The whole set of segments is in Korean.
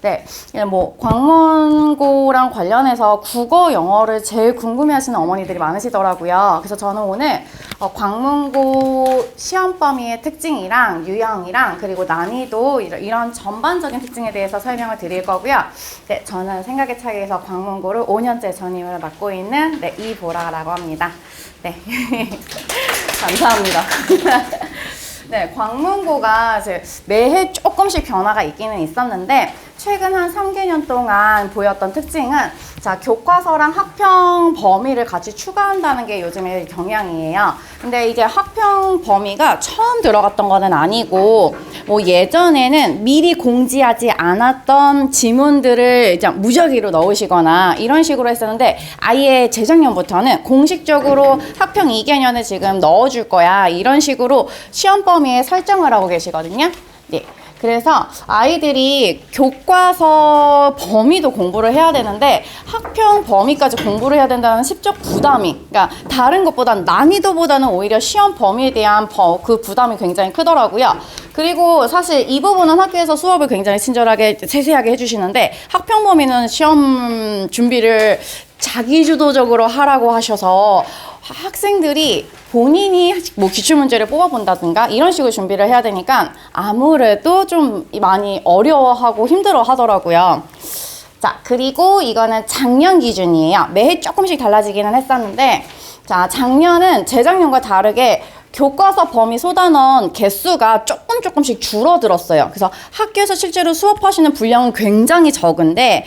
네, 뭐 광문고랑 관련해서 국어, 영어를 제일 궁금해하시는 어머니들이 많으시더라고요. 그래서 저는 오늘 광문고 시험 범위의 특징이랑 유형이랑 그리고 난이도 이런 전반적인 특징에 대해서 설명을 드릴 거고요. 네, 저는 생각의 차이에서 광문고를 5년째 전임을 맡고 있는 이보라라고 합니다. 네, 감사합니다. 네, 광문고가 이제 매해 조금씩 변화가 있기는 있었는데 최근 한 3개년 동안 보였던 특징은 자, 교과서랑 학평 범위를 같이 추가한다는 게 요즘의 경향이에요. 근데 이제 학평 범위가 처음 들어갔던 거는 아니고 뭐 예전에는 미리 공지하지 않았던 지문들을 이제 무작위로 넣으시거나 이런 식으로 했었는데 아예 재작년부터는 공식적으로 학평 2개년을 지금 넣어줄 거야 이런 식으로 시험 범위에 설정을 하고 계시거든요. 네. 그래서 아이들이 교과서 범위도 공부를 해야 되는데 학평 범위까지 공부를 해야 된다는 심적 부담이, 그러니까 다른 것보다는 난이도보다는 오히려 시험 범위에 대한 그 부담이 굉장히 크더라고요. 그리고 사실 이 부분은 학교에서 수업을 굉장히 친절하게 세세하게 해주시는데 학평 범위는 시험 준비를 자기주도적으로 하라고 하셔서 학생들이 본인이 뭐 기출문제를 뽑아본다든가 이런 식으로 준비를 해야 되니까 아무래도 좀 많이 어려워하고 힘들어 하더라고요. 자, 그리고 이거는 작년 기준이에요. 매해 조금씩 달라지기는 했었는데 자, 작년은 재작년과 다르게 교과서 범위 소단원 개수가 조금씩 줄어들었어요. 그래서 학교에서 실제로 수업하시는 분량은 굉장히 적은데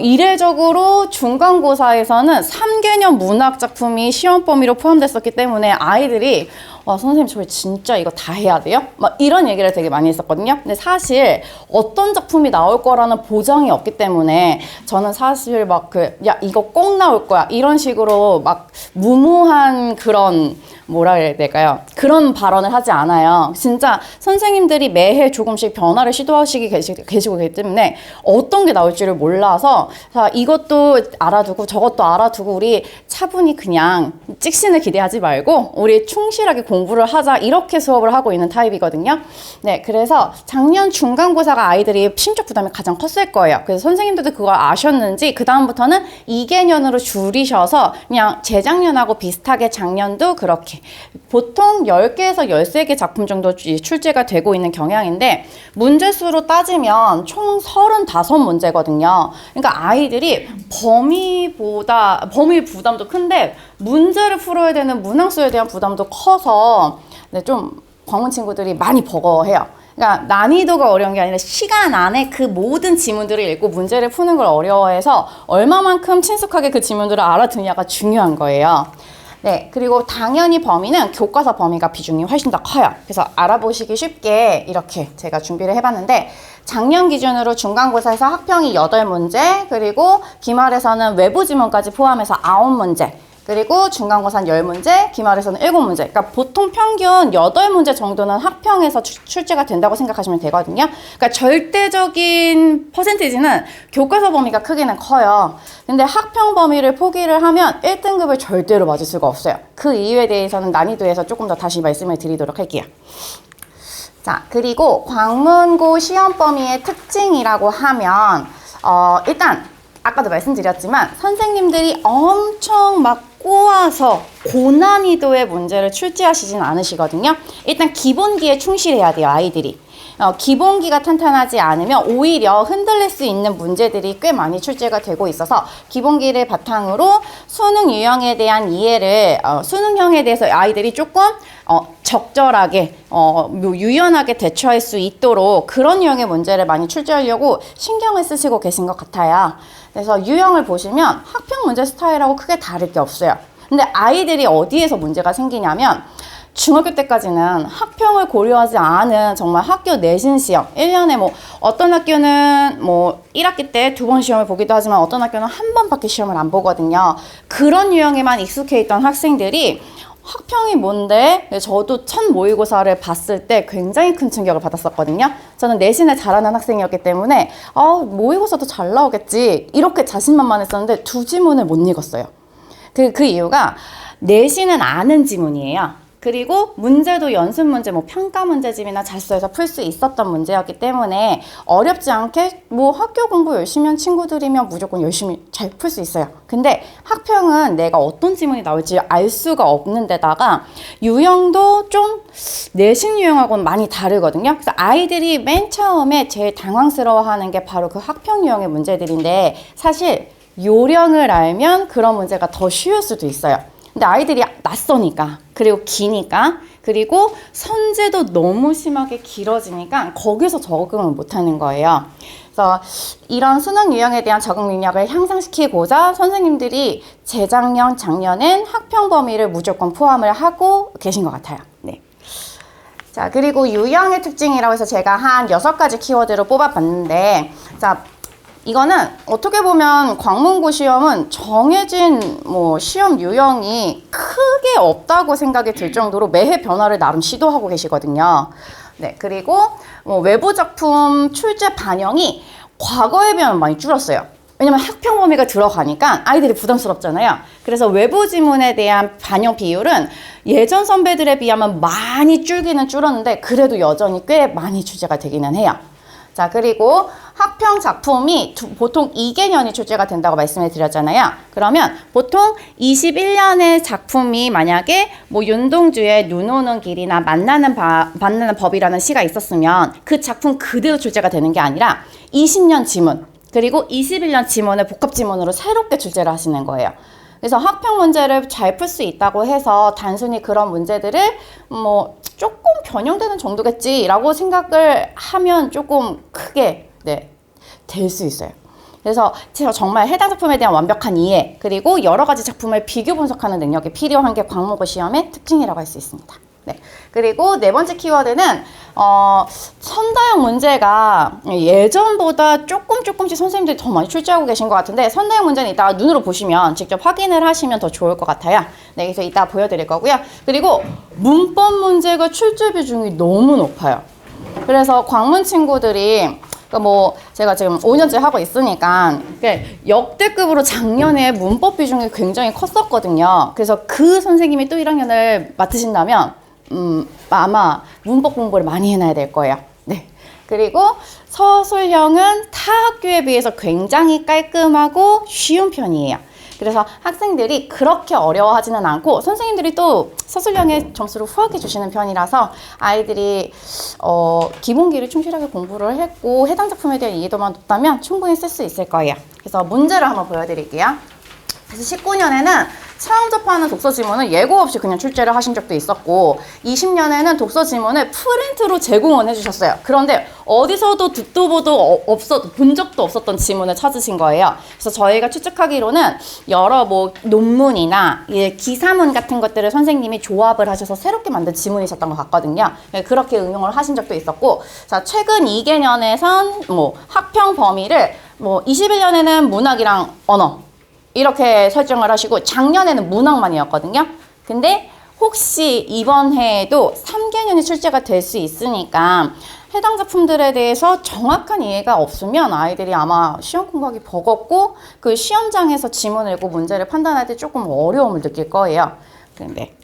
이례적으로 중간고사에서는 3개년 문학 작품이 시험 범위로 포함됐었기 때문에 아이들이 선생님 저희 진짜 이거 다 해야 돼요? 막 이런 얘기를 되게 많이 했었거든요. 근데 사실 어떤 작품이 나올 거라는 보장이 없기 때문에 저는 사실 막 야 이거 꼭 나올 거야 이런 식으로 막 무모한 그런 뭐라 해야 될까요? 그런 발언을 하지 않아요. 진짜 선생님들이 매해 조금씩 변화를 시도하시기 계시고 계기 때문에 어떤 게 나올지를 몰라서 자, 이것도 알아두고 저것도 알아두고 우리 차분히 그냥 찍신을 기대하지 말고 우리 충실하게 공부를 하자 이렇게 수업을 하고 있는 타입이거든요. 네, 그래서 작년 중간고사가 아이들이 심적 부담이 가장 컸을 거예요. 그래서 선생님들도 그걸 아셨는지 그 다음부터는 2개년으로 줄이셔서 그냥 재작년하고 비슷하게 작년도 그렇게 보통 10개에서 13개 작품 정도 출제가 되고 있는 경향인데 문제수로 따지면 총 35문제거든요. 그러니까 아이들이 범위 부담도 큰데 문제를 풀어야 되는 문항수에 대한 부담도 커서 네, 좀 광문 친구들이 많이 버거워해요. 그러니까 난이도가 어려운 게 아니라 시간 안에 그 모든 지문들을 읽고 문제를 푸는 걸 어려워해서 얼마만큼 친숙하게 그 지문들을 알아듣냐가 중요한 거예요. 네, 그리고 당연히 범위는 교과서 범위가 비중이 훨씬 더 커요. 그래서 알아보시기 쉽게 이렇게 제가 준비를 해봤는데 작년 기준으로 중간고사에서 학평이 8문제, 그리고 기말에서는 외부 지문까지 포함해서 9문제, 그리고 중간고사는 10문제, 기말에서는 7문제. 그러니까 보통 평균 8문제 정도는 학평에서 출제가 된다고 생각하시면 되거든요. 그러니까 절대적인 퍼센티지는 교과서 범위가 크기는 커요. 근데 학평 범위를 포기를 하면 1등급을 절대로 맞을 수가 없어요. 그 이유에 대해서는 난이도에서 조금 더 다시 말씀을 드리도록 할게요. 자, 그리고 광문고 시험 범위의 특징이라고 하면 일단 아까도 말씀드렸지만 선생님들이 엄청 막 꼬아서 고난이도의 문제를 출제하시진 않으시거든요. 일단 기본기에 충실해야 돼요, 아이들이. 기본기가 탄탄하지 않으면 오히려 흔들릴 수 있는 문제들이 꽤 많이 출제가 되고 있어서 기본기를 바탕으로 수능 유형에 대한 이해를 수능형에 대해서 아이들이 조금 적절하게 유연하게 대처할 수 있도록 그런 유형의 문제를 많이 출제하려고 신경을 쓰시고 계신 것 같아요. 그래서 유형을 보시면 학평 문제 스타일하고 크게 다를 게 없어요. 근데 아이들이 어디에서 문제가 생기냐면 중학교 때까지는 학평을 고려하지 않은 정말 학교 내신 시험 1년에 뭐 어떤 학교는 뭐 1학기 때 2번 시험을 보기도 하지만 어떤 학교는 한 번밖에 시험을 안 보거든요. 그런 유형에만 익숙해 있던 학생들이 학평이 뭔데? 저도 첫 모의고사를 봤을 때 굉장히 큰 충격을 받았었거든요. 저는 내신을 잘하는 학생이었기 때문에 모의고사도 잘 나오겠지 이렇게 자신만만했었는데 2지문을 못 읽었어요. 그 이유가 내신은 아는 지문이에요. 그리고 문제도 연습 문제, 뭐 평가 문제집이나 자소에서 풀 수 있었던 문제였기 때문에 어렵지 않게 뭐 학교 공부 열심히 한 친구들이면 무조건 열심히 잘 풀 수 있어요. 근데 학평은 내가 어떤 지문이 나올지 알 수가 없는 데다가 유형도 좀 내신 유형하고는 많이 다르거든요. 그래서 아이들이 맨 처음에 제일 당황스러워하는 게 바로 그 학평 유형의 문제들인데 사실 요령을 알면 그런 문제가 더 쉬울 수도 있어요. 근데 아이들이 낯서니까, 그리고 기니까, 그리고 선제도 너무 심하게 길어지니까 거기서 적응을 못하는 거예요. 그래서 이런 수능 유형에 대한 적응 능력을 향상시키고자 선생님들이 재작년, 작년엔 학평 범위를 무조건 포함을 하고 계신 것 같아요. 네. 자, 그리고 유형의 특징이라고 해서 제가 한 6가지 키워드를 뽑아봤는데, 자, 이거는 어떻게 보면 광문고 시험은 정해진 뭐 시험 유형이 크게 없다고 생각이 들 정도로 매해 변화를 나름 시도하고 계시거든요. 네, 그리고 뭐 외부 작품 출제 반영이 과거에 비하면 많이 줄었어요. 왜냐면 학평 범위가 들어가니까 아이들이 부담스럽잖아요. 그래서 외부 지문에 대한 반영 비율은 예전 선배들에 비하면 많이 줄기는 줄었는데 그래도 여전히 꽤 많이 출제가 되기는 해요. 자, 그리고 학평 작품이 보통 2개년이 출제가 된다고 말씀을 드렸잖아요. 그러면 보통 21년의 작품이 만약에 뭐 윤동주의 눈 오는 길이나 만나는 법이라는 시가 있었으면 그 작품 그대로 출제가 되는 게 아니라 20년 지문, 그리고 21년 지문을 복합 지문으로 새롭게 출제를 하시는 거예요. 그래서 학평 문제를 잘 풀 수 있다고 해서 단순히 그런 문제들을 뭐 조금 변형되는 정도겠지라고 생각을 하면 조금 크게 될 수 있어요. 그래서 제가 정말 해당 작품에 대한 완벽한 이해, 그리고 여러 가지 작품을 비교 분석하는 능력이 필요한 게 광문고 시험의 특징이라고 할 수 있습니다. 네. 그리고 4번째 키워드는 선다형 문제가 예전보다 조금씩 선생님들이 더 많이 출제하고 계신 것 같은데, 선다형 문제는 이따가 눈으로 보시면 직접 확인을 하시면 더 좋을 것 같아요. 네, 그래서 이따 보여드릴 거고요. 그리고 문법 문제가 출제 비중이 너무 높아요. 그래서 광문 친구들이 뭐 제가 지금 5년째 하고 있으니까 역대급으로 작년에 문법 비중이 굉장히 컸었거든요. 그래서 그 선생님이 또 1학년을 맡으신다면 아마 문법 공부를 많이 해놔야 될 거예요. 네. 그리고 서술형은 타 학교에 비해서 굉장히 깔끔하고 쉬운 편이에요. 그래서 학생들이 그렇게 어려워하지는 않고 선생님들이 또 서술형의 점수를 후하게 주시는 편이라서 아이들이 기본기를 충실하게 공부를 했고 해당 작품에 대한 이해도만 높다면 충분히 쓸 수 있을 거예요. 그래서 문제를 한번 보여드릴게요. 그래서 19년에는 처음 접하는 독서 지문을 예고 없이 그냥 출제를 하신 적도 있었고, 20년에는 독서 지문을 프린트로 제공을 해주셨어요. 그런데 어디서도 듣도 보도 본 적도 없었던 지문을 찾으신 거예요. 그래서 저희가 추측하기로는 여러 뭐 논문이나 기사문 같은 것들을 선생님이 조합을 하셔서 새롭게 만든 지문이셨던 것 같거든요. 그렇게 응용을 하신 적도 있었고, 자, 최근 2개년에선 뭐 학평 범위를 뭐 21년에는 문학이랑 언어 이렇게 설정을 하시고 작년에는 문학만이었거든요. 근데 혹시 이번 해에도 3개년이 출제가 될 수 있으니까 해당 작품들에 대해서 정확한 이해가 없으면 아이들이 아마 시험 공부하기 버겁고 그 시험장에서 지문을 읽고 문제를 판단할 때 조금 어려움을 느낄 거예요. 근데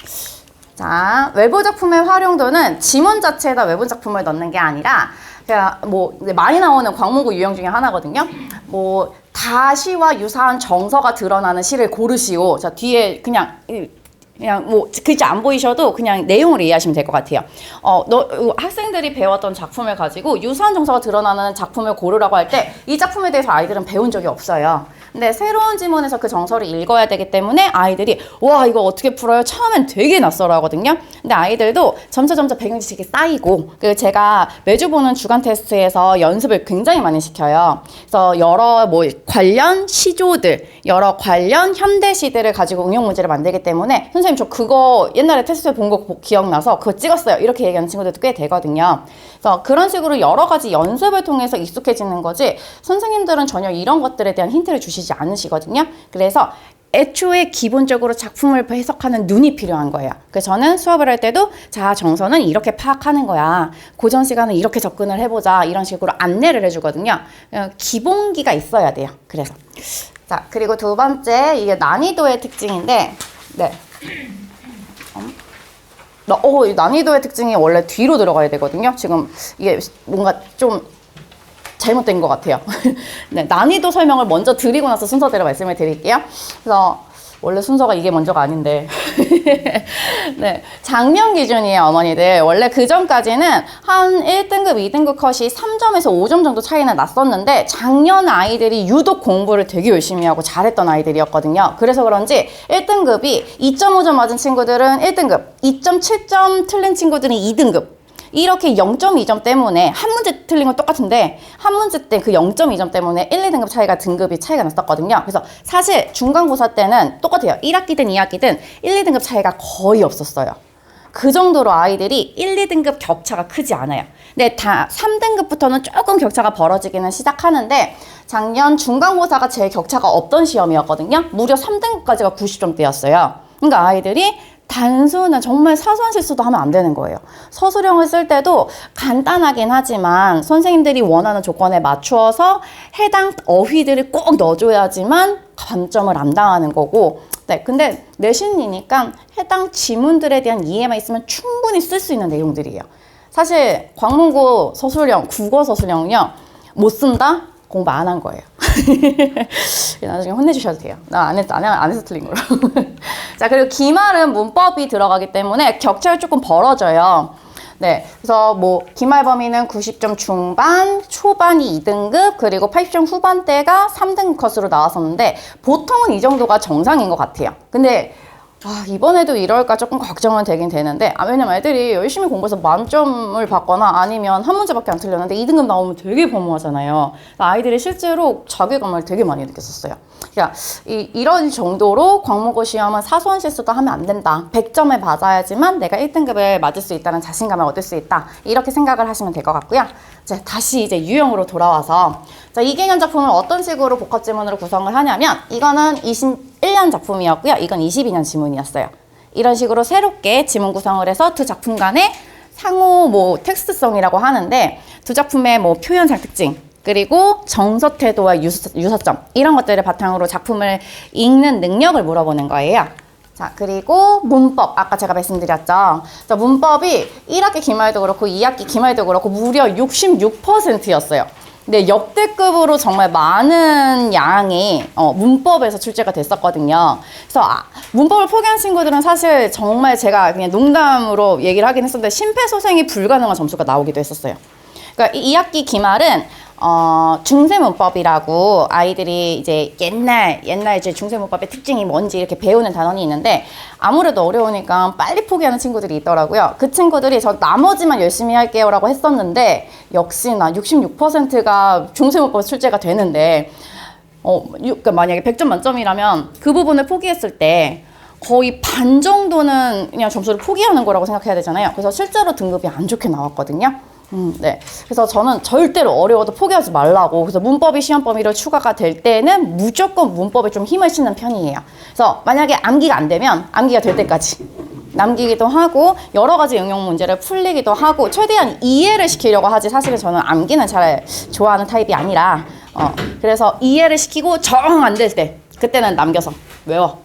자, 외부 작품의 활용도는 지문 자체에다 외부 작품을 넣는 게 아니라 그냥 뭐 많이 나오는 광문고 유형 중에 하나거든요. 뭐 다시와 유사한 정서가 드러나는 시를 고르시오. 자, 뒤에 그냥 뭐 글자 안 보이셔도 그냥 내용을 이해하시면 될 것 같아요. 학생들이 배웠던 작품을 가지고 유사한 정서가 드러나는 작품을 고르라고 할 때 이 작품에 대해서 아이들은 배운 적이 없어요. 근데 새로운 지문에서 그 정서를 읽어야 되기 때문에 아이들이 와, 이거 어떻게 풀어요? 처음엔 되게 낯설어 하거든요. 근데 아이들도 점차 배경 지식이 쌓이고, 제가 매주 보는 주간 테스트에서 연습을 굉장히 많이 시켜요. 그래서 여러 뭐 관련 시조들, 여러 관련 현대시들을 가지고 응용 문제를 만들기 때문에 선생님 저 그거 옛날에 테스트에 본 거 기억나서 그거 찍었어요. 이렇게 얘기하는 친구들도 꽤 되거든요. 그래서 그런 식으로 여러 가지 연습을 통해서 익숙해지는 거지 선생님들은 전혀 이런 것들에 대한 힌트를 주시지 않으시거든요. 그래서 애초에 기본적으로 작품을 해석하는 눈이 필요한 거예요. 그래서 저는 수업을 할 때도 자, 정서는 이렇게 파악하는 거야. 고전 시간은 이렇게 접근을 해보자. 이런 식으로 안내를 해주거든요. 기본기가 있어야 돼요. 그래서 자, 그리고 2번째 이게 난이도의 특징인데, 네. 이 난이도의 특징이 원래 뒤로 들어가야 되거든요. 지금 이게 뭔가 좀 잘못된 것 같아요. 네, 난이도 설명을 먼저 드리고 나서 순서대로 말씀을 드릴게요. 그래서 원래 순서가 이게 먼저가 아닌데 네, 작년 기준이에요, 어머니들. 원래 그 전까지는 한 1등급, 2등급 컷이 3점에서 5점 정도 차이는 났었는데 작년 아이들이 유독 공부를 되게 열심히 하고 잘했던 아이들이었거든요. 그래서 그런지 1등급이 2.5점 맞은 친구들은 1등급, 2.7점 틀린 친구들은 2등급, 이렇게 0.2점 때문에 한 문제 틀린 건 똑같은데 한 문제 때 그 0.2점 때문에 1, 2등급 등급이 차이가 났었거든요. 그래서 사실 중간고사 때는 똑같아요. 1학기든 2학기든 1, 2등급 차이가 거의 없었어요. 그 정도로 아이들이 1, 2등급 격차가 크지 않아요. 근데 다 3등급부터는 조금 격차가 벌어지기는 시작하는데 작년 중간고사가 제일 격차가 없던 시험이었거든요. 무려 3등급까지가 90점대였어요. 그러니까 아이들이 단순한 정말 사소한 실수도 하면 안 되는 거예요. 서술형을 쓸 때도 간단하긴 하지만 선생님들이 원하는 조건에 맞추어서 해당 어휘들을 꼭 넣어줘야지만 감점을 안 당하는 거고, 네, 근데 내신이니까 해당 지문들에 대한 이해만 있으면 충분히 쓸 수 있는 내용들이에요. 사실 광문고 서술형, 국어 서술형은요, 못 쓴다? 공부 안 한 거예요. 나중에 혼내주셔도 돼요. 나 안 해서 틀린 거로. 자, 그리고 기말은 문법이 들어가기 때문에 격차가 조금 벌어져요. 네, 그래서 뭐 기말 범위는 90점 중반, 초반이 2등급, 그리고 80점 후반대가 3등급 컷으로 나왔었는데 보통은 이 정도가 정상인 것 같아요. 근데 이번에도 이럴까 조금 걱정은 되긴 되는데, 왜냐면 애들이 열심히 공부해서 만점을 받거나 아니면 한 문제밖에 안 틀렸는데 2등급 나오면 되게 범무하잖아요. 아이들이 실제로 자괴감을 되게 많이 느꼈었어요. 그러니까 이런 정도로 광문고 시험은 사소한 실수도 하면 안 된다. 100점을 맞아야지만 내가 1등급을 맞을 수 있다는 자신감을 얻을 수 있다. 이렇게 생각을 하시면 될 것 같고요. 자, 다시 이제 유형으로 돌아와서, 자, 2개년 작품을 어떤 식으로 복합 지문으로 구성을 하냐면, 이거는 21년 작품이었고요. 이건 22년 지문이었어요. 이런 식으로 새롭게 지문 구성을 해서 두 작품 간의 상호 텍스트성이라고 하는데, 두 작품의 표현상 특징, 그리고 정서 태도와 유사점, 이런 것들을 바탕으로 작품을 읽는 능력을 물어보는 거예요. 자, 그리고 문법, 아까 제가 말씀드렸죠. 자, 문법이 1학기 기말도 그렇고 2학기 기말도 그렇고 무려 66%였어요. 근데 역대급으로 정말 많은 양이 문법에서 출제가 됐었거든요. 그래서 문법을 포기한 친구들은 사실 정말 제가 그냥 농담으로 얘기를 하긴 했었는데 심폐소생이 불가능한 점수가 나오기도 했었어요. 그러니까 2학기 기말은 중세문법이라고 아이들이 이제 옛날 이제 중세문법의 특징이 뭔지 이렇게 배우는 단원이 있는데, 아무래도 어려우니까 빨리 포기하는 친구들이 있더라고요. 그 친구들이 저 나머지만 열심히 할게요 라고 했었는데, 역시나 66%가 중세문법에서 출제가 되는데, 그러니까 만약에 100점 만점이라면 그 부분을 포기했을 때 거의 반 정도는 그냥 점수를 포기하는 거라고 생각해야 되잖아요. 그래서 실제로 등급이 안 좋게 나왔거든요. 네. 그래서 저는 절대로 어려워도 포기하지 말라고. 그래서 문법이 시험 범위로 추가가 될 때는 무조건 문법에 좀 힘을 싣는 편이에요. 그래서 만약에 암기가 안 되면 암기가 될 때까지 남기기도 하고 여러 가지 응용 문제를 풀리기도 하고 최대한 이해를 시키려고 하지, 사실은 저는 암기는 잘 좋아하는 타입이 아니라 그래서 이해를 시키고 정 안 될 때 그때는 남겨서 외워.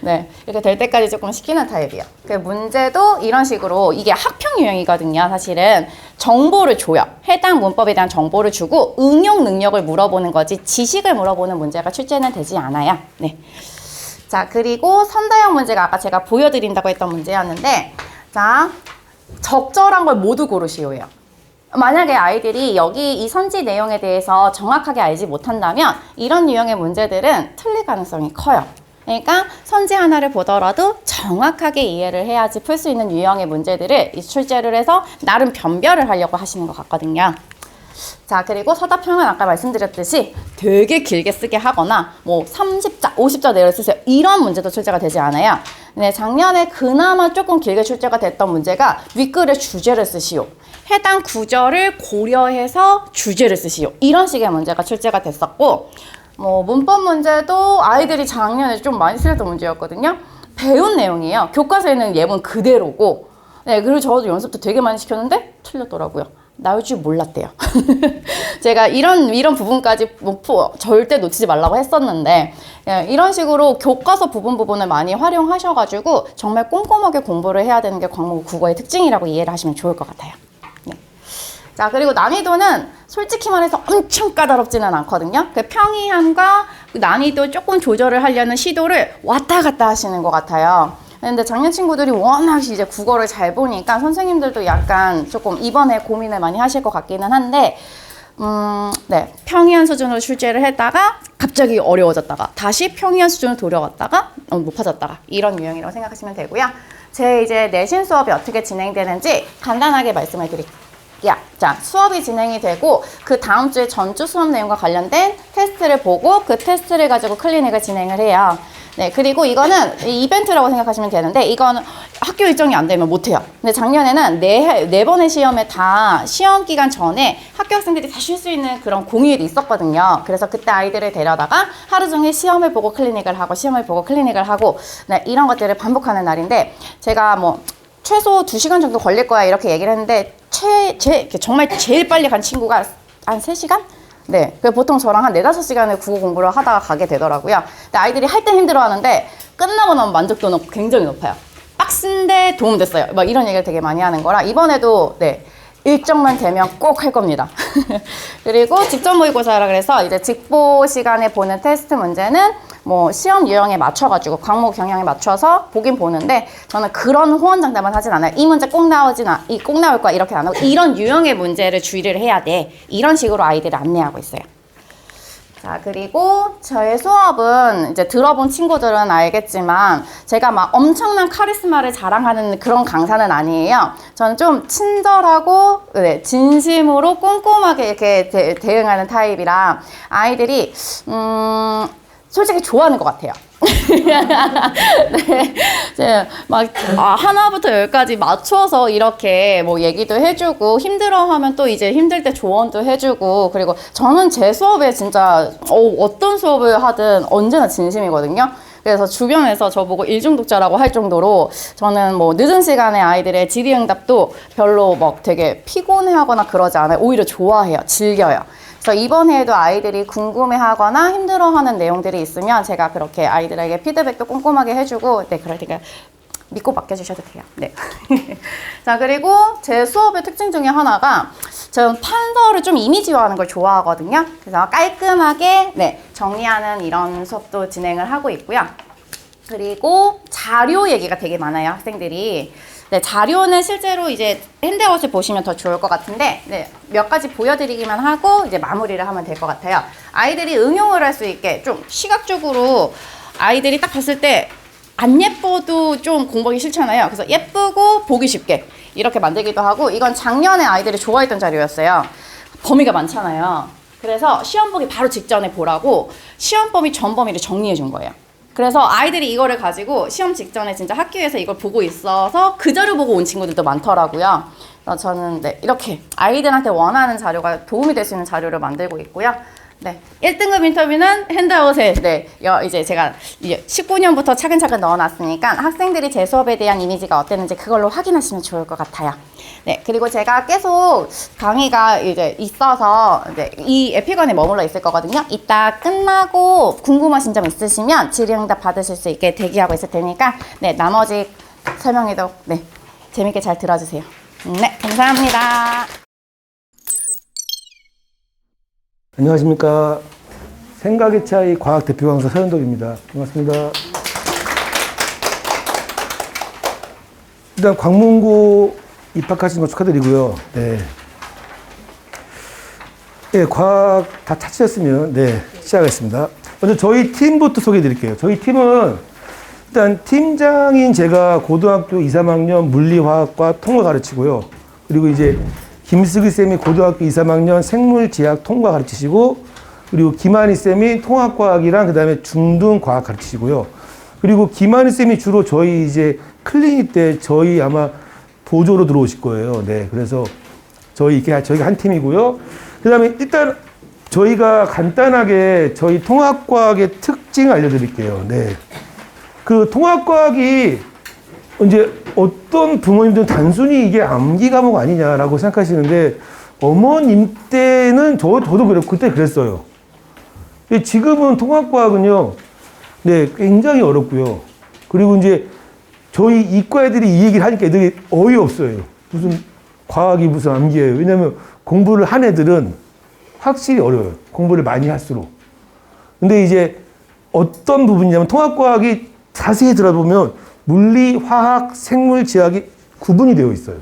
네, 이렇게 될 때까지 조금 시키는 타입이에요. 그 문제도 이런 식으로, 이게 학평 유형이거든요. 사실은 정보를 줘요. 해당 문법에 대한 정보를 주고 응용 능력을 물어보는 거지 지식을 물어보는 문제가 출제는 되지 않아요. 네. 자, 그리고 선다형 문제가 아까 제가 보여드린다고 했던 문제였는데, 자, 적절한 걸 모두 고르시오예요. 만약에 아이들이 여기 이 선지 내용에 대해서 정확하게 알지 못한다면 이런 유형의 문제들은 틀릴 가능성이 커요. 그러니까 선지 하나를 보더라도 정확하게 이해를 해야지 풀 수 있는 유형의 문제들을 출제를 해서 나름 변별을 하려고 하시는 것 같거든요. 자, 그리고 서답형은 아까 말씀드렸듯이 되게 길게 쓰게 하거나 30자, 50자 내로 쓰세요. 이런 문제도 출제가 되지 않아요. 네, 작년에 그나마 조금 길게 출제가 됐던 문제가 윗글에 주제를 쓰시오. 해당 구절을 고려해서 주제를 쓰시오. 이런 식의 문제가 출제가 됐었고, 문법 문제도 아이들이 작년에 좀 많이 쓰였던 문제였거든요. 배운 내용이에요. 교과서에는 예문 그대로고, 네, 그리고 저도 연습도 되게 많이 시켰는데 틀렸더라고요. 나올 줄 몰랐대요. 제가 이런 부분까지 절대 놓치지 말라고 했었는데, 이런 식으로 교과서 부분을 많이 활용하셔가지고 정말 꼼꼼하게 공부를 해야 되는 게 과목 국어의 특징이라고 이해를 하시면 좋을 것 같아요. 네. 자, 그리고 난이도는 솔직히 말해서 엄청 까다롭지는 않거든요. 그 평이함과 난이도 조금 조절을 하려는 시도를 왔다 갔다 하시는 것 같아요. 근데 작년 친구들이 워낙 이제 국어를 잘 보니까 선생님들도 약간 조금 이번에 고민을 많이 하실 것 같기는 한데, 네, 평이한 수준으로 출제를 했다가 갑자기 어려워졌다가 다시 평이한 수준으로 돌아왔다가 높아졌다가 이런 유형이라고 생각하시면 되고요. 제 이제 내신 수업이 어떻게 진행되는지 간단하게 말씀을 드릴게요. 자, 수업이 진행이 되고 그 다음 주에 전주 수업 내용과 관련된 테스트를 보고 그 테스트를 가지고 클리닉을 진행을 해요. 네, 그리고 이거는 이벤트라고 생각하시면 되는데 이거는 학교 일정이 안 되면 못 해요. 근데 작년에는 네 번의 시험에 다 시험 기간 전에 학교 학생들이 다 쉴 수 있는 그런 공휴일이 있었거든요. 그래서 그때 아이들을 데려다가 하루 종일 시험을 보고 클리닉을 하고 시험을 보고 클리닉을 하고 네, 이런 것들을 반복하는 날인데 제가 뭐 최소 2시간 정도 걸릴 거야 이렇게 얘기를 했는데 정말 제일 빨리 간 친구가 한 3시간? 네, 보통 저랑 한 4-5시간을 국어 공부를 하다가 가게 되더라고요. 근데 아이들이 할 땐 힘들어 하는데 끝나고 나면 만족도는 굉장히 높아요. 빡센데 도움됐어요. 막 이런 얘기를 되게 많이 하는 거라 이번에도 네, 일정만 되면 꼭 할 겁니다. 그리고 직접 모의고사라 그래서 이제 직보 시간에 보는 테스트 문제는 뭐 시험 유형에 맞춰가지고 과목 경향에 맞춰서 보긴 보는데 저는 그런 호언장담은 하진 않아요. 이 문제 꼭 나올 거야 이렇게 안 하고 이런 유형의 문제를 주의를 해야 돼. 이런 식으로 아이들을 안내하고 있어요. 자, 그리고 저의 수업은 이제 들어본 친구들은 알겠지만 제가 막 엄청난 카리스마를 자랑하는 그런 강사는 아니에요. 저는 좀 친절하고 네, 진심으로 꼼꼼하게 이렇게 대응하는 타입이라 아이들이 솔직히 좋아하는 것 같아요. 네, 막 하나부터 열까지 맞춰서 이렇게 뭐 얘기도 해주고 힘들어하면 또 이제 힘들 때 조언도 해주고 그리고 저는 제 수업에 진짜 어떤 수업을 하든 언제나 진심이거든요. 그래서 주변에서 저보고 일중독자라고 할 정도로 저는 뭐 늦은 시간에 아이들의 질의응답도 별로 막 되게 피곤해하거나 그러지 않아요. 오히려 좋아해요. 즐겨요. 그래서 이번 해에도 아이들이 궁금해하거나 힘들어하는 내용들이 있으면 제가 그렇게 아이들에게 피드백도 꼼꼼하게 해주고 네, 그러니까 믿고 맡겨주셔도 돼요. 네. 자, 그리고 제 수업의 특징 중에 하나가 저는 판서를 좀 이미지화하는 걸 좋아하거든요. 그래서 깔끔하게 네, 정리하는 이런 수업도 진행을 하고 있고요. 그리고 자료 얘기가 되게 많아요, 학생들이. 네, 자료는 실제로 이제 핸드아웃을 보시면 더 좋을 것 같은데 네, 몇 가지 보여드리기만 하고 이제 마무리를 하면 될 것 같아요. 아이들이 응용을 할 수 있게 좀 시각적으로 아이들이 딱 봤을 때 안 예뻐도 좀 공부하기 싫잖아요. 그래서 예쁘고 보기 쉽게 이렇게 만들기도 하고 이건 작년에 아이들이 좋아했던 자료였어요. 범위가 많잖아요. 그래서 시험 보기 바로 직전에 보라고 시험 범위 전 범위를 정리해 준 거예요. 그래서 아이들이 이거를 가지고 시험 직전에 진짜 학교에서 이걸 보고 있어서 그 자료 보고 온 친구들도 많더라고요. 그래서 저는 네, 이렇게 아이들한테 원하는 자료가 도움이 될 수 있는 자료를 만들고 있고요. 네, 1등급 인터뷰는 핸드아웃에 네, 이제 제가 이제 19년부터 차근차근 넣어놨으니까 학생들이 제 수업에 대한 이미지가 어땠는지 그걸로 확인하시면 좋을 것 같아요. 네, 그리고 제가 계속 강의가 이제 있어서 이제 이 에피건에 머물러 있을 거거든요. 이따 끝나고 궁금하신 점 있으시면 질의응답 받으실 수 있게 대기하고 있을 테니까 네, 나머지 설명에도 네, 재밌게 잘 들어주세요. 네, 감사합니다. 안녕하십니까. 생각의 차이 과학 대표 강사 서현덕입니다. 반갑습니다. 일단 광문고 입학하신 거 축하드리고요. 네. 네, 과학 다 찾으셨으면 네, 시작하겠습니다. 먼저 저희 팀부터 소개해 드릴게요. 저희 팀은 일단 팀장인 제가 고등학교 2, 3학년 물리화학과 통과 가르치고요. 그리고 이제 김슬기 쌤이 고등학교 2, 3학년 생물지학 통과 가르치시고 그리고 김한희 쌤이 통합과학이랑 그 다음에 중등과학 가르치시고요. 그리고 김한희 쌤이 주로 저희 이제 클리닉 때 저희 아마 보조로 들어오실 거예요. 네. 그래서 저희가 한 팀이고요. 그 다음에 일단 저희가 간단하게 저희 통합과학의 특징 알려드릴게요. 네. 그 통합과학이 이제 어떤 부모님들은 단순히 이게 암기 과목 아니냐라고 생각하시는데 어머님 때는 저도 그때 그랬어요. 근데 지금은 통합과학은요, 네, 굉장히 어렵고요. 그리고 이제 저희 이과 애들이 이 얘기를 하니까 애들이 어이없어요. 무슨 과학이 무슨 암기예요. 왜냐면 공부를 한 애들은 확실히 어려워요. 공부를 많이 할수록. 근데 이제 어떤 부분이냐면 통합과학이 자세히 들어보면 물리, 화학, 생물, 지학이 구분이 되어 있어요.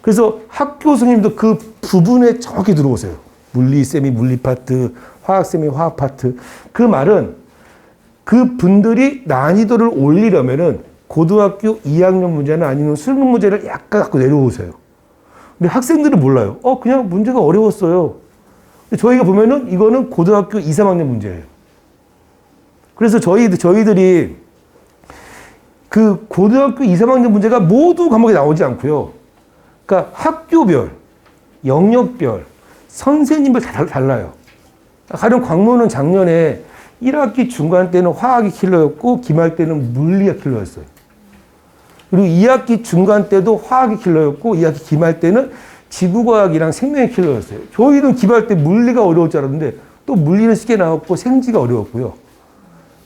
그래서 학교 선생님도 그 부분에 정확히 들어오세요. 물리쌤이 물리 파트, 화학쌤이 화학 파트. 그 말은 그 분들이 난이도를 올리려면은 고등학교 2학년 문제나 아니면 수능 문제를 약간 갖고 내려오세요. 근데 학생들은 몰라요. 그냥 문제가 어려웠어요. 근데 저희가 보면은 이거는 고등학교 2, 3학년 문제예요. 그래서 저희들이 그 고등학교 2, 3학년 문제가 모두 과목에 나오지 않고요. 그러니까 학교별, 영역별, 선생님별 다 달라요. 가령 광무는 작년에 1학기 중간 때는 화학이 킬러였고 기말 때는 물리가 킬러였어요. 그리고 2학기 중간 때도 화학이 킬러였고 2학기 기말 때는 지구과학이랑 생명이 킬러였어요. 저희는 기말 때 물리가 어려울 줄 알았는데 또 물리는 쉽게 나왔고 생지가 어려웠고요.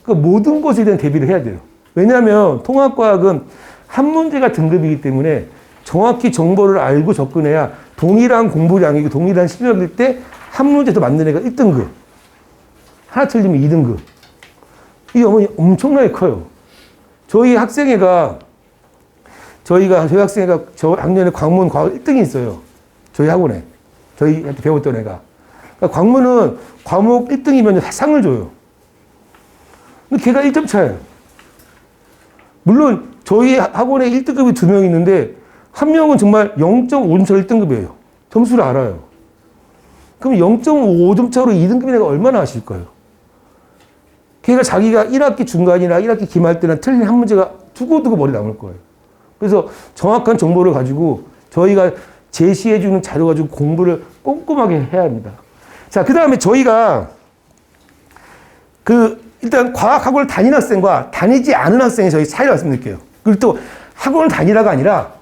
그러니까 모든 것에 대한 대비를 해야 돼요. 왜냐하면 통합과학은 한 문제가 등급이기 때문에 정확히 정보를 알고 접근해야 동일한 공부량이고 동일한 실력일 때 한 문제 더 맞는 애가 1등급. 하나 틀리면 2등급. 이 어머니 엄청나게 커요. 저희 학생회가 저희 학생회가 저 학년에 광문 과학 1등이 있어요. 저희 학원에. 저희한테 배웠던 애가. 그러니까 광문은 과목 1등이면 상을 줘요. 근데 걔가 1점 차예요. 물론 저희 학원에 1등급이 2명 있는데 한 명은 정말 0.5점 차로 1등급이에요. 점수를 알아요. 그럼 0.5점 차로 2등급인 애가 얼마나 아실까요? 걔가 자기가 1학기 중간이나 1학기 기말 때는 틀린 한 문제가 두고두고 머리 남을 거예요. 그래서 정확한 정보를 가지고 저희가 제시해주는 자료 가지고 공부를 꼼꼼하게 해야 합니다. 자, 그 다음에 저희가 일단 과학학원을 다니는 학생과 다니지 않은 학생의 저희 차이를 말씀드릴게요. 그리고 또 학원을 다니라가 아니라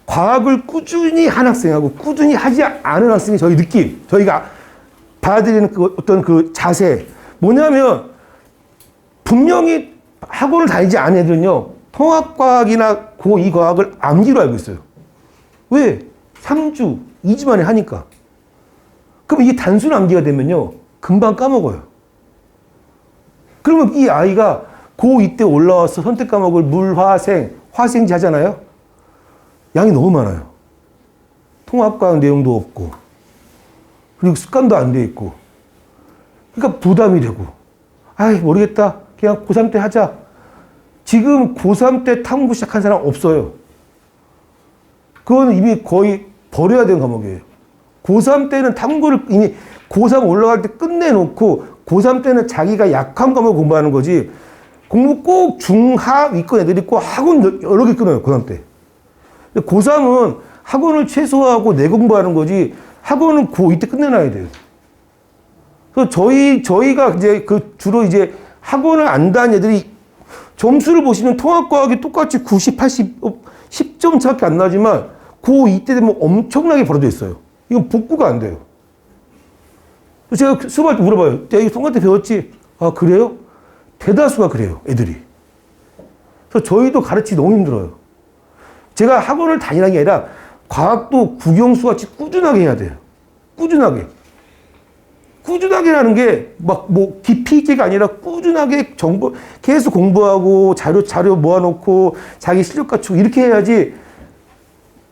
과학을 꾸준히 한 학생하고 꾸준히 하지 않은 학생의 저희 느낌, 저희가 받아들이는 어떤 그 자세. 뭐냐면 분명히 학원을 다니지 않은 애들은요, 통합과학이나 고2 과학을 암기로 알고 있어요. 왜? 3주, 2주 만에 하니까. 그럼 이게 단순 암기가 되면요, 금방 까먹어요. 그러면 이 아이가 고2 때 올라와서 선택 과목을 물, 화, 생, 화생지 하잖아요? 양이 너무 많아요. 통합과학 내용도 없고, 그리고 습관도 안 돼 있고. 그러니까 부담이 되고, 모르겠다. 그냥 고3 때 하자. 지금 고3 때 탐구 시작한 사람 없어요. 그거는 이미 거의 버려야 되는 과목이에요. 고3 때는 탐구를 이미 고3 올라갈 때 끝내놓고 고3 때는 자기가 약한 과목을 공부하는 거지. 공부 꼭 중하 위권 애들이 꼭 학원 여러 개 끊어요. 고3 때. 고3은 학원을 최소화하고 내 공부하는 거지 학원은 고2 때 끝내놔야 돼요. 그래서 저희가 이제 주로 이제 학원을 안 다니는 애들이 점수를 보시면 통합과학이 똑같이 90, 80, 10점 차밖에 안 나지만 고2 때 되면 엄청나게 벌어져 있어요. 이건 복구가 안 돼요. 제가 수업할 때 물어봐요. 야, 이거 통합 때 배웠지? 아, 그래요? 대다수가 그래요, 애들이. 그래서 저희도 가르치기 너무 힘들어요. 제가 학원을 다니는 게 아니라 과학도 국영수 같이 꾸준하게 해야 돼요. 꾸준하게. 꾸준하게라는 게 막 뭐 깊이 있게가 아니라 꾸준하게 정보 계속 공부하고 자료 모아놓고 자기 실력 갖추고 이렇게 해야지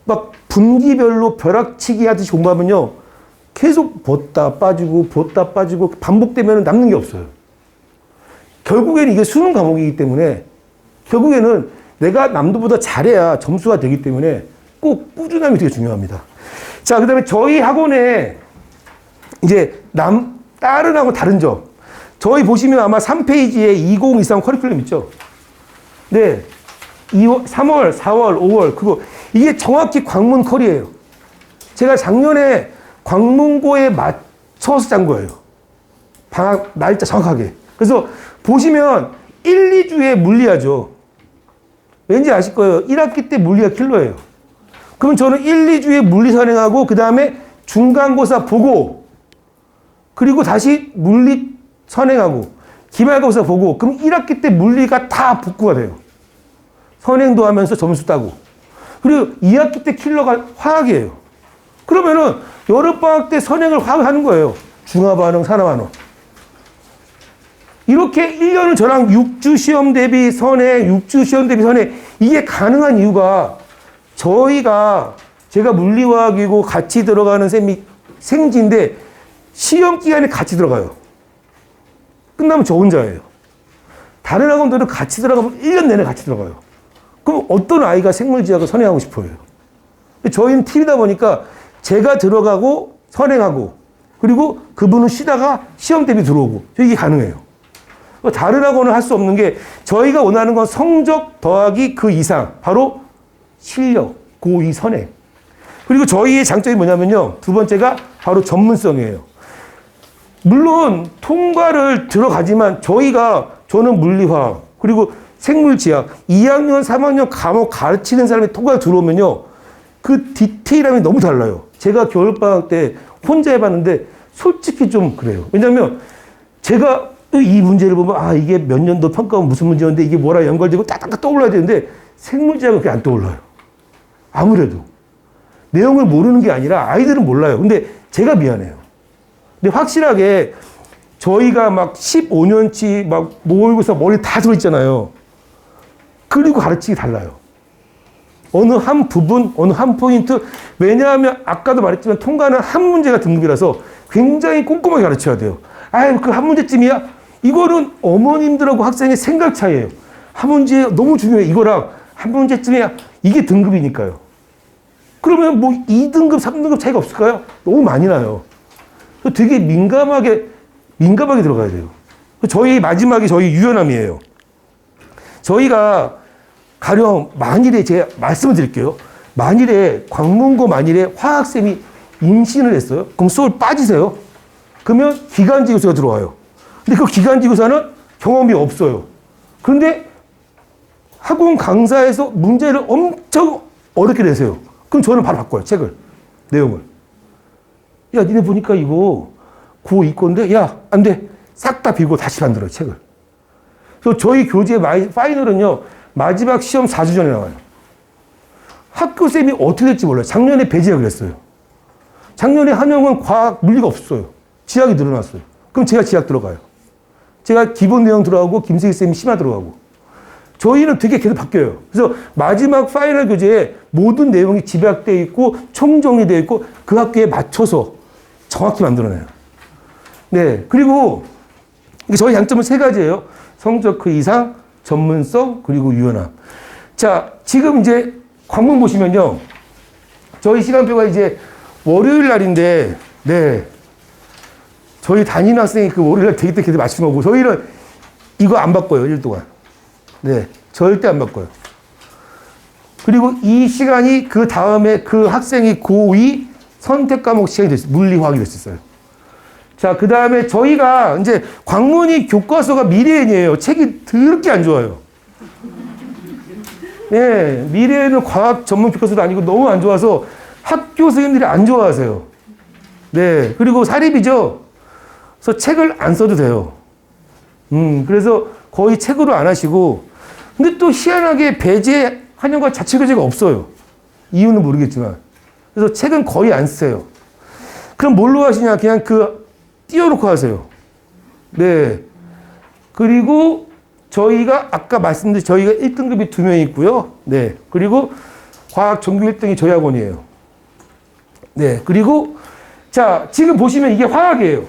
막 분기별로 벼락치기 하듯이 공부하면요. 계속 벗다 빠지고 반복되면 남는 게 없어요. 결국에는 이게 수능 과목이기 때문에 결국에는 내가 남들보다 잘해야 점수가 되기 때문에 꼭 꾸준함이 되게 중요합니다. 자, 그 다음에 저희 학원에 이제 다른 하고 다른 점. 저희 보시면 아마 3페이지에 2023 커리큘럼 있죠? 네. 3월, 4월, 5월, 그거. 이게 정확히 광문 컬이에요. 제가 작년에 광문고에 맞춰서 짠 거예요. 방학 날짜 정확하게. 그래서 보시면 1, 2주에 물리하죠. 왠지 아실 거예요. 1학기 때 물리가 킬러예요. 그럼 저는 1, 2주에 물리 선행하고 그 다음에 중간고사 보고 그리고 다시 물리 선행하고 기말고사 보고 그럼 1학기 때 물리가 다 복구가 돼요. 선행도 하면서 점수 따고. 그리고 2학기 때 킬러가 화학이에요. 그러면은 여름방학 때 선행을 화학을 하는 거예요. 중화반응, 산화반응. 이렇게 1년을 저랑 6주 시험 대비 선행, 6주 시험 대비 선행 이게 가능한 이유가 제가 물리화학이고 같이 들어가는 셈이 생지인데 시험 기간에 같이 들어가요. 끝나면 저 혼자예요. 다른 학원들은 같이 들어가면 1년 내내 같이 들어가요. 그럼 어떤 아이가 생물지학을 선행하고 싶어요? 저희는 팀이다 보니까 제가 들어가고 선행하고 그리고 그분은 쉬다가 시험 대비 들어오고 이게 가능해요. 다른 학원은 할 수 없는 게 저희가 원하는 건 성적 더하기 그 이상 바로 실력, 고2 선행. 그리고 저희의 장점이 뭐냐면요. 두 번째가 바로 전문성이에요. 물론 통과를 들어가지만 저는 물리화학 그리고 생물지학 2학년, 3학년 과목 가르치는 사람이 통과를 들어오면요. 그 디테일함이 너무 달라요. 제가 겨울방학 때 혼자 해봤는데 솔직히 좀 그래요. 왜냐하면 제가 이 문제를 보면 이게 몇 년도 평가원 무슨 문제였는데 이게 뭐랑 연결되고 딱딱 떠올라야 되는데 생물지학은 그게 안 떠올라요. 아무래도. 내용을 모르는 게 아니라 아이들은 몰라요. 근데 제가 미안해요. 근데 확실하게 저희가 막 15년치 막 모의고사 머리 다 들어있잖아요. 그리고 가르치기 달라요. 어느 한 부분, 어느 한 포인트. 왜냐하면 아까도 말했지만 통과는 한 문제가 등급이라서 굉장히 꼼꼼하게 가르쳐야 돼요. 그 한 문제쯤이야? 이거는 어머님들하고 학생의 생각 차이예요. 한 문제 너무 중요해. 이거랑 한 문제쯤이야. 이게 등급이니까요. 그러면 뭐 2등급, 3등급 차이가 없을까요? 너무 많이 나요. 되게 민감하게 들어가야 돼요. 저희 마지막이 저희 유연함이에요. 저희가 가령 만일에 제가 말씀을 드릴게요. 만일에 광문고 만일에 화학쌤이 임신을 했어요. 그럼 수업 빠지세요. 그러면 기간지교사가 들어와요. 근데 그 기간지교사는 경험이 없어요. 그런데 학원 강사에서 문제를 엄청 어렵게 내세요. 그럼 저는 바로 바꿔요. 책을. 내용을. 야, 니네 보니까 이거 고2 건데 야, 안 돼. 싹 다 비고 다시 만들어요. 책을. 그래서 저희 교재의 파이널은요. 마지막 시험 4주 전에 나와요. 학교쌤이 어떻게 될지 몰라요. 작년에 배지가 그랬어요. 작년에 한영은 과학, 물리가 없었어요. 지학이 늘어났어요. 그럼 제가 지학 들어가요. 제가 기본 내용 들어가고 김세기 쌤이 심화 들어가고. 저희는 되게 계속 바뀌어요. 그래서 마지막 파이널 교재에 모든 내용이 집약되어 있고 총정리되어 있고 그 학교에 맞춰서 정확히 만들어내요. 네. 그리고 저희 장점은 3가지예요. 성적 그 이상, 전문성, 그리고 유연함. 자, 지금 이제 광문 보시면요. 저희 시간표가 이제 월요일 날인데, 네. 저희 담임 학생이 그 월요일 날 대기 때 계속 맞춘 거고, 저희는 이거 안 바꿔요, 1일 동안. 네. 절대 안 바꿔요. 그리고 이 시간이 그 다음에 그 학생이 고2 선택 과목 시간이 됐어요. 물리화학이 됐었어요. 자, 그 다음에 저희가 이제 광문이 교과서가 미래엔이에요. 책이 더럽게 안 좋아요. 네, 미래에는 과학 전문 교과서도 아니고 너무 안 좋아서 학교 선생님들이 안 좋아하세요. 네, 그리고 사립이죠. 그래서 책을 안 써도 돼요. 그래서 거의 책으로 안 하시고, 근데 또 희한하게 배제 한영과 자체 교재가 없어요. 이유는 모르겠지만. 그래서 책은 거의 안 쓰세요. 그럼 뭘로 하시냐? 그냥 띄워놓고 하세요. 네. 그리고 저희가 아까 말씀드린 저희가 1등급이 2명 있고요. 네. 그리고 과학 전교 1등이 저희 학원이에요. 네. 그리고 자, 지금 보시면 이게 화학이에요.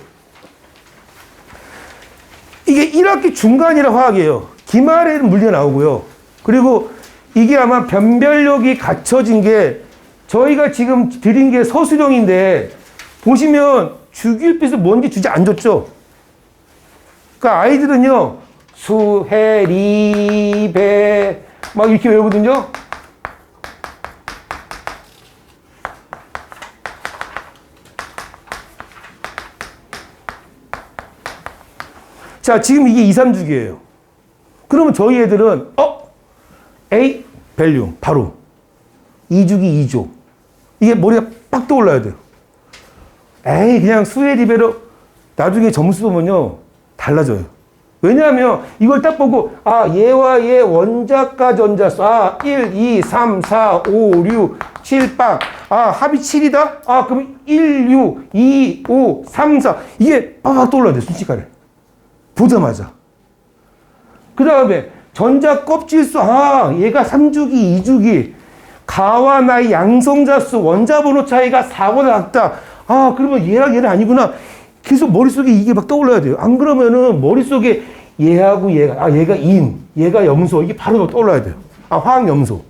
이게 1학기 중간이라 화학이에요. 기말에는 물리가 나오고요. 그리고 이게 아마 변별력이 갖춰진 게 저희가 지금 드린 게 서술형인데 보시면 주기율표에서 뭔지 주제 안 줬죠? 그러니까 아이들은요, 수, 해, 리, 배, 막 이렇게 외우거든요? 자, 지금 이게 2, 3주기예요. 그러면 저희 애들은, A, 밸류, 바로. 2주기 2조. 이게 머리가 빡 떠올라야 돼요. 에이, 그냥 수의 리베로 나중에 점수 보면요, 달라져요. 왜냐하면 이걸 딱 보고, 아, 얘와 얘 원자과 전자수, 아, 1, 2, 3, 4, 5, 6, 7, 빵. 아, 합이 7이다? 아, 그럼 1, 6, 2, 5, 3, 4. 이게 빡빡 떠올라야 돼, 순식간에. 보자마자. 그 다음에 전자 껍질수, 아, 얘가 3주기, 2주기. 가와 나의 양성자수, 원자번호 차이가 4보다 작다. 아, 그러면 얘랑 얘는 아니구나. 계속 머릿속에 이게 막 떠올라야 돼요. 안 그러면은 머릿속에 얘하고 얘가, 아, 얘가 인, 얘가 염소, 이게 바로 떠올라야 돼요. 아, 화학 염소.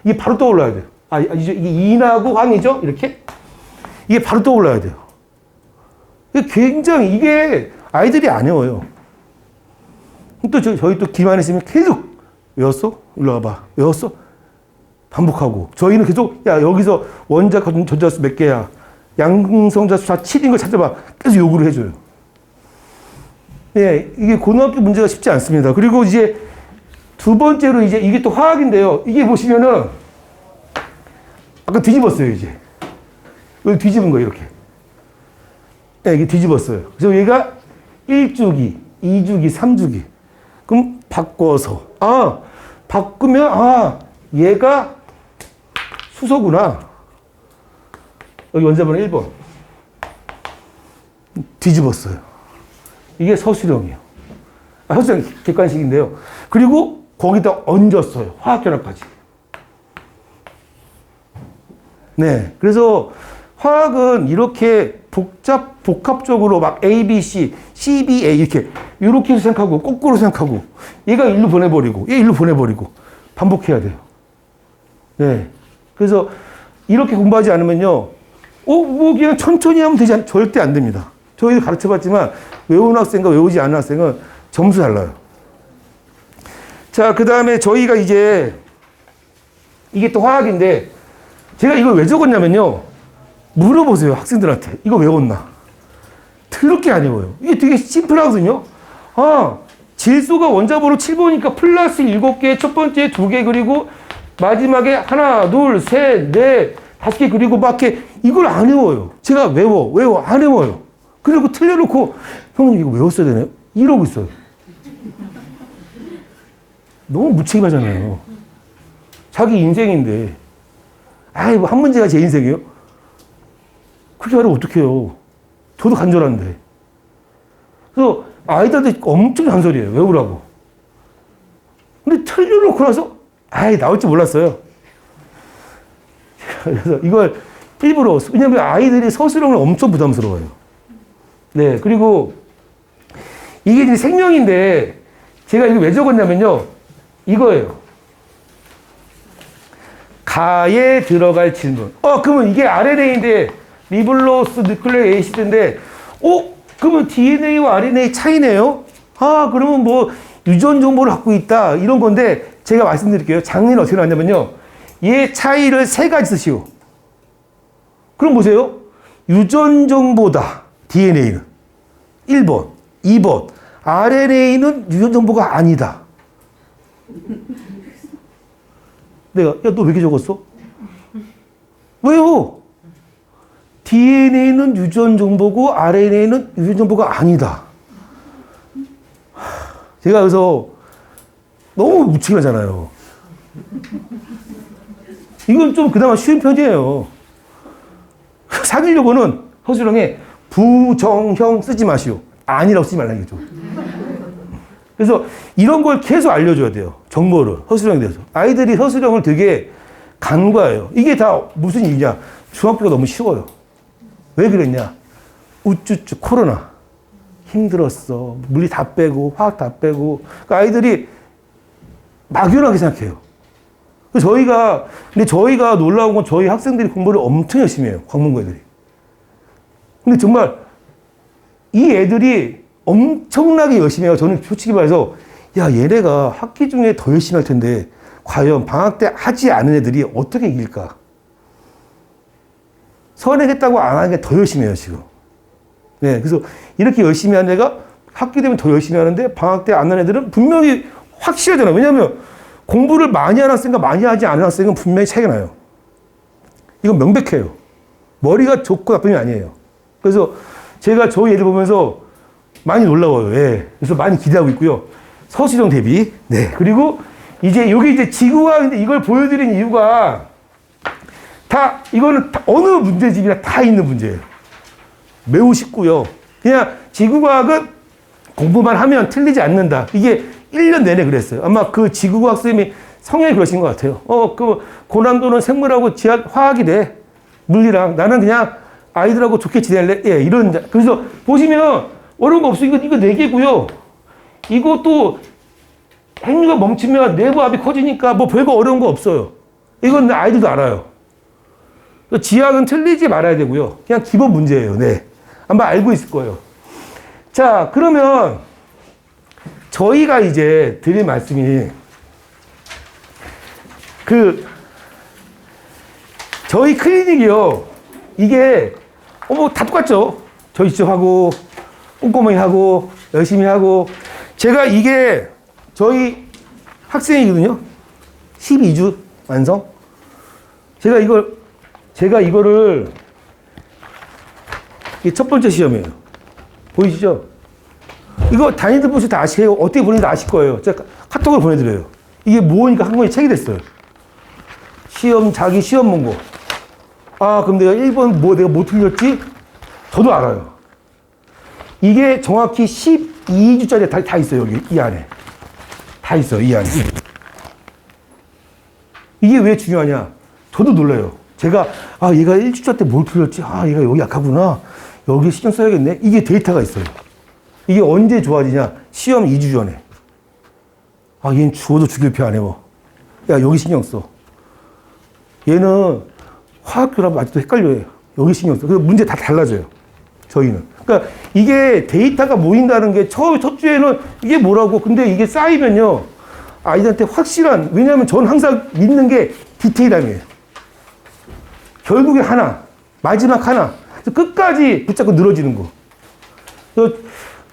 이게 바로 떠올라야 돼요. 아, 이게 인하고 황이죠? 이렇게? 이게 바로 떠올라야 돼요. 이게 굉장히, 이게 아이들이 안 외워요. 또 저희 또 기만 있으면 계속 외웠어? 일로 와봐. 외웠어? 반복하고. 저희는 계속, 야, 여기서 원자 전자수 몇 개야? 양성자수 다 7인 걸 찾아봐. 계속 요구를 해줘요. 예, 이게 고등학교 문제가 쉽지 않습니다. 그리고 이제 두 번째로 이제 이게 또 화학인데요. 이게 보시면은 아까 뒤집었어요, 이제. 여기 뒤집은 거예요, 이렇게. 네, 이게 뒤집었어요. 그래서 얘가 1주기, 2주기, 3주기. 그럼 바꿔서. 아, 바꾸면, 아, 얘가 수소구나. 여기 원자번호 1번. 뒤집었어요. 이게 서술형이에요. 아, 서술형 객관식인데요. 그리고 거기다 얹었어요. 화학결합까지. 네. 그래서 화학은 이렇게 복합적으로 막 A, B, C, C, B, A 이렇게 해서 생각하고, 거꾸로 생각하고, 얘가 일로 보내버리고, 얘 일로 보내버리고, 반복해야 돼요. 네. 그래서 이렇게 공부하지 않으면요, 뭐 그냥 천천히 하면 되지 절대 안 됩니다. 저희도 가르쳐 봤지만, 외우는 학생과 외우지 않은 학생은 점수 달라요. 자, 그 다음에 저희가 이제, 이게 또 화학인데, 제가 이걸 왜 적었냐면요, 물어보세요, 학생들한테. 이거 외웠나? 그렇게 안 외워요. 이게 되게 심플하거든요. 아, 질소가 원자번호 7번이니까 플러스 7개, 첫 번째 2개, 그리고 마지막에 하나, 둘, 셋, 넷, 5개, 그리고 막 이렇게, 이걸 안 외워요. 제가 외워, 안 외워요. 그리고 틀려놓고, 형님 이거 외웠어야 되나요? 이러고 있어요. 너무 무책임하잖아요. 자기 인생인데. 아이, 뭐 한 문제가 제 인생이에요? 그렇게 말하면 어떡해요. 저도 간절한데. 그래서 아이들한테 엄청 잔소리해요. 외우라고. 근데 틀려놓고 나서, 아이, 나올 줄 몰랐어요. 그래서 이걸 일부러, 왜냐면 아이들이 서술형을 엄청 부담스러워요. 네, 그리고 이게 이제 생명인데, 제가 이거 왜 적었냐면요, 이거예요. 가에 들어갈 질문. 그러면 이게 RNA인데, 리블로스 누클레 에이시드인데, 그러면 DNA와 RNA 차이네요? 아, 그러면 뭐, 유전 정보를 갖고 있다. 이런 건데, 제가 말씀드릴게요. 장르는 어떻게 나왔냐면요. 얘 차이를 3가지 쓰시오. 그럼 보세요. 유전 정보다. DNA는. 1번. 2번. RNA는 유전 정보가 아니다. 내가, 야, 너 왜 이렇게 적었어? 왜요? DNA는 유전 정보고 RNA는 유전 정보가 아니다. 제가 그래서 너무 무책임하잖아요. 이건 좀 그나마 쉬운 편이에요. 사귀려고는 서술형에 부정형 쓰지 마시오. 아니라고 쓰지 말라는 거죠. 그래서 이런 걸 계속 알려줘야 돼요. 정보를. 서술형에 대해서. 아이들이 서술형을 되게 간과해요. 이게 다 무슨 일이냐. 중학교가 너무 쉬워요. 왜 그랬냐. 우쭈쭈 코로나. 힘들었어. 물리 다 빼고 화학 다 빼고. 그러니까 아이들이 막연하게 생각해요. 근데 저희가 놀라운 건 저희 학생들이 공부를 엄청 열심히 해요. 광문고 애들이. 근데 정말 이 애들이 엄청나게 열심히 해요. 저는 솔직히 말해서, 야, 얘네가 학기 중에 더 열심히 할 텐데, 과연 방학 때 하지 않은 애들이 어떻게 이길까? 선행했다고 안 하는 게 더 열심히 해요, 지금. 네, 그래서 이렇게 열심히 하는 애가 학기 되면 더 열심히 하는데, 방학 때 안 하는 애들은 분명히 확실하잖아요. 왜냐하면 공부를 많이 하는 학생과 많이 하지 않은 학생은 분명히 차이가 나요. 이건 명백해요. 머리가 좋고 나쁨이 아니에요. 그래서 제가 저희 애들 보면서 많이 놀라워요. 예. 그래서 많이 기대하고 있고요. 서술형 대비. 네. 그리고 이제 여기 이제 지구과학인데 이걸 보여드린 이유가 이거는 어느 문제집이나 다 있는 문제예요. 매우 쉽고요. 그냥 지구과학은 공부만 하면 틀리지 않는다. 이게 1년 내내 그랬어요. 아마 그 지구과학 선생님이 성향이 그러신 것 같아요. 고난도는 생물하고 화학이래. 물리랑. 나는 그냥 아이들하고 좋게 지낼래. 예, 이런. 그래서 보시면 어려운 거 없어요. 이거 4개고요. 이것도 핵류가 멈추면 내부 압이 커지니까 뭐 별거 어려운 거 없어요. 이건 아이들도 알아요. 지학은 틀리지 말아야 되고요. 그냥 기본 문제예요. 네. 아마 알고 있을 거예요. 자, 그러면 저희가 이제 드릴 말씀이 저희 클리닉이요. 이게 다 똑같죠. 저희 직접 하고 꼼꼼히 하고 열심히 하고 제가 이게 저희 학생이거든요. 12주 완성. 제가 이거를 이게 첫 번째 시험이에요. 보이시죠? 이거 다니들 보시 다 아시고 어떻게 보는지 아실 거예요. 제가 카톡으로 보내드려요. 이게 뭐니까 한 권이 책이 됐어요. 자기 시험 문고. 그럼 내가 1번 내가 뭐 틀렸지? 저도 알아요. 이게 정확히 12주짜리 다 있어요. 여기 이 안에. 다 있어요. 이 안에. 이게 왜 중요하냐? 저도 놀라요. 제가 얘가 1주차 때 뭘 틀렸지? 얘가 여기 약하구나. 여기 신경 써야겠네. 이게 데이터가 있어요. 이게 언제 좋아지냐? 시험 2주 전에. 얘는 죽어도 죽일 피 안 해워. 야, 여기 신경 써. 얘는 화학교라면 아직도 헷갈려요. 여기 신경 써. 그래서 문제 다 달라져요. 저희는. 그러니까 이게 데이터가 모인다는 게 첫 주에는 이게 뭐라고. 근데 이게 쌓이면요. 아이들한테 확실한, 왜냐하면 저는 항상 믿는 게 디테일함이에요. 결국에 하나, 마지막 하나. 끝까지 붙잡고 늘어지는 거.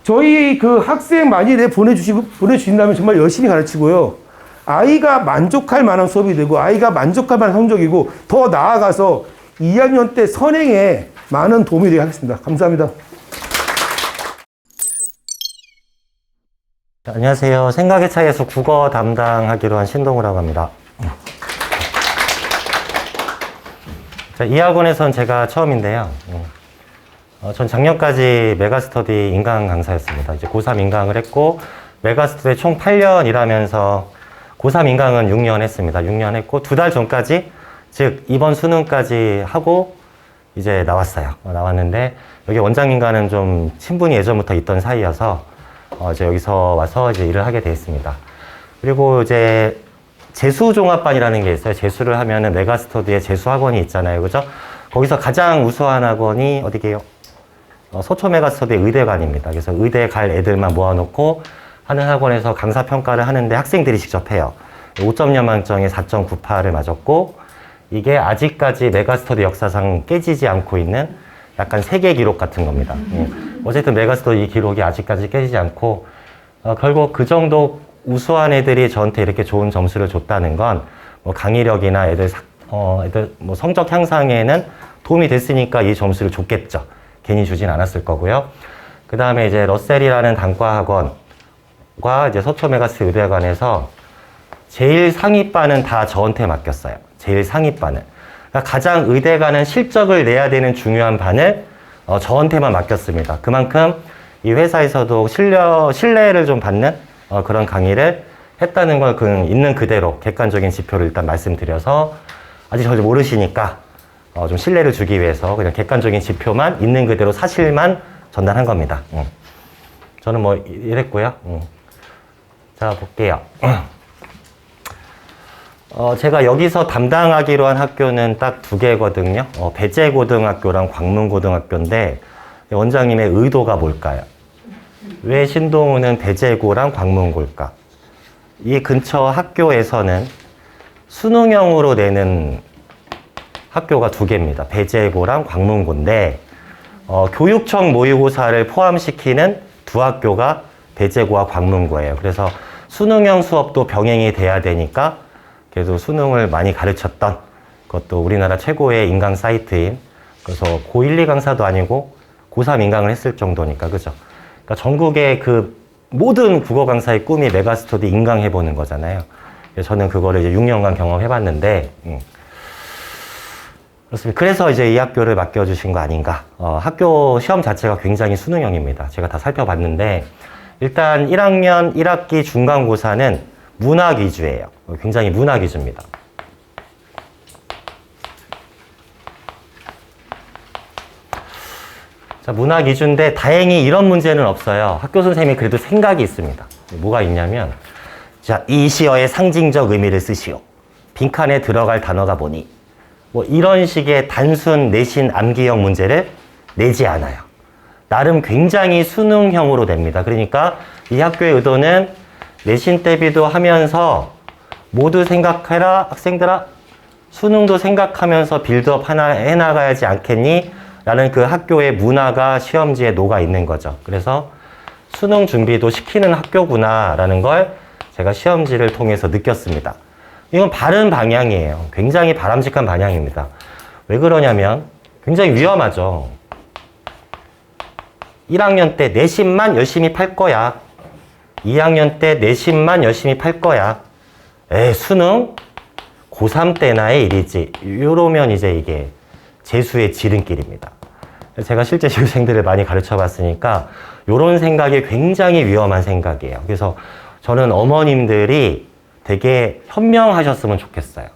저희 그 학생 만일에 보내주신다면 정말 열심히 가르치고요. 아이가 만족할 만한 수업이 되고, 아이가 만족할 만한 성적이고, 더 나아가서 2학년 때 선행에 많은 도움이 되게 하겠습니다. 감사합니다. 안녕하세요. 생각의 차이에서 국어 담당하기로 한 신동우라고 합니다. 이 학원에선 제가 처음인데요. 전 작년까지 메가스터디 인강 강사였습니다. 이제 고3 인강을 했고, 메가스터디 총 8년 일하면서 고3 인강은 6년 했습니다. 6년 했고, 2달 전까지, 즉, 이번 수능까지 하고, 이제 나왔어요. 나왔는데, 여기 원장님과는 좀 친분이 예전부터 있던 사이여서, 이제 여기서 와서 이제 일을 하게 되었습니다. 그리고 이제, 재수종합반이라는 게 있어요. 재수를 하면은 메가스터디에 재수학원이 있잖아요. 그죠? 거기서 가장 우수한 학원이 어디게요? 서초 메가스터디 의대관입니다. 그래서 의대 갈 애들만 모아놓고 하는 학원에서 강사평가를 하는데 학생들이 직접 해요. 5.0 만점에 4.98을 맞았고, 이게 아직까지 메가스터디 역사상 깨지지 않고 있는 약간 세계 기록 같은 겁니다. 어쨌든 메가스터디 이 기록이 아직까지 깨지지 않고, 결국 그 정도 우수한 애들이 저한테 이렇게 좋은 점수를 줬다는 건, 뭐 강의력이나 애들 뭐 성적 향상에는 도움이 됐으니까 이 점수를 줬겠죠. 괜히 주진 않았을 거고요. 그 다음에 이제 러셀이라는 단과학원과 이제 서초 메가스 의대관에서 제일 상위반은 다 저한테 맡겼어요. 제일 상위반은. 그러니까 가장 의대관은 실적을 내야 되는 중요한 반을 저한테만 맡겼습니다. 그만큼 이 회사에서도 신뢰를 좀 받는 그런 강의를 했다는 걸 있는 그대로 객관적인 지표를 일단 말씀드려서, 아직 저를 모르시니까 좀 신뢰를 주기 위해서 그냥 객관적인 지표만 있는 그대로 사실만 전달한 겁니다. 저는 뭐 이랬고요. 자, 볼게요. 제가 여기서 담당하기로 한 학교는 딱 2개거든요. 배재고등학교랑 광문고등학교인데, 원장님의 의도가 뭘까요? 왜 신동우는 배재고랑 광문고일까? 이 근처 학교에서는 수능형으로 내는 학교가 2개입니다. 배재고랑 광문고인데, 교육청 모의고사를 포함시키는 2 학교가 배재고와 광문고예요. 그래서 수능형 수업도 병행이 돼야 되니까 그래도 수능을 많이 가르쳤던, 그것도 우리나라 최고의 인강 사이트인, 그래서 고1, 2 강사도 아니고 고3 인강을 했을 정도니까, 그죠? 그러니까 전국의 그 모든 국어 강사의 꿈이 메가스터디 인강해보는 거잖아요. 그래서 저는 그거를 이제 6년간 경험해봤는데, 그렇습니다. 그래서 이제 이 학교를 맡겨주신 거 아닌가. 학교 시험 자체가 굉장히 수능형입니다. 제가 다 살펴봤는데, 일단 1학년 1학기 중간고사는 문학 위주예요. 굉장히 문학 위주입니다. 자, 문학 위주인데 다행히 이런 문제는 없어요. 학교 선생님이 그래도 생각이 있습니다. 뭐가 있냐면, 자, 이 시어의 상징적 의미를 쓰시오. 빈칸에 들어갈 단어가 뭐니? 뭐 이런 식의 단순 내신 암기형 문제를 내지 않아요. 나름 굉장히 수능형으로 냅니다. 그러니까 이 학교의 의도는 내신 대비도 하면서 모두 생각해라, 학생들아. 수능도 생각하면서 빌드업 하나 해나가야지 않겠니? 라는 그 학교의 문화가 시험지에 녹아 있는 거죠. 그래서 수능 준비도 시키는 학교구나 라는 걸 제가 시험지를 통해서 느꼈습니다. 이건 바른 방향이에요. 굉장히 바람직한 방향입니다. 왜 그러냐면 굉장히 위험하죠. 1학년 때 내신만 열심히 팔 거야. 2학년 때 내신만 열심히 팔 거야. 수능? 고3 때나의 일이지. 이러면 이제 이게 재수의 지름길입니다. 제가 실제 재수생들을 많이 가르쳐 봤으니까 이런 생각이 굉장히 위험한 생각이에요. 그래서 저는 어머님들이 되게 현명하셨으면 좋겠어요.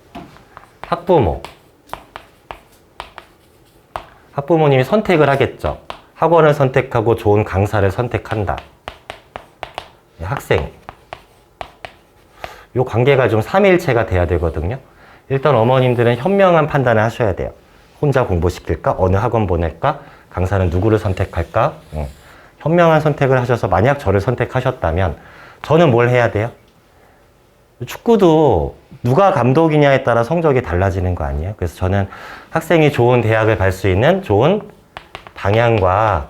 학부모님이 선택을 하겠죠. 학원을 선택하고 좋은 강사를 선택한다. 학생. 이 관계가 좀 삼위일체가 돼야 되거든요. 일단 어머님들은 현명한 판단을 하셔야 돼요. 혼자 공부시킬까? 어느 학원 보낼까? 강사는 누구를 선택할까? 현명한 선택을 하셔서 만약 저를 선택하셨다면 저는 뭘 해야 돼요? 축구도 누가 감독이냐에 따라 성적이 달라지는 거 아니에요? 그래서 저는 학생이 좋은 대학을 갈 수 있는 좋은 방향과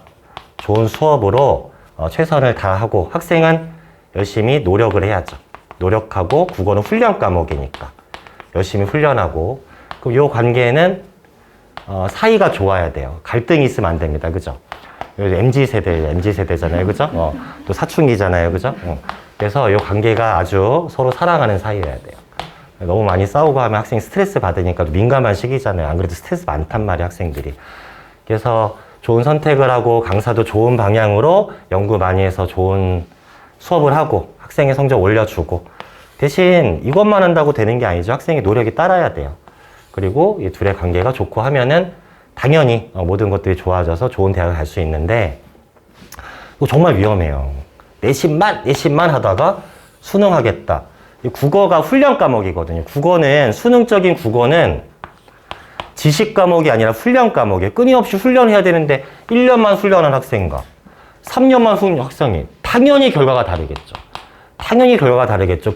좋은 수업으로 최선을 다하고 학생은 열심히 노력을 해야죠. 노력하고 국어는 훈련 과목이니까 열심히 훈련하고 그럼 이 관계는 사이가 좋아야 돼요. 갈등이 있으면 안 됩니다. 그죠? MZ세대잖아요. 그죠? 또 사춘기잖아요. 그죠? 그래서 이 관계가 아주 서로 사랑하는 사이여야 돼요. 너무 많이 싸우고 하면 학생이 스트레스 받으니까 민감한 시기잖아요. 안 그래도 스트레스 많단 말이에요, 학생들이. 그래서 좋은 선택을 하고 강사도 좋은 방향으로 연구 많이 해서 좋은 수업을 하고 학생의 성적 올려주고 대신 이것만 한다고 되는 게 아니죠. 학생의 노력이 따라야 돼요. 그리고 이 둘의 관계가 좋고 하면은 당연히 모든 것들이 좋아져서 좋은 대학을 갈 수 있는데 이거 정말 위험해요. 내신만 하다가 수능하겠다. 이 국어가 훈련 과목이거든요. 수능적인 국어는 지식 과목이 아니라 훈련 과목이에요. 끊임없이 훈련해야 되는데 1년만 훈련한 학생과 3년만 훈련한 학생이 당연히 결과가 다르겠죠.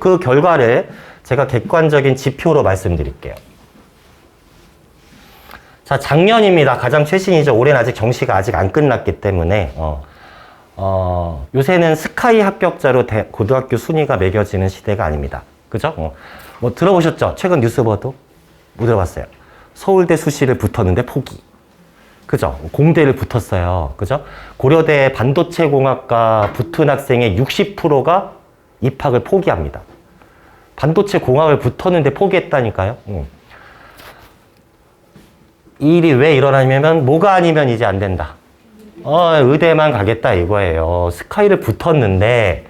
그 결과를 제가 객관적인 지표로 말씀드릴게요. 자, 작년입니다. 가장 최신이죠. 올해는 아직 정시가 아직 안 끝났기 때문에 요새는 스카이 합격자로 고등학교 순위가 매겨지는 시대가 아닙니다. 그죠? 뭐 들어보셨죠? 최근 뉴스 보도? 못 들어봤어요. 서울대 수시를 붙었는데 포기. 그죠? 공대를 붙었어요. 그죠? 고려대 반도체공학과 붙은 학생의 60%가 입학을 포기합니다. 반도체 공학을 붙었는데 포기했다니까요. 이 일이 왜 일어나냐면 뭐가 아니면 이제 안 된다. 의대만 가겠다 이거예요. 스카이를 붙었는데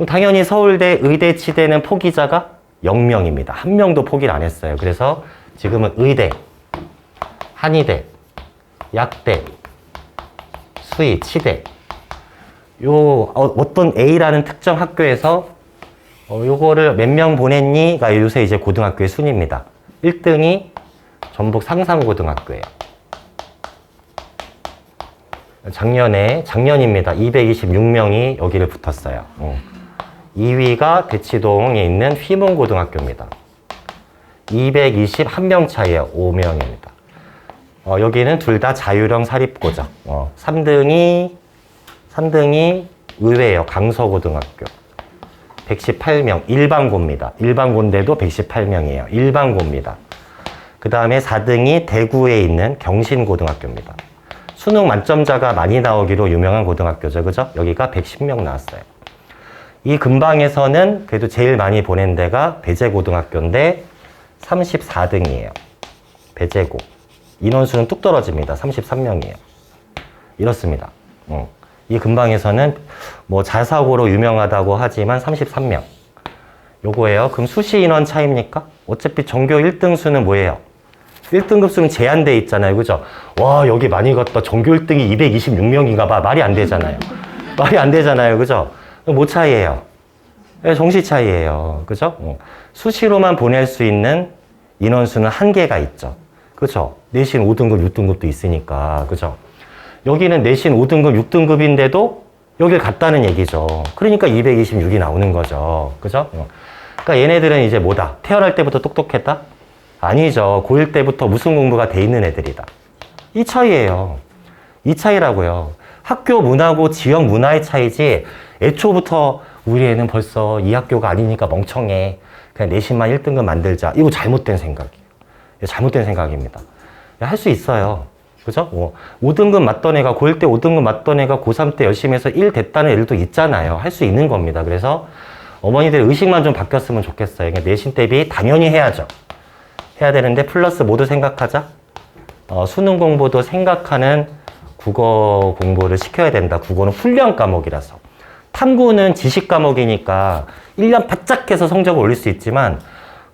당연히 서울대, 의대, 치대는 포기자가 0명입니다. 한 명도 포기를 안 했어요. 그래서 지금은 의대, 한의대, 약대, 수의, 치대 어떤 A라는 특정 학교에서 요거를 몇 명 보냈니가 요새 이제 고등학교의 순위입니다. 1등이 전북 상산고등학교예요. 작년입니다. 226명이 여기를 붙었어요. 2위가 대치동에 있는 휘문고등학교입니다. 221명 차이에요. 5명입니다. 여기는 둘 다 자율형 사립고죠. 3등이 의외예요. 강서고등학교. 118명. 일반고입니다. 일반고인데도 118명이에요. 일반고입니다. 그 다음에 4등이 대구에 있는 경신고등학교입니다. 수능 만점자가 많이 나오기로 유명한 고등학교죠. 그죠? 여기가 110명 나왔어요. 이 근방에서는 그래도 제일 많이 보낸 데가 배재고등학교인데 34등이에요. 배재고. 인원수는 뚝 떨어집니다. 33명이에요. 이렇습니다. 이 근방에서는 뭐 자사고로 유명하다고 하지만 33명. 요거예요. 그럼 수시 인원 차입니까? 어차피 전교 1등 수는 뭐예요? 1등급 수는 제한돼 있잖아요. 그죠? 와, 여기 많이 갔다. 전교 1등이 226명인가 봐. 말이 안 되잖아요. 말이 안 되잖아요. 그죠? 뭐 차이예요? 정시 차이예요. 그죠? 수시로만 보낼 수 있는 인원수는 한계가 있죠. 그죠? 내신 5등급, 6등급도 있으니까. 그죠? 여기는 내신 5등급, 6등급인데도 여길 갔다는 얘기죠. 그러니까 226이 나오는 거죠. 그죠? 그러니까 얘네들은 이제 뭐다? 태어날 때부터 똑똑했다? 아니죠. 고1 때부터 무슨 공부가 돼 있는 애들이다. 이 차이예요. 이 차이라고요. 학교 문화고 지역 문화의 차이지 애초부터 우리 애는 벌써 이 학교가 아니니까 멍청해. 그냥 내신만 1등급 만들자. 이거 잘못된 생각이에요. 잘못된 생각입니다. 할 수 있어요. 그죠? 5등급 맞던 애가 고1 때 5등급 맞던 애가 고3 때 열심히 해서 1 됐다는 애들도 있잖아요. 할 수 있는 겁니다. 그래서 어머니들 의식만 좀 바뀌었으면 좋겠어요. 그러니까 내신 대비 당연히 해야죠. 해야 되는데 플러스 모두 생각하자. 수능 공부도 생각하는 국어 공부를 시켜야 된다. 국어는 훈련 과목이라서. 탐구는 지식 과목이니까 1년 바짝 해서 성적을 올릴 수 있지만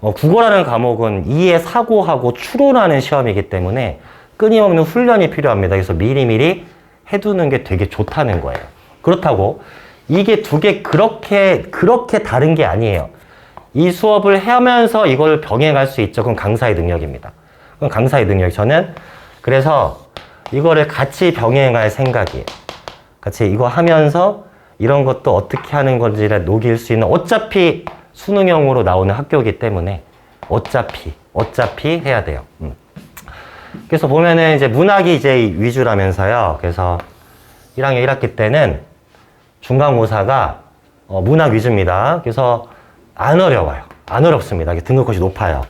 국어라는 과목은 이해, 사고하고 추론하는 시험이기 때문에 끊임없는 훈련이 필요합니다. 그래서 미리미리 해두는 게 되게 좋다는 거예요. 그렇다고 이게 두 개 그렇게 다른 게 아니에요. 이 수업을 하면서 이걸 병행할 수 있죠. 그건 강사의 능력입니다. 그건 강사의 능력. 저는 그래서 이거를 같이 병행할 생각이에요. 같이 이거 하면서 이런 것도 어떻게 하는 건지를 녹일 수 있는, 어차피 수능형으로 나오는 학교이기 때문에 어차피 해야 돼요. 그래서 보면은 이제 문학이 이제 위주라면서요. 그래서 1학년 1학기 때는 중간고사가 문학 위주입니다. 그래서 안 어려워요. 안 어렵습니다. 등급컷이 높아요.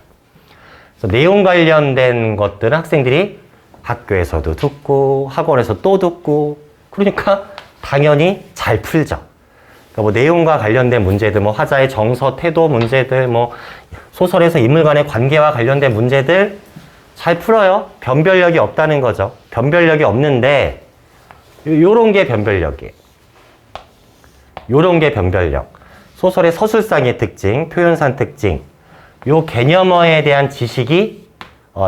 그래서 내용 관련된 것들은 학생들이 학교에서도 듣고 학원에서 또 듣고, 그러니까 당연히 잘 풀죠. 그러니까 뭐 내용과 관련된 문제들, 뭐 화자의 정서, 태도 문제들, 뭐 소설에서 인물 간의 관계와 관련된 문제들 잘 풀어요. 변별력이 없다는 거죠. 변별력이 없는데 요런 게 변별력이에요. 요런 게 변별력. 소설의 서술상의 특징, 표현상 특징, 요 개념어에 대한 지식이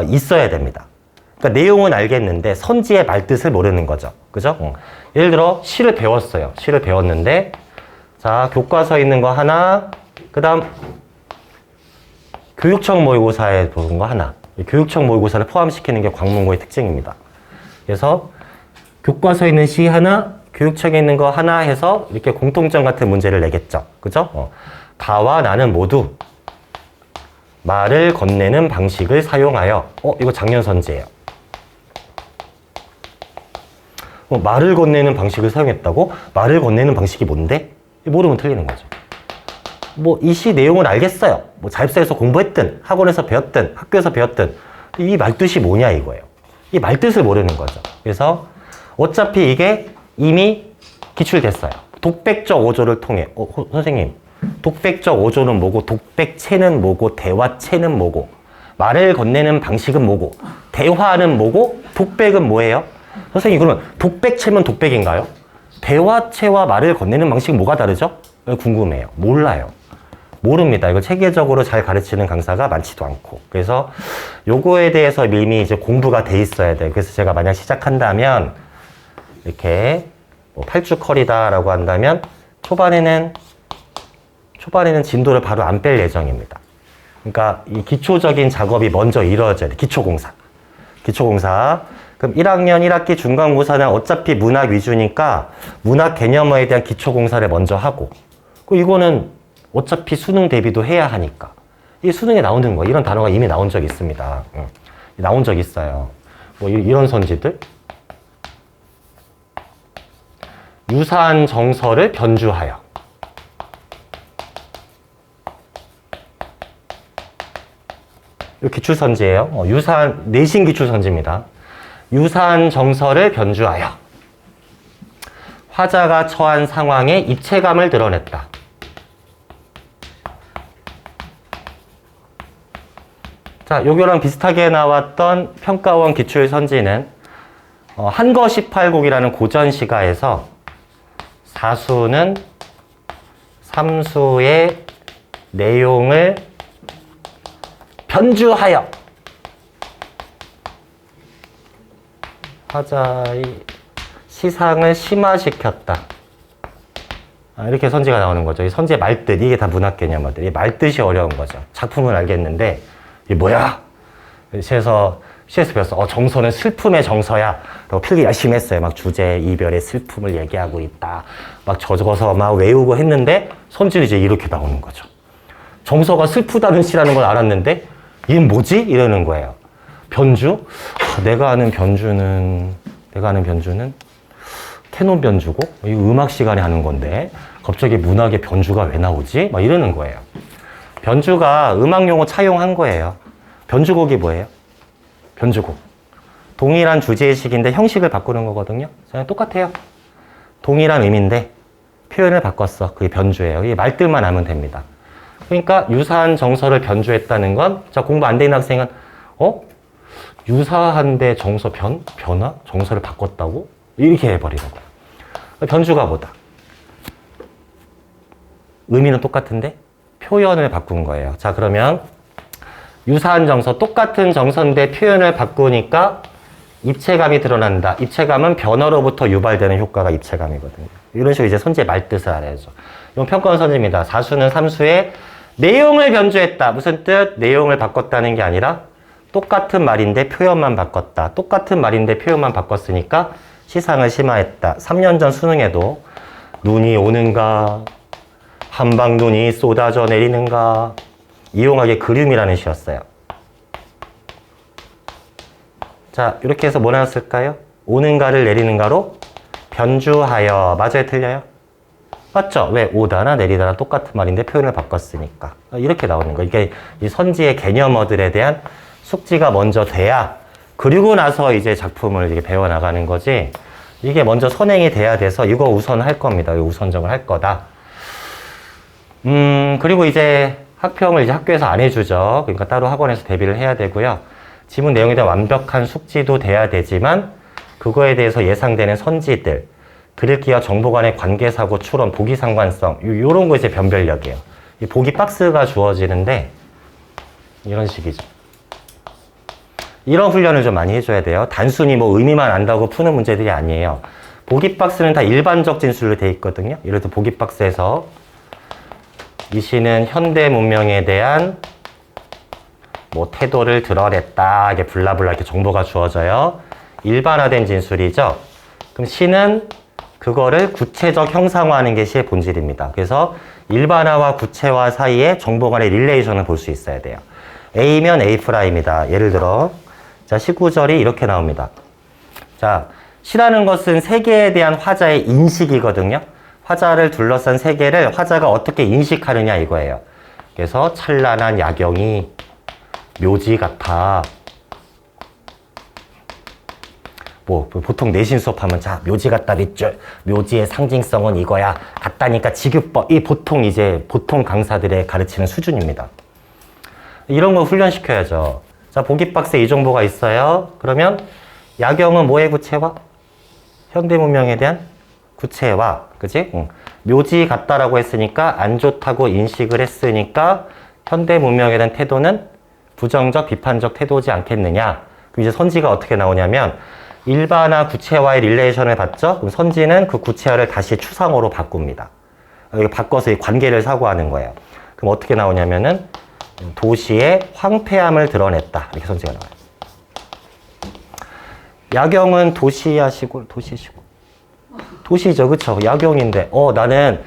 있어야 됩니다. 그러니까 내용은 알겠는데 선지의 말뜻을 모르는 거죠. 그죠? 예를 들어 시를 배웠어요. 시를 배웠는데 자, 교과서에 있는 거 하나, 그 다음 교육청 모의고사에 보는 거 하나. 교육청 모의고사를 포함시키는 게 광문고의 특징입니다. 그래서 교과서에 있는 시 하나, 교육청에 있는 거 하나 해서 이렇게 공통점 같은 문제를 내겠죠. 그죠? 가와 나는 모두 말을 건네는 방식을 사용하여, 이거 작년선지예요. 말을 건네는 방식을 사용했다고? 말을 건네는 방식이 뭔데? 모르면 틀리는 거죠. 뭐 이 시 내용을 알겠어요. 뭐 자습서에서 공부했든 학원에서 배웠든 학교에서 배웠든 이 말뜻이 뭐냐 이거예요. 이 말뜻을 모르는 거죠. 그래서 어차피 이게 이미 기출됐어요. 독백적 어조를 통해 선생님, 독백적 어조는 뭐고, 독백체는 뭐고, 대화체는 뭐고, 말을 건네는 방식은 뭐고, 대화는 뭐고, 독백은 뭐예요? 선생님, 그러면 독백체면 독백인가요? 대화체와 말을 건네는 방식은 뭐가 다르죠? 궁금해요. 몰라요. 모릅니다. 이걸 체계적으로 잘 가르치는 강사가 많지도 않고. 그래서 요거에 대해서 이미 이제 공부가 돼 있어야 돼요. 그래서 제가 만약 시작한다면 이렇게 뭐 8주컬이다라고 한다면 초반에는 진도를 바로 안 뺄 예정입니다. 그러니까 이 기초적인 작업이 먼저 이루어져야 돼. 기초공사. 그럼 1학년 1학기 중간고사는 어차피 문학 위주니까 문학 개념어에 대한 기초공사를 먼저 하고, 이거는 어차피 수능 대비도 해야 하니까. 이 수능에 나오는 거, 이런 단어가 이미 나온 적이 있습니다. 나온 적이 있어요. 뭐 이런 선지들. 유사한 정서를 변주하여. 이 기출선지예요. 유사한 내신 기출선지입니다. 유사한 정서를 변주하여 화자가 처한 상황의 입체감을 드러냈다. 자, 요거랑 비슷하게 나왔던 평가원 기출선지는 한거 18곡이라는 고전 시가에서 사수는 삼수의 내용을 변주하여 화자의 시상을 심화시켰다. 이렇게 선지가 나오는 거죠. 이 선지의 말뜻, 이게 다 문학 개념어들. 이 말뜻이 어려운 거죠. 작품은 알겠는데 이게 뭐야? 그래서 시에서 배웠어. 정서는 슬픔의 정서야. 라고 필기 열심히 했어요. 막 주제, 이별의 슬픔을 얘기하고 있다. 막 적어서 막 외우고 했는데 선지는 이제 이렇게 나오는 거죠. 정서가 슬프다는 시라는 걸 알았는데 이게 뭐지? 이러는 거예요. 변주? 내가 아는 변주는 캐논 변주고 이 음악 시간에 하는 건데 갑자기 문학의 변주가 왜 나오지? 막 이러는 거예요. 변주가 음악 용어 차용한 거예요. 변주곡이 뭐예요? 변주곡. 동일한 주제의식인데 형식을 바꾸는 거거든요. 그냥 똑같아요. 동일한 의미인데 표현을 바꿨어. 그게 변주예요. 이 말들만 하면 됩니다. 그러니까 유사한 정서를 변주했다는 건, 자, 공부 안 되는 학생은 유사한데 정서 변화? 정서를 바꿨다고? 이렇게 해버리는 거예요. 변주가 뭐다? 의미는 똑같은데 표현을 바꾼 거예요. 자, 그러면 유사한 정서, 똑같은 정서인데 표현을 바꾸니까 입체감이 드러난다. 입체감은 변어로부터 유발되는 효과가 입체감이거든요. 이런 식으로 이제 선지의 말뜻을 알아야죠. 이건 평가원 선지입니다. 사수는 삼수의 내용을 변주했다. 무슨 뜻? 내용을 바꿨다는 게 아니라 똑같은 말인데 표현만 바꿨다. 똑같은 말인데 표현만 바꿨으니까 시상을 심화했다. 3년 전 수능에도 눈이 오는가, 한방 눈이 쏟아져 내리는가, 이용하게 그림이라는 시였어요. 자, 이렇게 해서 뭐 나왔을까요? 오는가를 내리는가로 변주하여. 맞아요, 틀려요? 맞죠? 왜? 오다나 내리다나 똑같은 말인데 표현을 바꿨으니까. 이렇게 나오는 거. 이게 이 선지의 개념어들에 대한 숙지가 먼저 돼야, 그리고 나서 이제 작품을 이렇게 배워나가는 거지. 이게 먼저 선행이 돼야 돼서 이거 우선 할 겁니다. 이거 우선적으로 할 거다. 그리고 이제 학평을 이제 학교에서 안 해주죠. 그러니까 따로 학원에서 대비를 해야 되고요. 지문 내용에 대한 완벽한 숙지도 돼야 되지만 그거에 대해서 예상되는 선지들, 글읽기와 정보 간의 관계사고 추론, 보기 상관성, 요런 거 이제 변별력이에요. 이 보기 박스가 주어지는데 이런 식이죠. 이런 훈련을 좀 많이 해줘야 돼요. 단순히 뭐 의미만 안다고 푸는 문제들이 아니에요. 보기 박스는 다 일반적 진술로 돼 있거든요. 예를 들어 보기 박스에서 이 시는 현대 문명에 대한 뭐 태도를 드러냈다. 이게 블라블라 이렇게 정보가 주어져요. 일반화된 진술이죠. 그럼 시는 그거를 구체적 형상화하는 게 시의 본질입니다. 그래서 일반화와 구체화 사이에 정보 간의 릴레이션을 볼 수 있어야 돼요. A면 A'이다. 예를 들어 자, 19절이 이렇게 나옵니다. 자, 시라는 것은 세계에 대한 화자의 인식이거든요. 화자를 둘러싼 세계를 화자가 어떻게 인식하느냐 이거예요. 그래서 찬란한 야경이 묘지 같아. 뭐 보통 내신 수업하면 자, 묘지 같다 밑줄. 묘지의 상징성은 이거야. 같다니까 지규법. 이 보통 강사들의 가르치는 수준입니다. 이런 거 훈련시켜야죠. 자, 보기 박스에 이 정보가 있어요. 그러면 야경은 뭐의 구체화? 현대 문명에 대한 구체화. 그치? 묘지 같다라고 했으니까 안 좋다고 인식을 했으니까 현대 문명에 대한 태도는 부정적, 비판적 태도지 않겠느냐. 그럼 이제 선지가 어떻게 나오냐면 일반화, 구체화의 릴레이션을 봤죠? 그럼 선지는 그 구체화를 다시 추상어로 바꿉니다. 여기 바꿔서 이 관계를 사고하는 거예요. 그럼 어떻게 나오냐면은 도시의 황폐함을 드러냈다. 이렇게 선지가 나와요. 야경은 도시야, 시골? 도시시고. 도시죠, 그쵸? 야경인데, 나는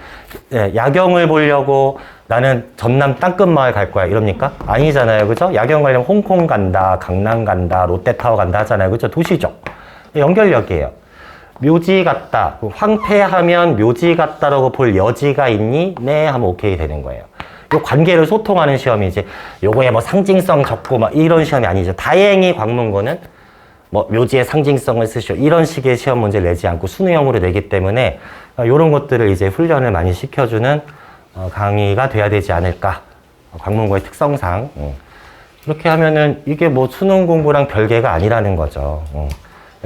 야경을 보려고 나는 전남 땅끝마을 갈 거야. 이럽니까? 아니잖아요, 그죠? 야경 가려면 홍콩 간다, 강남 간다, 롯데타워 간다 하잖아요, 그죠? 도시죠. 연결력이에요. 묘지 같다. 황폐하면 묘지 같다라고 볼 여지가 있니? 네, 하면 오케이 되는 거예요. 요 관계를 소통하는 시험이지, 요거에 뭐 상징성 적고 막 이런 시험이 아니죠. 다행히 광문고는 뭐 묘지의 상징성을 쓰시오 이런 식의 시험 문제를 내지 않고 수능형으로 내기 때문에 이런 것들을 이제 훈련을 많이 시켜주는 강의가 돼야 되지 않을까. 광문고의 특성상. 그렇게 하면은 이게 뭐 수능 공부랑 별개가 아니라는 거죠.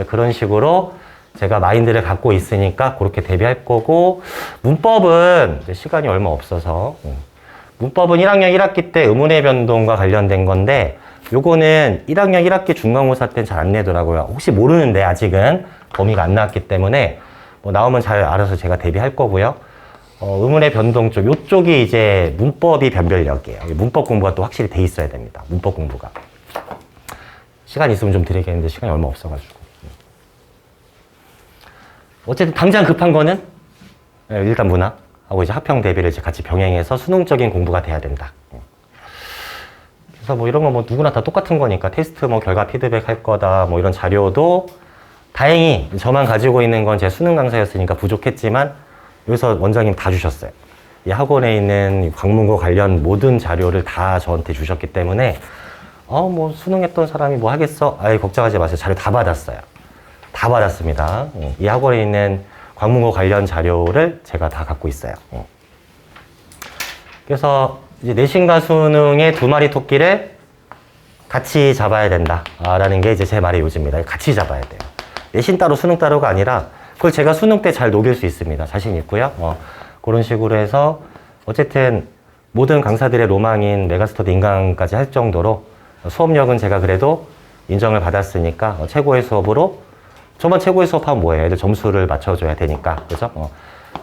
그런 식으로 제가 마인드를 갖고 있으니까 그렇게 대비할 거고, 문법은 이제 시간이 얼마 없어서, 문법은 1학년 1학기 때 의문의 변동과 관련된 건데, 요거는 1학년 1학기 중간고사 때는 잘 안 내더라고요. 혹시 모르는데 아직은 범위가 안 나왔기 때문에 뭐 나오면 잘 알아서 제가 대비할 거고요. 의문의 변동 쪽, 요쪽이 이제 문법이 변별력이에요. 문법 공부가 또 확실히 돼 있어야 됩니다. 문법 공부가. 시간 있으면 좀 드리겠는데 시간이 얼마 없어가지고. 어쨌든 당장 급한 거는 일단 문학하고 이제 합평 대비를 이제 같이 병행해서 수능적인 공부가 돼야 된다. 그래서 뭐 이런 거 뭐 누구나 다 똑같은 거니까 테스트 뭐 결과 피드백 할 거다 뭐 이런 자료도 다행히 저만 가지고 있는 건 제 수능 강사였으니까 부족했지만 여기서 원장님 다 주셨어요. 이 학원에 있는 광문고 관련 모든 자료를 다 저한테 주셨기 때문에 뭐 수능했던 사람이 뭐 하겠어? 아예 걱정하지 마세요. 자료 다 받았어요. 다 받았습니다. 이 학원에 있는 광문고 관련 자료를 제가 다 갖고 있어요. 그래서 이제 내신과 수능의 두 마리 토끼를 같이 잡아야 된다라는 게 이제 제 말의 요지입니다. 같이 잡아야 돼요. 내신 따로 수능 따로가 아니라 그걸 제가 수능 때 잘 녹일 수 있습니다. 자신 있고요. 그런 식으로 해서 어쨌든 모든 강사들의 로망인 메가스터디 인강까지 할 정도로 수업력은 제가 그래도 인정을 받았으니까 최고의 수업으로, 저만 최고의 수업하면 뭐예요? 애들 점수를 맞춰줘야 되니까. 그죠?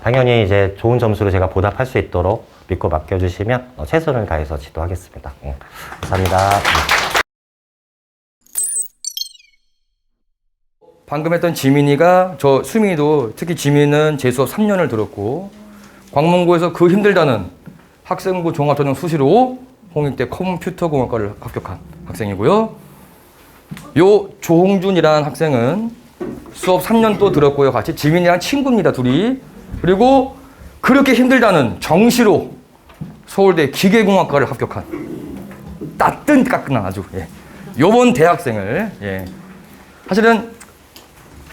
당연히 이제 좋은 점수로 제가 보답할 수 있도록 믿고 맡겨주시면 최선을 다해서 지도하겠습니다. 감사합니다. 방금 했던 지민이가, 저 수민이도 특히 지민은 제 수업 3년을 들었고, 광문고에서 그 힘들다는 학생부 종합전형 수시로 홍익대 컴퓨터공학과를 합격한 학생이고요. 요 조홍준이라는 학생은 수업 3년 또 들었고요. 같이 지민이랑 친구입니다, 둘이. 그리고 그렇게 힘들다는 정시로 서울대 기계공학과를 합격한 따끈따끈한 아주 요번 대학생을 사실은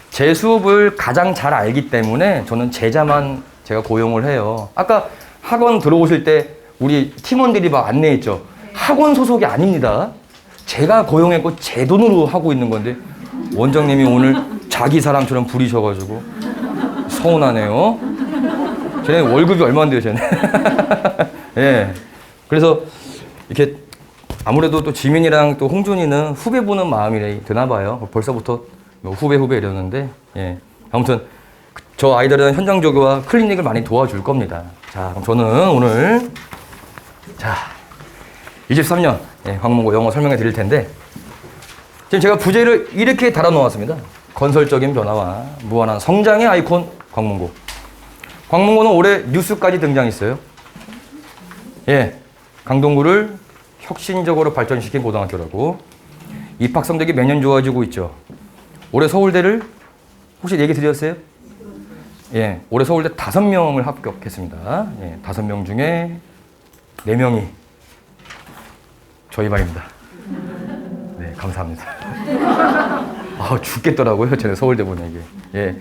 제 수업을 가장 잘 알기 때문에 저는 제자만 제가 고용을 해요. 아까 학원 들어오실 때 우리 팀원들이 막 안내했죠. 학원 소속이 아닙니다. 제가 고용했고 제 돈으로 하고 있는 건데 원장님이 오늘 자기 사람처럼 부리셔가지고 서운하네요. 쟤네 월급이 얼마인데요, 쟤네. 예. 그래서 이렇게 아무래도 또 지민이랑 또 홍준이는 후배 보는 마음이 드나 봐요. 벌써부터 후배 이러는데, 예. 아무튼 저 아이들은 현장 조교와 클리닉을 많이 도와줄 겁니다. 자, 그럼 저는 오늘 23년 광문고 영어 설명해 드릴 텐데, 지금 제가 부제를 이렇게 달아 놓았습니다. 건설적인 변화와 무한한 성장의 아이콘 광문고. 광문고는 올해 뉴스까지 등장했어요. 예, 강동구를 혁신적으로 발전시킨 고등학교라고. 입학 성적이 매년 좋아지고 있죠. 올해 서울대를 혹시 얘기 드렸어요? 예, 올해 서울대 5명을 합격했습니다. 예, 5명 중에 4명이 저희 반입니다. 네, 감사합니다. 죽겠더라고요, 쟤네 서울대 보내기. 예.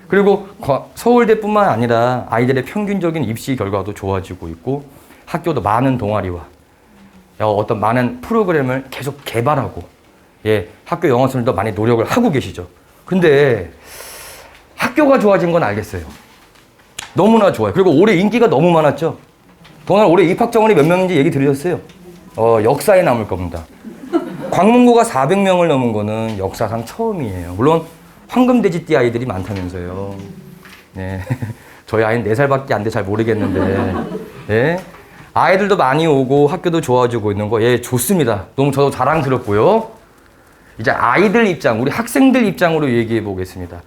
그리고 서울대뿐만 아니라 아이들의 평균적인 입시 결과도 좋아지고 있고, 학교도 많은 동아리와 어떤 많은 프로그램을 계속 개발하고, 학교 영어선생님도 많이 노력을 하고 계시죠. 근데 학교가 좋아진 건 알겠어요. 너무나 좋아요. 그리고 올해 인기가 너무 많았죠. 동안 올해 입학 정원이 몇 명인지 얘기 들으셨어요? 역사에 남을 겁니다. 광문고가 400명을 넘은 거는 역사상 처음이에요. 물론 황금돼지띠 아이들이 많다면서요. 네. 저희 아이는 4살밖에 안 돼 잘 모르겠는데. 예. 아이들도 많이 오고 학교도 좋아지고 있는 거, 좋습니다. 너무 저도 자랑스럽고요. 이제 아이들 입장, 우리 학생들 입장으로 얘기해 보겠습니다.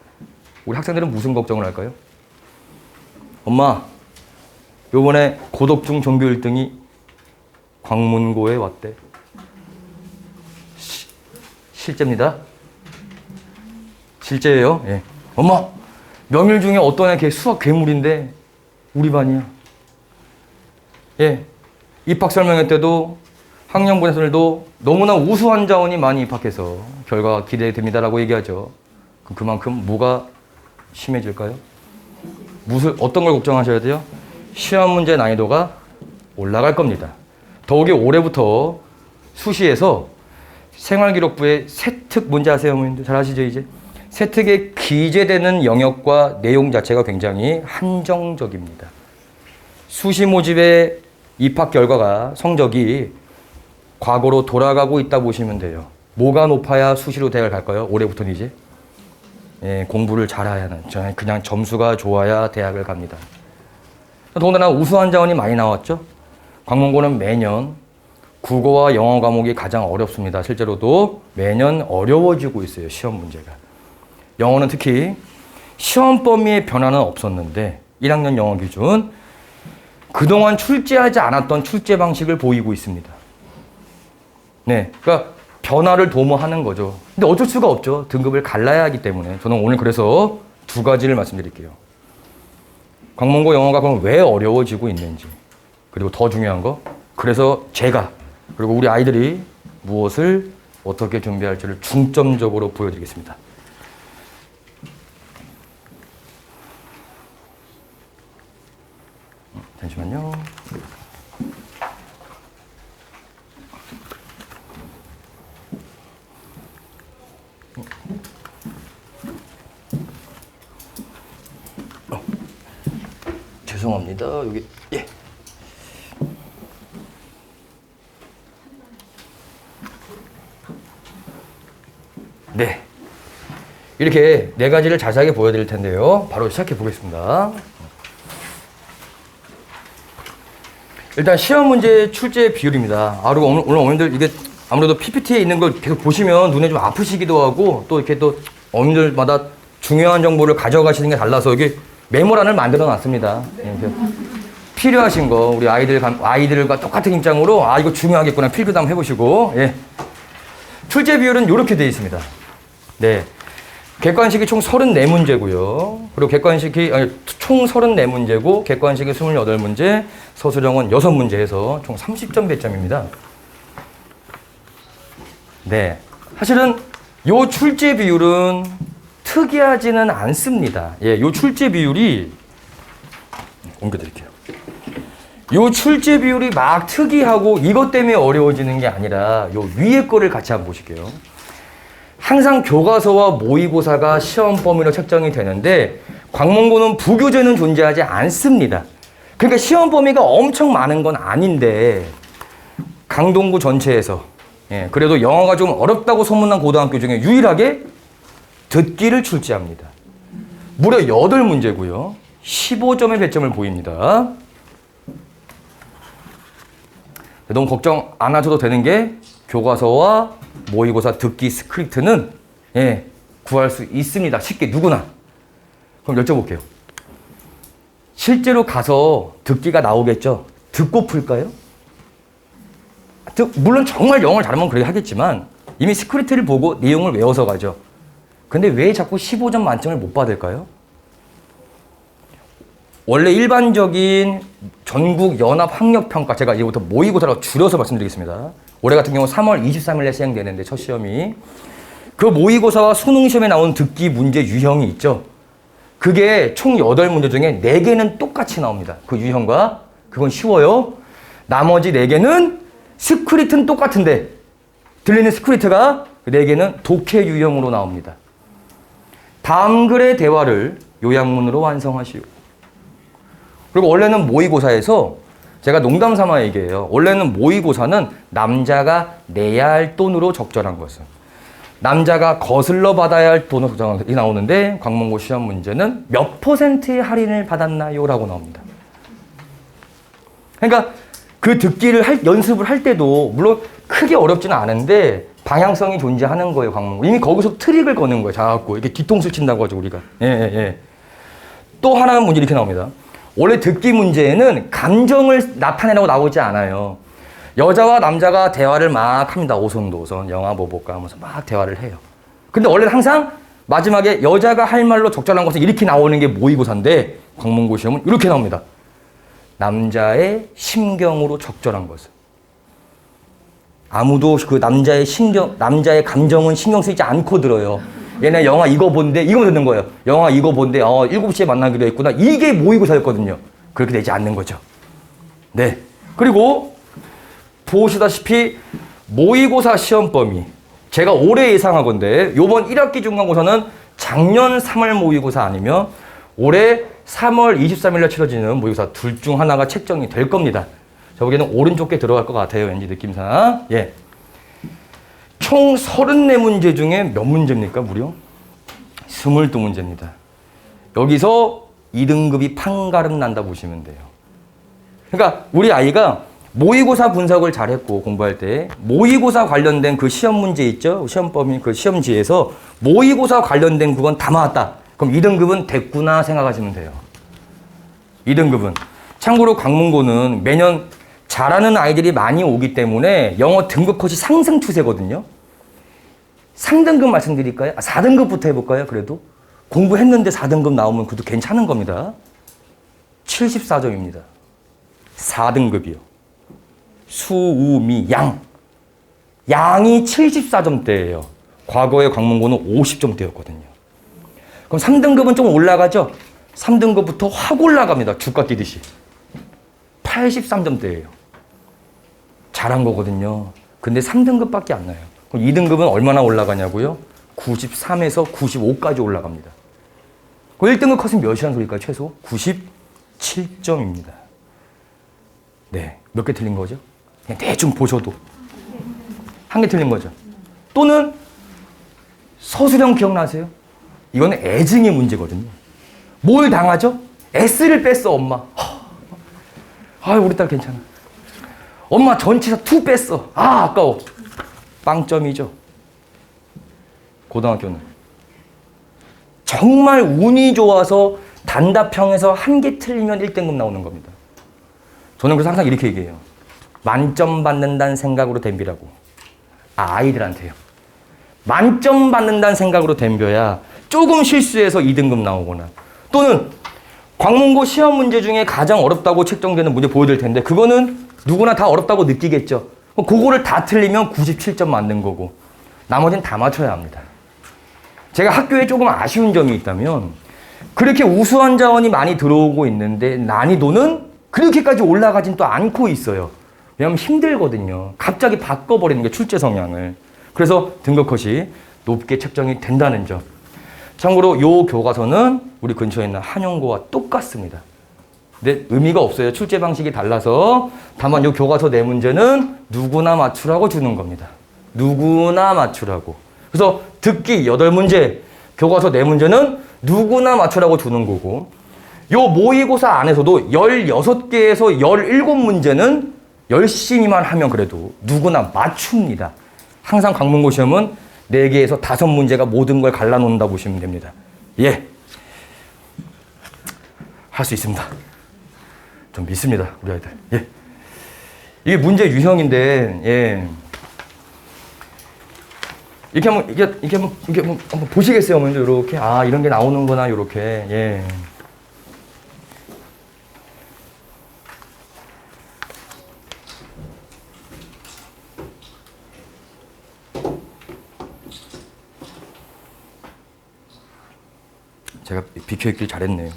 우리 학생들은 무슨 걱정을 할까요? 엄마, 요번에 고덕중 전교 1등이 광문고에 왔대. 실제입니다. 실제예요. 예. 엄마, 명일 중에 어떤 애 걔 수학 괴물인데 우리 반이야. 예. 입학 설명회 때도 학년분들도 너무나 우수한 자원이 많이 입학해서 결과가 기대됩니다라고 얘기하죠. 그럼 그만큼 뭐가 심해질까요? 어떤 걸 걱정하셔야 돼요? 시험 문제 난이도가 올라갈 겁니다. 더욱이 올해부터 수시에서 생활기록부의 세특 문제 아세요, 어머님들? 잘 아시죠, 이제? 세특에 기재되는 영역과 내용 자체가 굉장히 한정적입니다. 수시 모집의 입학 결과가 성적이 과거로 돌아가고 있다 보시면 돼요. 뭐가 높아야 수시로 대학을 갈까요? 올해부터는 이제 공부를 잘해야 하는, 그냥 점수가 좋아야 대학을 갑니다. 더군다나 우수한 자원이 많이 나왔죠. 광문고는 매년 국어와 영어 과목이 가장 어렵습니다. 실제로도 매년 어려워지고 있어요, 시험 문제가. 영어는 특히 시험 범위의 변화는 없었는데 1학년 영어 기준 그동안 출제하지 않았던 출제 방식을 보이고 있습니다. 네, 그러니까 변화를 도모하는 거죠. 근데 어쩔 수가 없죠. 등급을 갈라야 하기 때문에. 저는 오늘 그래서 두 가지를 말씀드릴게요. 광문고 영어가 그럼 왜 어려워지고 있는지, 그리고 더 중요한 거, 그래서 제가 그리고 우리 아이들이 무엇을 어떻게 준비할지를 중점적으로 보여드리겠습니다. 잠시만요. 죄송합니다. 여기 예. 네. 이렇게 네 가지를 자세하게 보여드릴 텐데요. 바로 시작해 보겠습니다. 일단 시험 문제 출제 비율입니다. 그리고 오늘 어머님들 이게 아무래도 PPT에 있는 걸 계속 보시면 눈에 좀 아프시기도 하고 또 이렇게 또 어머님들마다 중요한 정보를 가져가시는 게 달라서 이게 메모란을 만들어 놨습니다. 필요하신 거 우리 아이들과 똑같은 입장으로 이거 중요하겠구나 필기도 한번 해보시고 예. 출제 비율은 이렇게 되어 있습니다. 네. 객관식이 총 34문제고요. 그리고 총 34문제고 객관식이 28문제, 서술형은 6문제 해서 총 30점 배점입니다. 네. 사실은 요 출제 비율은 특이하지는 않습니다. 예, 요 출제 비율이 옮겨드릴게요. 요 출제 비율이 막 특이하고 이것 때문에 어려워지는 게 아니라 요 위에 거를 같이 한번 보실게요. 항상 교과서와 모의고사가 시험 범위로 책정이 되는데 광문고는 부교재는 존재하지 않습니다. 그러니까 시험 범위가 엄청 많은 건 아닌데 강동구 전체에서 그래도 영어가 좀 어렵다고 소문난 고등학교 중에 유일하게 듣기를 출제합니다. 무려 8문제고요. 15점의 배점을 보입니다. 너무 걱정 안 하셔도 되는 게 교과서와 모의고사 듣기 스크립트는 구할 수 있습니다. 쉽게 누구나. 그럼 여쭤볼게요. 실제로 가서 듣기가 나오겠죠? 듣고 풀까요? 물론 정말 영어를 잘하면 그렇게 하겠지만 이미 스크립트를 보고 내용을 외워서 가죠. 근데 왜 자꾸 15점 만점을 못 받을까요? 원래 일반적인 전국 연합 학력평가, 제가 이제부터 모의고사라고 줄여서 말씀드리겠습니다. 올해 같은 경우 3월 23일에 시행되는데 첫 시험이 그 모의고사와 수능시험에 나온 듣기 문제 유형이 있죠. 그게 총 8문제 중에 4개는 똑같이 나옵니다. 그 유형과 그건 쉬워요. 나머지 4개는 스크립트는 똑같은데 들리는 스크립트가 4개는 독해 유형으로 나옵니다. 다음 글의 대화를 요약문으로 완성하시오. 그리고 원래는 모의고사에서 제가 농담 삼아 얘기해요. 원래는 모의고사는 남자가 내야 할 돈으로 적절한 것은 남자가 거슬러 받아야 할 돈으로 적절한 것이 나오는데 광문고 시험 문제는 몇 %의 할인을 받았나요? 라고 나옵니다. 그러니까 그 듣기를 연습을 할 때도 물론 크게 어렵지는 않은데 방향성이 존재하는 거예요. 광문고. 이미 거기서 트릭을 거는 거예요. 자꾸 이렇게 뒤통수 친다고 하죠. 우리가. 또 하나는 문제 이렇게 나옵니다. 원래 듣기 문제에는 감정을 나타내라고 나오지 않아요. 여자와 남자가 대화를 막 합니다. 오손도손 영화 뭐 볼까 하면서 막 대화를 해요. 근데 원래는 항상 마지막에 여자가 할 말로 적절한 것은 이렇게 나오는 게 모의고사인데 광문고 시험은 이렇게 나옵니다. 남자의 심경으로 적절한 것은. 아무도 그 남자의 감정은 신경 쓰이지 않고 들어요. 얘네 영화 이거 본대, 이거 듣는 거예요. 영화 이거 본대, 7시에 만나기로 했구나. 이게 모의고사였거든요. 그렇게 되지 않는 거죠. 네. 그리고 보시다시피 모의고사 시험 범위. 제가 올해 예상하건데 요번 1학기 중간고사는 작년 3월 모의고사 아니면 올해 3월 23일에 치러지는 모의고사 둘 중 하나가 책정이 될 겁니다. 저 보기에는 오른쪽 게 들어갈 것 같아요. 왠지 느낌상. 예. 총 34문제 중에 몇 문제입니까? 무려 22문제입니다. 여기서 2등급이 판가름 난다 보시면 돼요. 그러니까 우리 아이가 모의고사 분석을 잘했고 공부할 때 모의고사 관련된 그 시험 문제 있죠? 시험 범위 그 시험지에서 모의고사 관련된 그건 다 나왔다. 그럼 2등급은 됐구나 생각하시면 돼요. 2등급은. 참고로 광문고는 매년 잘하는 아이들이 많이 오기 때문에 영어 등급 컷이 상승 추세거든요. 3등급 말씀드릴까요? 4등급부터 해볼까요? 그래도 공부했는데 4등급 나오면 그것도 괜찮은 겁니다. 74점입니다. 4등급이요. 수, 우, 미, 양. 양이 74점대예요. 과거에 광문고는 50점대였거든요. 그럼 3등급은 좀 올라가죠? 3등급부터 확 올라갑니다. 주가 뛰듯이. 83점대예요. 잘한 거거든요. 근데 3등급밖에 안 나요. 그럼 2등급은 얼마나 올라가냐고요? 93에서 95까지 올라갑니다. 그 1등급 컷은 몇이라는 소리일까요? 최소? 97점입니다. 네. 몇 개 틀린 거죠? 그냥 대충 보셔도. 한 개 틀린 거죠. 또는 서술형 기억나세요? 이거는 애증의 문제거든요. 뭘 당하죠? S를 뺐어, 엄마. 우리 딸 괜찮아. 엄마 전치사 2 뺐어. 아까워. 빵점이죠. 고등학교는. 정말 운이 좋아서 단답형에서 한 개 틀리면 1등급 나오는 겁니다. 저는 그래서 항상 이렇게 얘기해요. 만점 받는다는 생각으로 덤비라고. 아이들한테요. 만점 받는다는 생각으로 덤벼야 조금 실수해서 2등급 나오거나 또는 광문고 시험 문제 중에 가장 어렵다고 책정되는 문제 보여드릴 텐데 그거는 누구나 다 어렵다고 느끼겠죠. 그거를 다 틀리면 97점 맞는 거고 나머지는 다 맞춰야 합니다. 제가 학교에 조금 아쉬운 점이 있다면 그렇게 우수한 자원이 많이 들어오고 있는데 난이도는 그렇게까지 올라가진 또 않고 있어요. 왜냐하면 힘들거든요. 갑자기 바꿔버리는 게 출제 성향을. 그래서 등급 컷이 높게 책정이 된다는 점. 참고로 요 교과서는 우리 근처에 있는 한영고와 똑같습니다. 근데 의미가 없어요. 출제 방식이 달라서. 다만 요 교과서 네 문제는 누구나 맞추라고 주는 겁니다. 누구나 맞추라고. 그래서 듣기 8문제, 교과서 네 문제는 누구나 맞추라고 주는 거고 요 모의고사 안에서도 16개에서 17문제는 열심히만 하면 그래도 누구나 맞춥니다. 항상 광문고 시험은 4개에서 5문제가 모든 걸 갈라놓는다 보시면 됩니다. 예. 할 수 있습니다. 좀 믿습니다, 우리 아이들. 예. 이게 문제 유형인데, 예. 이렇게 한번 보시겠어요, 어머니도 이렇게. 이런 게 나오는구나, 이렇게. 예. 제가 비켜있길 잘했네요.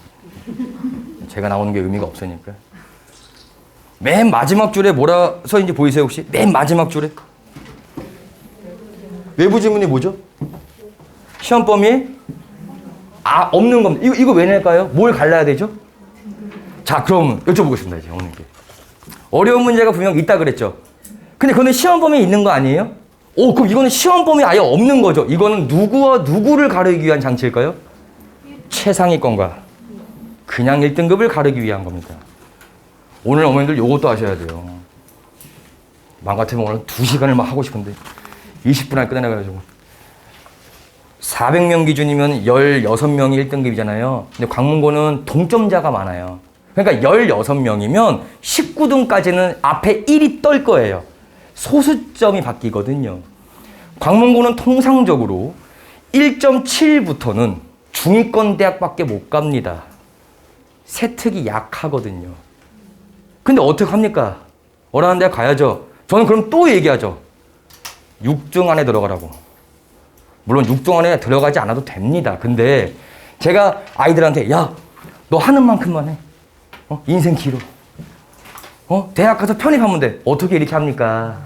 제가 나오는 게 의미가 없으니까. 맨 마지막 줄에 뭐라 써있는지 보이세요, 혹시? 맨 마지막 줄에. 외부 지문이 뭐죠? 시험 범위? 없는 겁니다. 이거 왜 낼까요? 뭘 갈라야 되죠? 자, 그럼 여쭤보겠습니다, 이제 어머님께. 어려운 문제가 분명 있다 그랬죠? 근데 그거는 시험 범위에 있는 거 아니에요? 그럼 이거는 시험 범위 아예 없는 거죠? 이거는 누구와 누구를 가르기 위한 장치일까요? 최상위권과 그냥 1등급을 가르기 위한 겁니다. 오늘 어머님들 요것도 아셔야 돼요. 맘 같으면 오늘 2시간을 막 하고 싶은데 20분 안에 끝내가지고 400명 기준이면 16명이 1등급이잖아요. 근데 광문고는 동점자가 많아요. 그러니까 16명이면 19등까지는 앞에 1이 떨 거예요. 소수점이 바뀌거든요. 광문고는 통상적으로 1.7부터는 중위권 대학밖에 못 갑니다. 세특이 약하거든요. 근데 어떻게 합니까? 어라는 대학 가야죠. 저는 그럼 또 얘기하죠. 6등 안에 들어가라고. 물론 6등 안에 들어가지 않아도 됩니다. 근데 제가 아이들한테 야, 너 하는 만큼만 해. 인생 길어. 대학 가서 편입하면 돼. 어떻게 이렇게 합니까?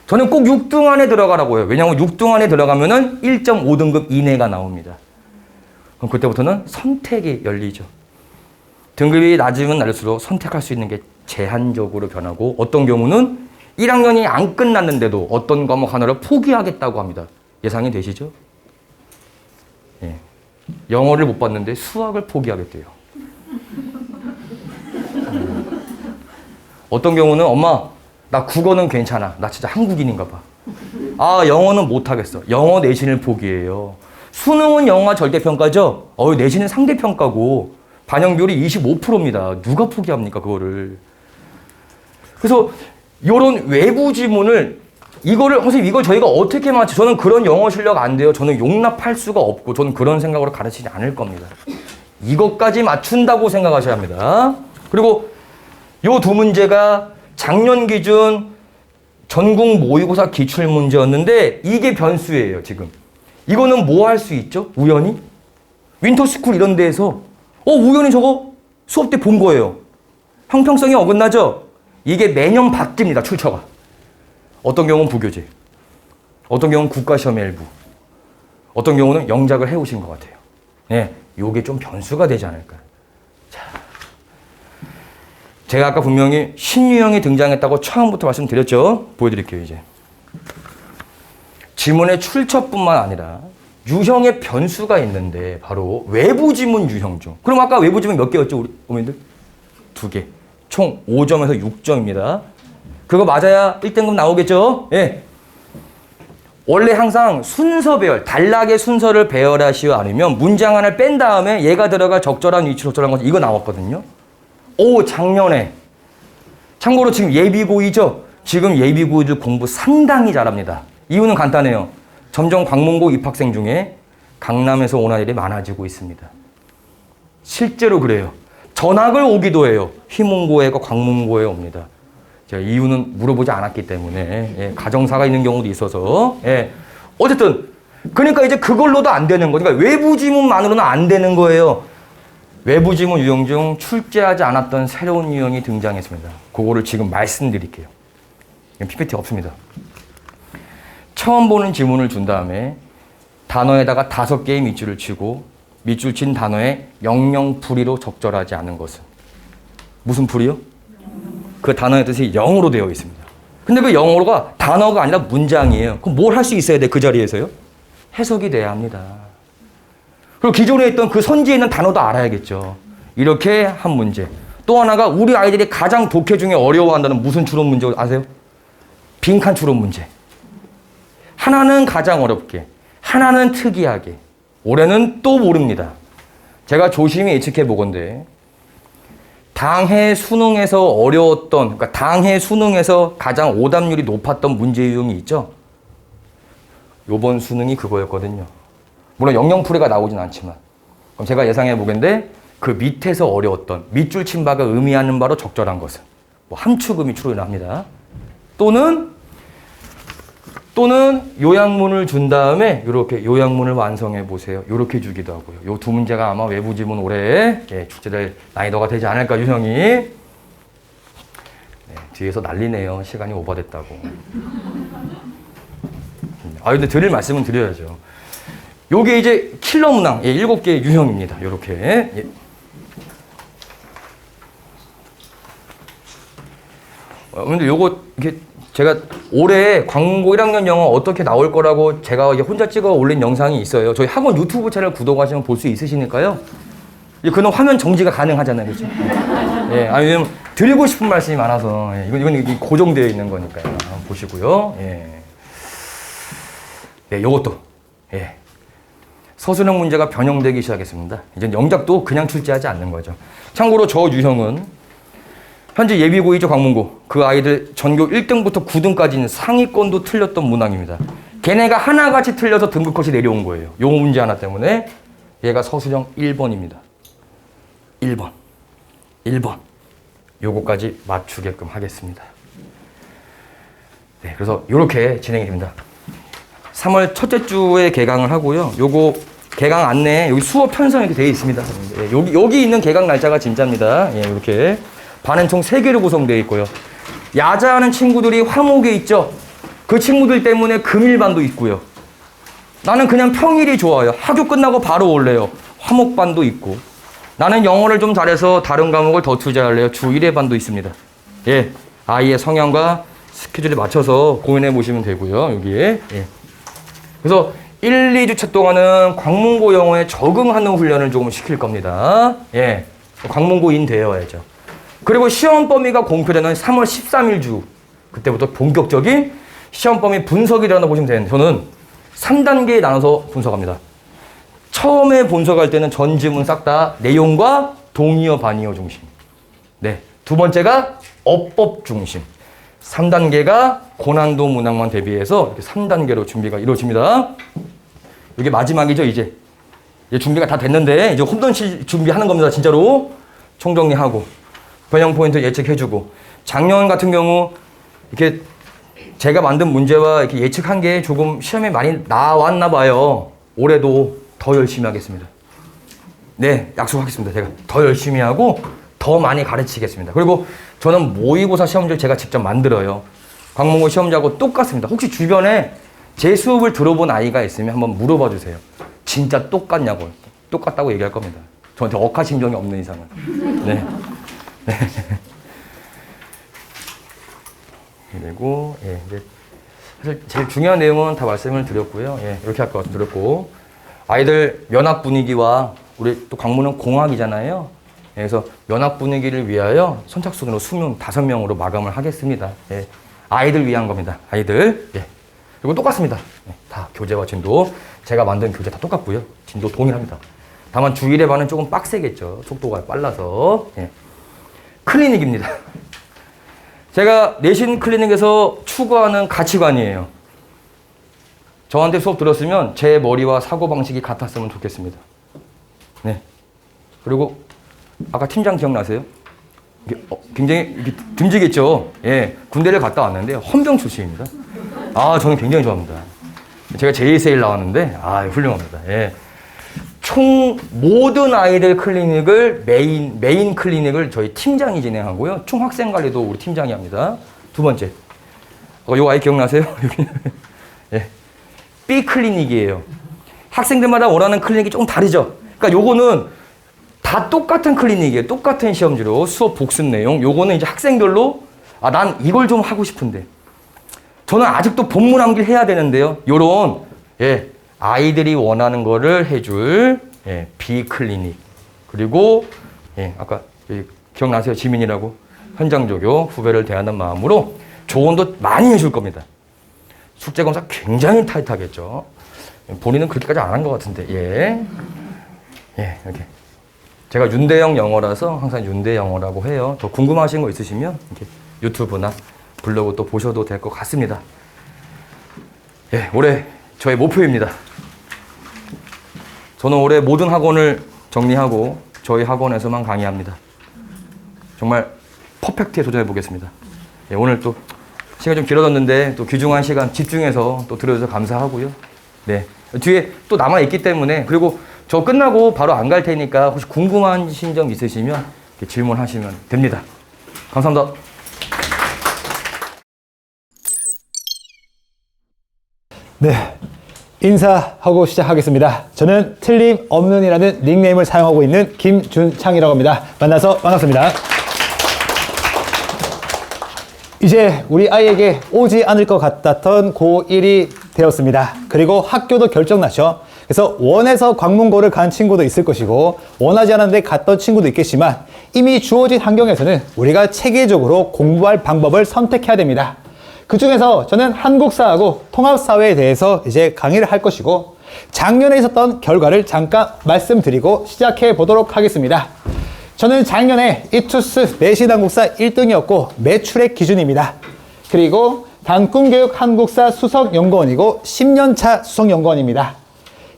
저는 꼭 6등 안에 들어가라고 해요. 왜냐하면 6등 안에 들어가면은 1.5등급 이내가 나옵니다. 그럼 그때부터는 선택이 열리죠. 등급이 낮으면 낮을수록 선택할 수 있는 게 제한적으로 변하고 어떤 경우는 1학년이 안 끝났는데도 어떤 과목 하나를 포기하겠다고 합니다. 예상이 되시죠? 예. 영어를 못 봤는데 수학을 포기하겠대요. 어떤 경우는 엄마 나 국어는 괜찮아. 나 진짜 한국인인가 봐. 아 영어는 못하겠어. 영어 내신을 포기해요. 수능은 영어가 절대평가죠? 내신은 상대평가고 반영 비율이 25%입니다. 누가 포기합니까 그거를. 그래서 이런 외부 지문을 선생님 이걸 저희가 어떻게 맞춰? 저는 그런 영어 실력 안 돼요. 저는 용납할 수가 없고 저는 그런 생각으로 가르치지 않을 겁니다. 이것까지 맞춘다고 생각하셔야 합니다. 그리고 요 두 문제가 작년 기준 전국 모의고사 기출문제였는데 이게 변수예요 지금. 이거는 뭐 할 수 있죠? 우연히? 윈터스쿨 이런 데에서 우연히 저거 수업 때 본 거예요. 형평성이 어긋나죠? 이게 매년 바뀝니다 출처가. 어떤 경우는 부교재, 어떤 경우는 국가시험의 일부, 어떤 경우는 영작을 해오신 것 같아요. 네, 요게 좀 변수가 되지 않을까. 자, 제가 아까 분명히 신유형이 등장했다고 처음부터 말씀드렸죠? 보여드릴게요, 이제. 지문의 출처뿐만 아니라 유형의 변수가 있는데 바로 외부 지문 유형죠. 그럼 아까 외부 지문 몇 개였죠, 우리 어머님들? 2개. 총 5점에서 6점입니다. 그거 맞아야 1등급 나오겠죠? 예. 원래 항상 순서 배열, 단락의 순서를 배열하시오 아니면 문장 하나를 뺀 다음에 얘가 들어갈 적절한 위치로 적절한 것은 이거 나왔거든요. 작년에. 참고로 지금 예비고이죠? 지금 예비고이들 공부 상당히 잘합니다. 이유는 간단해요. 점점 광문고 입학생 중에 강남에서 온 아이들이 많아지고 있습니다. 실제로 그래요. 전학을 오기도 해요. 휘문고에가 광문고에 옵니다. 제가 이유는 물어보지 않았기 때문에 가정사가 있는 경우도 있어서 어쨌든 그러니까 이제 그걸로도 안 되는 거죠. 그러니까 외부 지문만으로는 안 되는 거예요. 외부 지문 유형 중 출제하지 않았던 새로운 유형이 등장했습니다. 그거를 지금 말씀드릴게요. PPT 없습니다. 처음 보는 지문을 준 다음에 단어에다가 5개의 밑줄을 치고 밑줄 친 단어에 영영풀이로 적절하지 않은 것은 무슨 풀이요? 그 단어의 뜻이 영어로 되어 있습니다. 근데 그 영어가 단어가 아니라 문장이에요. 그럼 뭘 할 수 있어야 돼? 그 자리에서요? 해석이 돼야 합니다. 그리고 기존에 있던 그 선지에 있는 단어도 알아야겠죠. 이렇게 한 문제. 또 하나가 우리 아이들이 가장 독해 중에 어려워한다는 무슨 추론 문제 아세요? 빈칸 추론 문제. 하나는 가장 어렵게, 하나는 특이하게, 올해는 또 모릅니다. 제가 조심히 예측해 보건데 당해 수능에서 어려웠던, 그러니까 당해 수능에서 가장 오답률이 높았던 문제 유형이 있죠. 요번 수능이 그거였거든요. 물론 영영풀이가 나오진 않지만. 그럼 제가 예상해 보건데 그 밑에서 어려웠던 밑줄 친 바가 의미하는 바로 적절한 것은 뭐 함축음이 출연을 합니다. 또는 요약문을 준 다음에 이렇게 요약문을 완성해 보세요. 이렇게 주기도 하고요. 요 두 문제가 아마 외부 지문 올해 출제될 난이도가 되지 않을까 유형이. 뒤에서 난리네요. 시간이 오버됐다고. 근데 드릴 말씀은 드려야죠. 요게 이제 킬러 문항 7개의 유형입니다. 요렇게. 근데 요거 이렇게 제가 올해 광문고 1학년 영어 어떻게 나올 거라고 제가 혼자 찍어 올린 영상이 있어요. 저희 학원 유튜브 채널 구독하시면 볼 수 있으시니까요. 그는 화면 정지가 가능하잖아요. 그렇죠? 아니면 드리고 싶은 말씀이 많아서 이건 고정되어 있는 거니까요. 한번 보시고요. 요것도 서술형 문제가 변형되기 시작했습니다. 이제 영작도 그냥 출제하지 않는 거죠. 참고로 저 유형은 현재 예비고이죠, 광문고. 그 아이들 전교 1등부터 9등까지는 상위권도 틀렸던 문항입니다. 걔네가 하나같이 틀려서 등급컷이 내려온 거예요. 요 문제 하나 때문에 얘가 서술형 1번입니다. 1번. 요거까지 맞추게끔 하겠습니다. 그래서 이렇게 진행이 됩니다. 3월 첫째 주에 개강을 하고요. 요거 개강 안내 여기 수업 편성 이렇게 되어 있습니다. 예, 여기 있는 개강 날짜가 진짜입니다. 예, 이렇게 반은 총 3개로 구성되어 있고요. 야자하는 친구들이 화목에 있죠. 그 친구들 때문에 금일반도 있고요. 나는 그냥 평일이 좋아요. 학교 끝나고 바로 올래요. 화목반도 있고. 나는 영어를 좀 잘해서 다른 과목을 더 투자할래요. 주 1회 반도 있습니다. 예, 아이의 성향과 스케줄에 맞춰서 고민해 보시면 되고요. 여기에. 예. 그래서 1, 2주차 동안은 광문고 영어에 적응하는 훈련을 조금 시킬 겁니다. 예. 광문고인 되어야죠. 그리고 시험 범위가 공표되는 3월 13일 주. 그때부터 본격적인 시험 범위 분석이라고 보시면 되는데 저는 3단계에 나눠서 분석합니다. 처음에 분석할 때는 전 지문 싹 다 내용과 동의어, 반의어 중심. 네. 두 번째가 어법 중심. 3단계가 고난도 문항만 대비해서 이렇게 3단계로 준비가 이루어집니다. 이게 마지막이죠, 이제. 이제 준비가 다 됐는데, 이제 홈런 준비하는 겁니다, 진짜로. 총정리하고, 변형 포인트 예측해주고. 작년 같은 경우, 이렇게 제가 만든 문제와 이렇게 예측한 게 조금 시험에 많이 나왔나 봐요. 올해도 더 열심히 하겠습니다. 네, 약속하겠습니다. 제가 더 열심히 하고, 더 많이 가르치겠습니다. 그리고 저는 모의고사 시험지를 제가 직접 만들어요. 광문고 시험지하고 똑같습니다. 혹시 주변에 제 수업을 들어본 아이가 있으면 한번 물어봐 주세요. 진짜 똑같냐고요. 똑같다고 얘기할 겁니다. 저한테 억하심정이 없는 이상은. 네. 네. 그리고 예, 이제 사실 제일 중요한 내용은 다 말씀을 드렸고요. 예, 이렇게 할 것 같아서 드렸고 아이들 면학 분위기와 우리 또 광문은 공학이잖아요. 그래서 면학 분위기를 위하여 선착순으로 수능 5명으로 마감을 하겠습니다. 예, 아이들 위한 겁니다. 아이들. 예. 그리고 똑같습니다. 예, 다 교재와 진도 제가 만든 교재 다 똑같고요. 진도 동일합니다. 다만 주 1회 반은 조금 빡세겠죠. 속도가 빨라서. 예. 클리닉입니다. 제가 내신 클리닉에서 추구하는 가치관이에요. 저한테 수업 들었으면 제 머리와 사고방식이 같았으면 좋겠습니다. 네. 그리고 아까 팀장 기억나세요? 이게 굉장히 이게 듬직했죠. 예. 군대를 갔다 왔는데 헌병 출신입니다. 아, 저는 굉장히 좋아합니다. 제가 JSL 나왔는데 훌륭합니다. 예. 총 모든 아이들 클리닉을 메인 클리닉을 저희 팀장이 진행하고요. 총 학생 관리도 우리 팀장이 합니다. 두 번째. 요 아이 기억나세요? 예. B 클리닉이에요. 학생들마다 원하는 클리닉이 조금 다르죠. 그러니까 요거는 다 똑같은 클리닉이에요. 똑같은 시험지로 수업 복습 내용. 요거는 이제 학생별로 난 이걸 좀 하고 싶은데 저는 아직도 본문 암기를 해야 되는데요. 요런 예. 아이들이 원하는 거를 해줄 예, 비클리닉 그리고 예, 아까 기억나세요? 지민이라고 현장 조교 후배를 대하는 마음으로 조언도 많이 해줄 겁니다. 숙제 검사 굉장히 타이트하겠죠. 본인은 그렇게까지 안 한 것 같은데 예, 이렇게 제가 윤대영 영어라서 항상 윤대 영어라고 해요. 더 궁금하신 거 있으시면 이렇게 유튜브나 블로그 또 보셔도 될 것 같습니다. 예, 올해 저의 목표입니다. 저는 올해 모든 학원을 정리하고 저희 학원에서만 강의합니다. 정말 퍼펙트에 도전해 보겠습니다. 예, 오늘 또 시간이 좀 길어졌는데 또 귀중한 시간 집중해서 또 들어주셔서 감사하고요. 네, 뒤에 또 남아있기 때문에 그리고 저 끝나고 바로 안 갈 테니까 혹시 궁금하신 점 있으시면 질문하시면 됩니다. 감사합니다. 네, 인사하고 시작하겠습니다. 저는 틀림없는이라는 닉네임을 사용하고 있는 김준창이라고 합니다. 만나서 반갑습니다. 이제 우리 아이에게 오지 않을 것 같았던 고1이 되었습니다. 그리고 학교도 결정났죠. 그래서 원해서 광문고를 간 친구도 있을 것이고 원하지 않았는데 갔던 친구도 있겠지만 이미 주어진 환경에서는 우리가 체계적으로 공부할 방법을 선택해야 됩니다. 그 중에서 저는 한국사하고 통합사회에 대해서 이제 강의를 할 것이고 작년에 있었던 결과를 잠깐 말씀드리고 시작해 보도록 하겠습니다. 저는 작년에 이투스 내신 한국사 1등이었고 매출액 기준입니다. 그리고 단꿈교육 한국사 수석연구원이고 10년차 수석연구원입니다.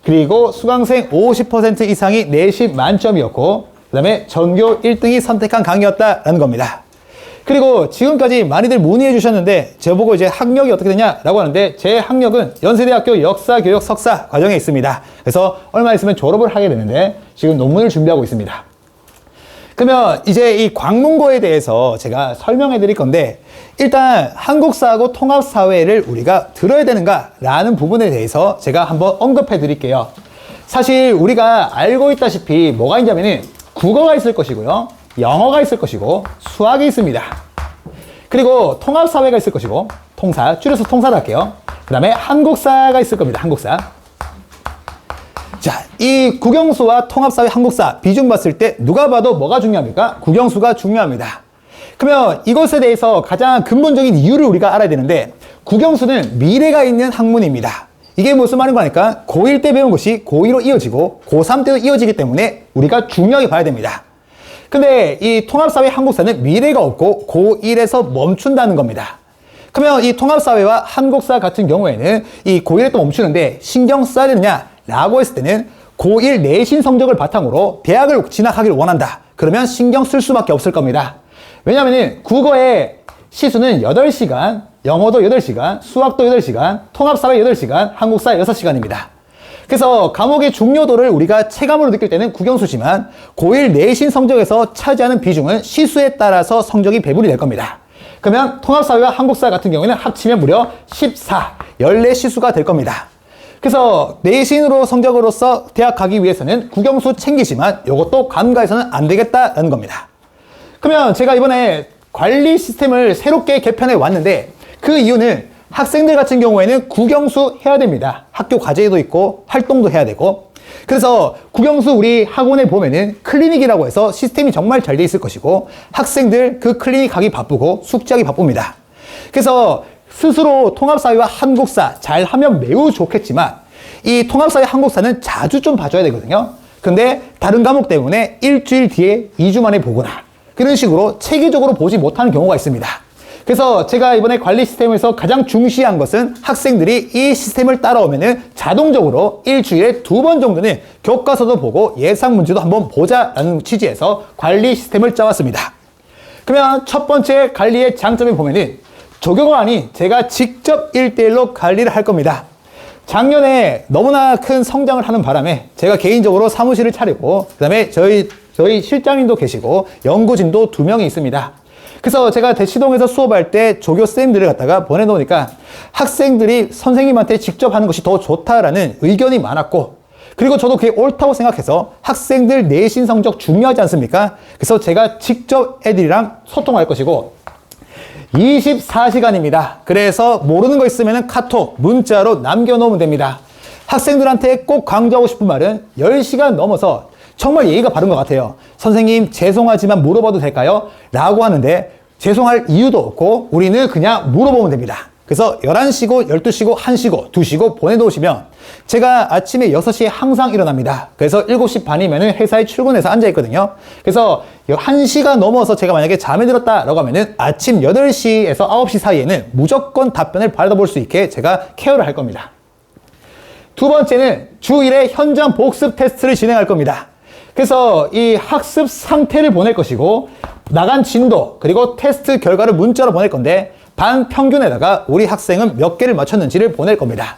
그리고 수강생 50% 이상이 내신 만점이었고 그 다음에 전교 1등이 선택한 강의였다라는 겁니다. 그리고 지금까지 많이들 문의해 주셨는데 저보고 이제 학력이 어떻게 되냐라고 하는데 제 학력은 연세대학교 역사교육 석사 과정에 있습니다. 그래서 얼마 있으면 졸업을 하게 되는데 지금 논문을 준비하고 있습니다. 그러면 이제 이 광문고에 대해서 제가 설명해 드릴 건데 일단 한국사하고 통합사회를 우리가 들어야 되는가라는 부분에 대해서 제가 한번 언급해 드릴게요. 사실 우리가 알고 있다시피 뭐가 있냐면은 국어가 있을 것이고요. 영어가 있을 것이고 수학이 있습니다. 그리고 통합사회가 있을 것이고 통사, 줄여서 통사를 할게요. 그 다음에 한국사가 있을 겁니다. 한국사. 자, 이 국영수와 통합사회 한국사 비중 봤을 때 누가 봐도 뭐가 중요합니까? 국영수가 중요합니다. 그러면 이것에 대해서 가장 근본적인 이유를 우리가 알아야 되는데 국영수는 미래가 있는 학문입니다. 이게 무슨 말인 거니까 고1 때 배운 것이 고2로 이어지고 고3 때도 이어지기 때문에 우리가 중요하게 봐야 됩니다. 근데 이 통합사회 한국사는 미래가 없고 고1에서 멈춘다는 겁니다. 그러면 이 통합사회와 한국사 같은 경우에는 이 고1에 또 멈추는데 신경 써야 되느냐라고 했을 때는 고1 내신 성적을 바탕으로 대학을 진학하기를 원한다. 그러면 신경 쓸 수밖에 없을 겁니다. 왜냐하면 국어의 시수는 8시간, 영어도 8시간, 수학도 8시간, 통합사회 8시간, 한국사 6시간입니다. 그래서 과목의 중요도를 우리가 체감으로 느낄 때는 국영수지만 고1 내신 성적에서 차지하는 비중은 시수에 따라서 성적이 배분이 될 겁니다. 그러면 통합사회와 한국사 같은 경우에는 합치면 무려 14, 14시수가 될 겁니다. 그래서 내신으로 성적으로서 대학 가기 위해서는 국영수 챙기지만 이것도 간과해서는 안 되겠다는 겁니다. 그러면 제가 이번에 관리 시스템을 새롭게 개편해 왔는데 그 이유는 학생들 같은 경우에는 국영수 해야 됩니다. 학교 과제도 있고 활동도 해야 되고 그래서 국영수 우리 학원에 보면은 클리닉이라고 해서 시스템이 정말 잘 돼 있을 것이고 학생들 그 클리닉 가기 바쁘고 숙제하기 바쁩니다. 그래서 스스로 통합사회와 한국사 잘 하면 매우 좋겠지만 이 통합사회 한국사는 자주 좀 봐줘야 되거든요. 근데 다른 과목 때문에 일주일 뒤에 2주 만에 보거나 그런 식으로 체계적으로 보지 못하는 경우가 있습니다. 그래서 제가 이번에 관리 시스템에서 가장 중시한 것은 학생들이 이 시스템을 따라오면은 자동적으로 일주일에 2번 정도는 교과서도 보고 예상 문제도 한번 보자라는 취지에서 관리 시스템을 짜왔습니다. 그러면 첫 번째 관리의 장점을 보면은 조교가 아닌 제가 직접 1대1로 관리를 할 겁니다. 작년에 너무나 큰 성장을 하는 바람에 제가 개인적으로 사무실을 차리고 그 다음에 저희 실장님도 계시고 연구진도 2명이 있습니다. 그래서 제가 대치동에서 수업할 때 조교 쌤들을 갖다가 보내놓으니까 학생들이 선생님한테 직접 하는 것이 더 좋다라는 의견이 많았고 그리고 저도 그게 옳다고 생각해서 학생들 내신 성적 중요하지 않습니까? 그래서 제가 직접 애들이랑 소통할 것이고 24시간입니다. 그래서 모르는 거 있으면 카톡, 문자로 남겨놓으면 됩니다. 학생들한테 꼭 강조하고 싶은 말은 10시간 넘어서 정말 예의가 바른 것 같아요. 선생님 죄송하지만 물어봐도 될까요? 라고 하는데 죄송할 이유도 없고 우리는 그냥 물어보면 됩니다. 그래서 11시고 12시고 1시고 2시고 보내놓으시면 제가 아침에 6시에 항상 일어납니다. 그래서 7시 반이면 회사에 출근해서 앉아있거든요. 그래서 1시가 넘어서 제가 만약에 잠에 들었다라고 하면은 아침 8시에서 9시 사이에는 무조건 답변을 받아볼 수 있게 제가 케어를 할 겁니다. 두 번째는 주 1회 현장 복습 테스트를 진행할 겁니다. 그래서 이 학습 상태를 보낼 것이고 나간 진도 그리고 테스트 결과를 문자로 보낼 건데 반 평균에다가 우리 학생은 몇 개를 맞췄는지를 보낼 겁니다.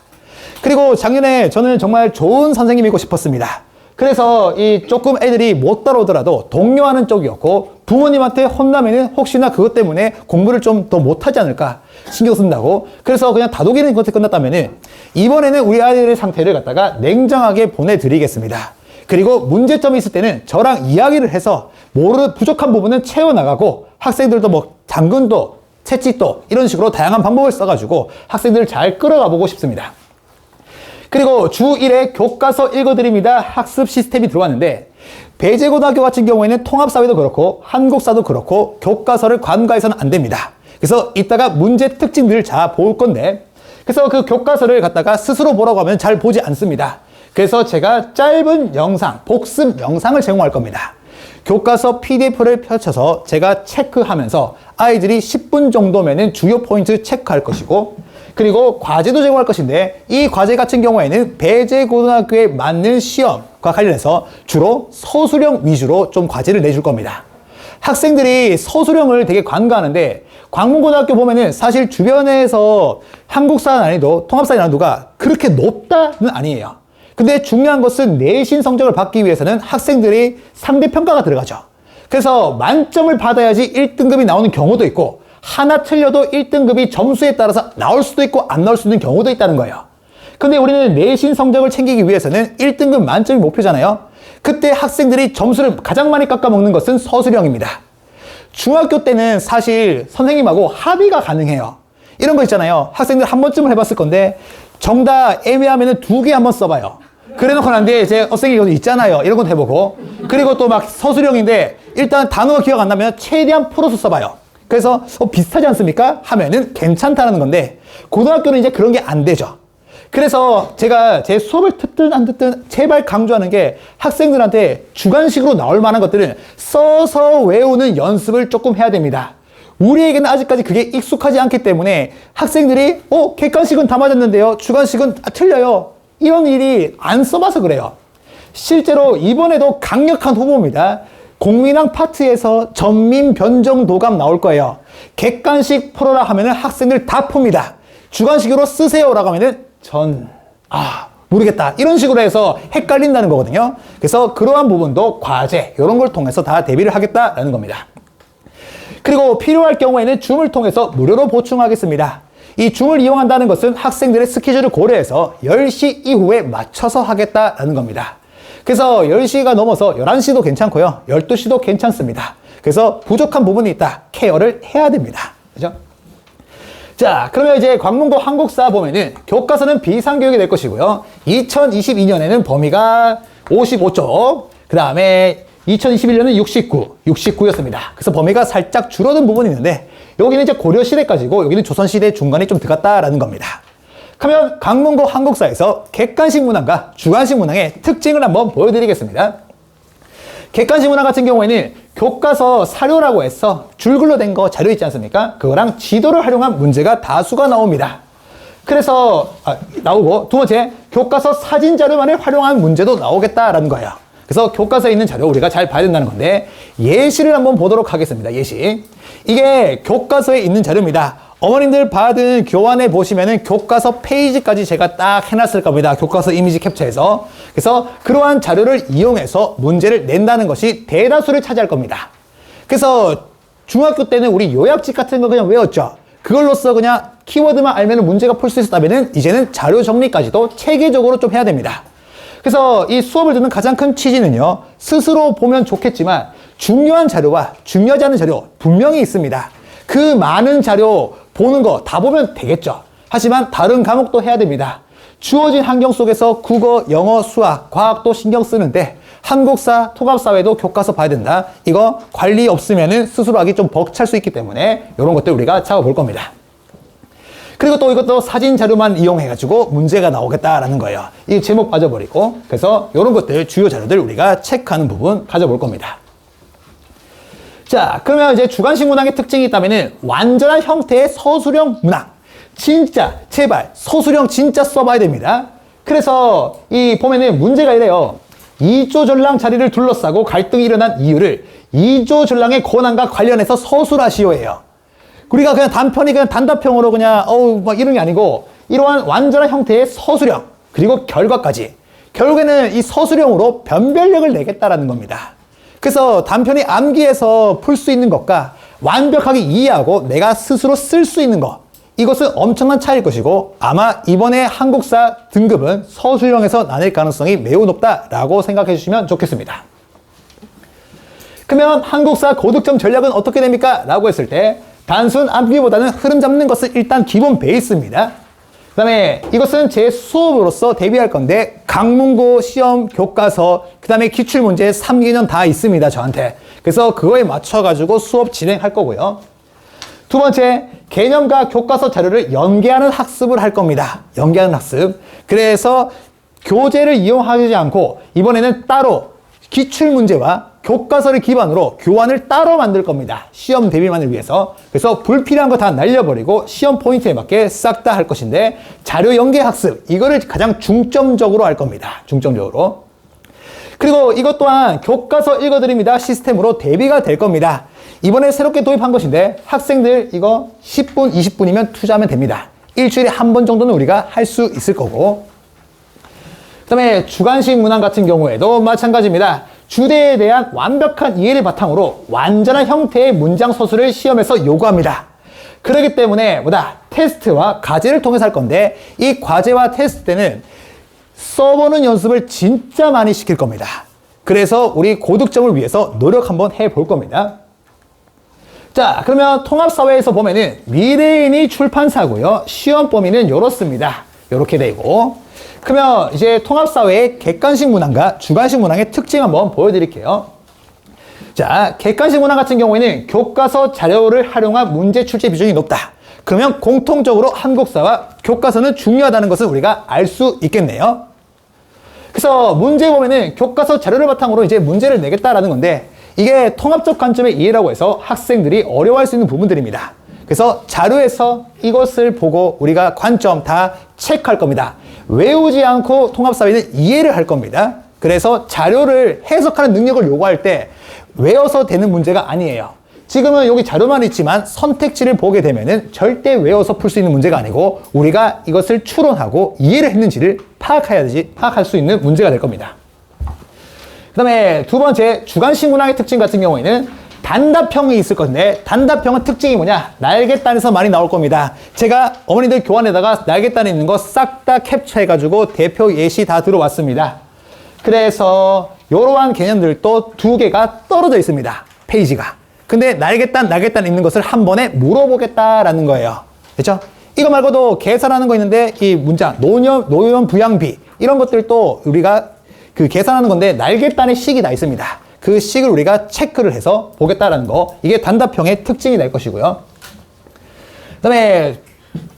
그리고 작년에 저는 정말 좋은 선생님이고 싶었습니다. 그래서 이 조금 애들이 못 따라오더라도 독려하는 쪽이었고 부모님한테 혼나면은 혹시나 그것 때문에 공부를 좀 더 못하지 않을까 신경 쓴다고 그래서 그냥 다독이는 것에 끝났다면은 이번에는 우리 아이들의 상태를 갖다가 냉정하게 보내드리겠습니다. 그리고 문제점이 있을 때는 저랑 이야기를 해서 부족한 부분은 채워나가고 학생들도 뭐 당근도 채찍도 이런 식으로 다양한 방법을 써가지고 학생들을 잘 끌어가 보고 싶습니다. 그리고 주 1회 교과서 읽어드립니다. 학습 시스템이 들어왔는데 배재고등학교 같은 경우에는 통합사회도 그렇고 한국사도 그렇고 교과서를 간과해서는 안 됩니다. 그래서 이따가 문제 특징들을 잘 볼 건데 그래서 그 교과서를 갖다가 스스로 보라고 하면 잘 보지 않습니다. 그래서 제가 짧은 영상, 복습 영상을 제공할 겁니다. 교과서 PDF를 펼쳐서 제가 체크하면서 아이들이 10분 정도면은 주요 포인트 체크할 것이고 그리고 과제도 제공할 것인데 이 과제 같은 경우에는 배재고등학교에 맞는 시험과 관련해서 주로 서술형 위주로 좀 과제를 내줄 겁니다. 학생들이 서술형을 되게 관가하는데 광문고등학교 보면은 사실 주변에서 한국사 난이도, 통합사 난이도가 그렇게 높다는 아니에요. 근데 중요한 것은 내신 성적을 받기 위해서는 학생들이 상대 평가가 들어가죠. 그래서 만점을 받아야지 1등급이 나오는 경우도 있고 하나 틀려도 1등급이 점수에 따라서 나올 수도 있고 안 나올 수 있는 경우도 있다는 거예요. 근데 우리는 내신 성적을 챙기기 위해서는 1등급 만점이 목표잖아요. 그때 학생들이 점수를 가장 많이 깎아먹는 것은 서술형입니다. 중학교 때는 사실 선생님하고 합의가 가능해요. 이런 거 있잖아요. 학생들 한 번쯤은 해봤을 건데 정답 애매하면 2개 한번 써봐요. 그래놓고 난데 이제 선생님 이거 있잖아요. 이런 것도 해보고 그리고 또 막 서술형인데 일단 단어가 기억 안 나면 최대한 풀어서 써봐요. 그래서 비슷하지 않습니까? 하면은 괜찮다는 건데 고등학교는 이제 그런 게 안 되죠. 그래서 제가 제 수업을 듣든 안 듣든 제발 강조하는 게 학생들한테 주관식으로 나올 만한 것들은 써서 외우는 연습을 조금 해야 됩니다. 우리에게는 아직까지 그게 익숙하지 않기 때문에 학생들이 객관식은 다 맞았는데요. 주관식은 틀려요. 이런 일이 안 써봐서 그래요. 실제로 이번에도 강력한 후보입니다. 공민학 파트에서 전민 변정 도감 나올 거예요. 객관식 풀어라 하면은 학생들 다 풉니다. 주관식으로 쓰세요라고 하면은 모르겠다. 이런 식으로 해서 헷갈린다는 거거든요. 그래서 그러한 부분도 과제, 이런 걸 통해서 다 대비를 하겠다라는 겁니다. 그리고 필요할 경우에는 줌을 통해서 무료로 보충하겠습니다. 이 줌을 이용한다는 것은 학생들의 스케줄을 고려해서 10시 이후에 맞춰서 하겠다라는 겁니다. 그래서 10시가 넘어서 11시도 괜찮고요. 12시도 괜찮습니다. 그래서 부족한 부분이 있다. 케어를 해야 됩니다. 그죠? 자, 그러면 이제 광문고 한국사 보면은 교과서는 비상교육이 될 것이고요. 2022년에는 범위가 55쪽, 그 다음에 2021년은 69였습니다. 그래서 범위가 살짝 줄어든 부분이 있는데 여기는 이제 고려시대까지고 여기는 조선시대 중간에 좀 들어갔다라는 겁니다. 그러면 광문고 한국사에서 객관식 문항과 주관식 문항의 특징을 한번 보여드리겠습니다. 객관식 문항 같은 경우에는 교과서 사료라고 해서 줄글로 된 거 자료 있지 않습니까? 그거랑 지도를 활용한 문제가 다수가 나옵니다. 그래서 나오고 두 번째, 교과서 사진 자료만을 활용한 문제도 나오겠다라는 거예요. 그래서 교과서에 있는 자료 우리가 잘 봐야 된다는 건데 예시를 한번 보도록 하겠습니다. 예시. 이게 교과서에 있는 자료입니다. 어머님들 받은 교환에 보시면은 교과서 페이지까지 제가 딱 해놨을 겁니다. 교과서 이미지 캡처해서. 그래서 그러한 자료를 이용해서 문제를 낸다는 것이 대다수를 차지할 겁니다. 그래서 중학교 때는 우리 요약집 같은 거 그냥 외웠죠. 그걸로써 그냥 키워드만 알면 문제가 풀 수 있었다면은 이제는 자료 정리까지도 체계적으로 좀 해야 됩니다. 그래서 이 수업을 듣는 가장 큰 취지는요. 스스로 보면 좋겠지만 중요한 자료와 중요하지 않은 자료 분명히 있습니다. 그 많은 자료 보는 거 다 보면 되겠죠. 하지만 다른 과목도 해야 됩니다. 주어진 환경 속에서 국어, 영어, 수학, 과학도 신경 쓰는데 한국사, 통합사회도 교과서 봐야 된다. 이거 관리 없으면은 스스로 하기 좀 벅찰 수 있기 때문에 이런 것들 우리가 잡아볼 겁니다. 그리고 또 이것도 사진 자료만 이용해가지고 문제가 나오겠다라는 거예요. 이 제목 빠져버리고. 그래서 이런 것들, 주요 자료들 우리가 체크하는 부분 가져볼 겁니다. 자, 그러면 이제 주관식 문항의 특징이 있다면은 완전한 형태의 서술형 문항. 진짜, 제발, 서술형 진짜 써봐야 됩니다. 그래서 이 보면은 문제가 이래요. 이조 전랑 자리를 둘러싸고 갈등이 일어난 이유를 이조 전랑의 권한과 관련해서 서술하시오예요. 우리가 그냥 단편이 그냥 단답형으로 그냥 막 이런 게 아니고 이러한 완전한 형태의 서술형 그리고 결과까지 결국에는 이 서술형으로 변별력을 내겠다라는 겁니다. 그래서 단편이 암기해서 풀 수 있는 것과 완벽하게 이해하고 내가 스스로 쓸 수 있는 것 이것은 엄청난 차이일 것이고 아마 이번에 한국사 등급은 서술형에서 나뉠 가능성이 매우 높다라고 생각해 주시면 좋겠습니다. 그러면 한국사 고득점 전략은 어떻게 됩니까? 라고 했을 때 단순 암기보다는 흐름 잡는 것은 일단 기본 베이스입니다. 그 다음에 이것은 제 수업으로서 대비할 건데 강문고 시험 교과서 그 다음에 기출문제 3개년 다 있습니다. 저한테. 그래서 그거에 맞춰가지고 수업 진행할 거고요. 두 번째, 개념과 교과서 자료를 연계하는 학습을 할 겁니다. 연계하는 학습. 그래서 교재를 이용하지 않고 이번에는 따로 기출문제와 교과서를 기반으로 교환을 따로 만들 겁니다. 시험 대비만을 위해서. 그래서 불필요한 거 다 날려버리고 시험 포인트에 맞게 싹 다 할 것인데 자료 연계 학습 이거를 가장 중점적으로 할 겁니다. 중점적으로. 그리고 이것 또한 교과서 읽어드립니다 시스템으로 대비가 될 겁니다. 이번에 새롭게 도입한 것인데 학생들 이거 10분, 20분이면 투자하면 됩니다. 일주일에 한 번 정도는 우리가 할 수 있을 거고, 그 다음에 주관식 문항 같은 경우에도 마찬가지입니다. 주제에 대한 완벽한 이해를 바탕으로 완전한 형태의 문장 서술을 시험에서 요구합니다. 그렇기 때문에 테스트와 과제를 통해서 할 건데, 이 과제와 테스트 때는 써보는 연습을 진짜 많이 시킬 겁니다. 그래서 우리 고득점을 위해서 노력 한번 해볼 겁니다. 자, 그러면 통합사회에서 보면은 미래인이 출판사고요. 시험 범위는 이렇습니다. 이렇게 되고, 그러면 이제 통합사회의 객관식 문항과 주관식 문항의 특징 한번 보여드릴게요. 자, 객관식 문항 같은 경우에는 교과서 자료를 활용한 문제 출제 비중이 높다. 그러면 공통적으로 한국사와 교과서는 중요하다는 것을 우리가 알 수 있겠네요. 그래서 문제 보면은 교과서 자료를 바탕으로 이제 문제를 내겠다라는 건데, 이게 통합적 관점의 이해라고 해서 학생들이 어려워할 수 있는 부분들입니다. 그래서 자료에서 이것을 보고 우리가 관점 다 체크할 겁니다. 외우지 않고 통합사회는 이해를 할 겁니다. 그래서 자료를 해석하는 능력을 요구할 때 외워서 되는 문제가 아니에요. 지금은 여기 자료만 있지만 선택지를 보게 되면은 절대 외워서 풀 수 있는 문제가 아니고, 우리가 이것을 추론하고 이해를 했는지를 파악할 수 있는 문제가 될 겁니다. 그 다음에 두 번째, 주관식 문항의 특징 같은 경우에는 단답형이 있을 건데, 단답형은 특징이 뭐냐? 날개단에서 많이 나올 겁니다. 제가 어머니들 교환에다가 날개단에 있는 거 싹 다 캡처해가지고 대표 예시 다 들어왔습니다. 그래서 이러한 개념들도 두 개가 떨어져 있습니다. 페이지가. 근데 날개단 있는 것을 한 번에 물어보겠다라는 거예요. 그렇죠? 이거 말고도 계산하는 거 있는데, 이 문장, 노년 부양비, 이런 것들도 우리가 그 계산하는 건데 날개단의 식이 다 있습니다. 그 식을 우리가 체크를 해서 보겠다라는 거, 이게 단답형의 특징이 될 것이고요. 그 다음에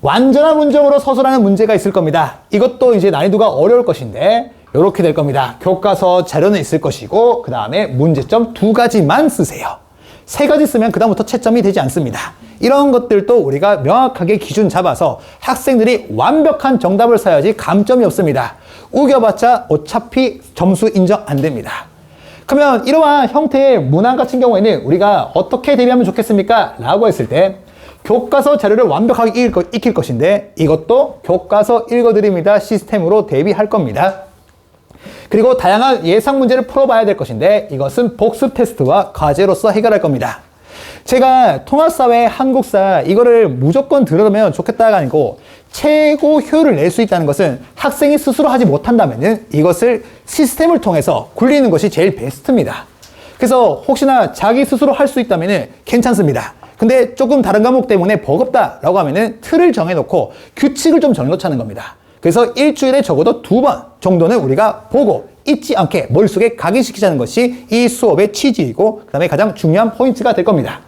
완전한 문장으로 서술하는 문제가 있을 겁니다. 이것도 이제 난이도가 어려울 것인데 이렇게 될 겁니다. 교과서 자료는 있을 것이고, 그 다음에 문제점 2가지만 쓰세요. 3가지 쓰면 그 다음부터 채점이 되지 않습니다. 이런 것들도 우리가 명확하게 기준 잡아서 학생들이 완벽한 정답을 써야지 감점이 없습니다. 우겨봤자 어차피 점수 인정 안 됩니다. 그러면 이러한 형태의 문항 같은 경우에는 우리가 어떻게 대비하면 좋겠습니까? 라고 했을 때 교과서 자료를 완벽하게 익힐 것인데, 이것도 교과서 읽어드립니다 시스템으로 대비할 겁니다. 그리고 다양한 예상 문제를 풀어봐야 될 것인데, 이것은 복습 테스트와 과제로서 해결할 겁니다. 제가 통합사회, 한국사 이거를 무조건 들으면 좋겠다가 아니고, 최고 효율을 낼 수 있다는 것은 학생이 스스로 하지 못한다면 이것을 시스템을 통해서 굴리는 것이 제일 베스트입니다. 그래서 혹시나 자기 스스로 할 수 있다면 괜찮습니다. 근데 조금 다른 과목 때문에 버겁다라고 하면은 틀을 정해놓고 규칙을 좀 정해놓자는 겁니다. 그래서 일주일에 적어도 2번 정도는 우리가 보고 잊지 않게 머릿속에 각인시키자는 것이 이 수업의 취지이고, 그 다음에 가장 중요한 포인트가 될 겁니다.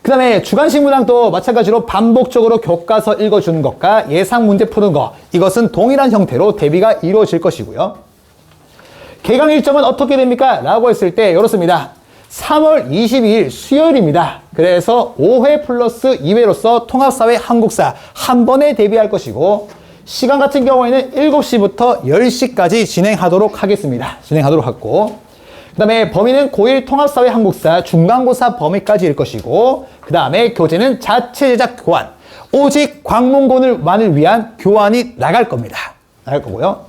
그 다음에 주관식 문항도 마찬가지로 반복적으로 교과서 읽어주는 것과 예상 문제 푸는 것, 이것은 동일한 형태로 대비가 이루어질 것이고요. 개강 일정은 어떻게 됩니까? 라고 했을 때 이렇습니다. 3월 22일 수요일입니다. 그래서 5회 플러스 2회로서 통합사회 한국사 한 번에 대비할 것이고, 시간 같은 경우에는 7시부터 10시까지 진행하도록 하겠습니다. 진행하도록 하고, 그 다음에 범위는 고1 통합사회 한국사 중간고사 범위까지일 것이고, 그 다음에 교재는 자체 제작 교환, 오직 광문고를만을 위한 교환이 나갈 겁니다. 나갈 거고요.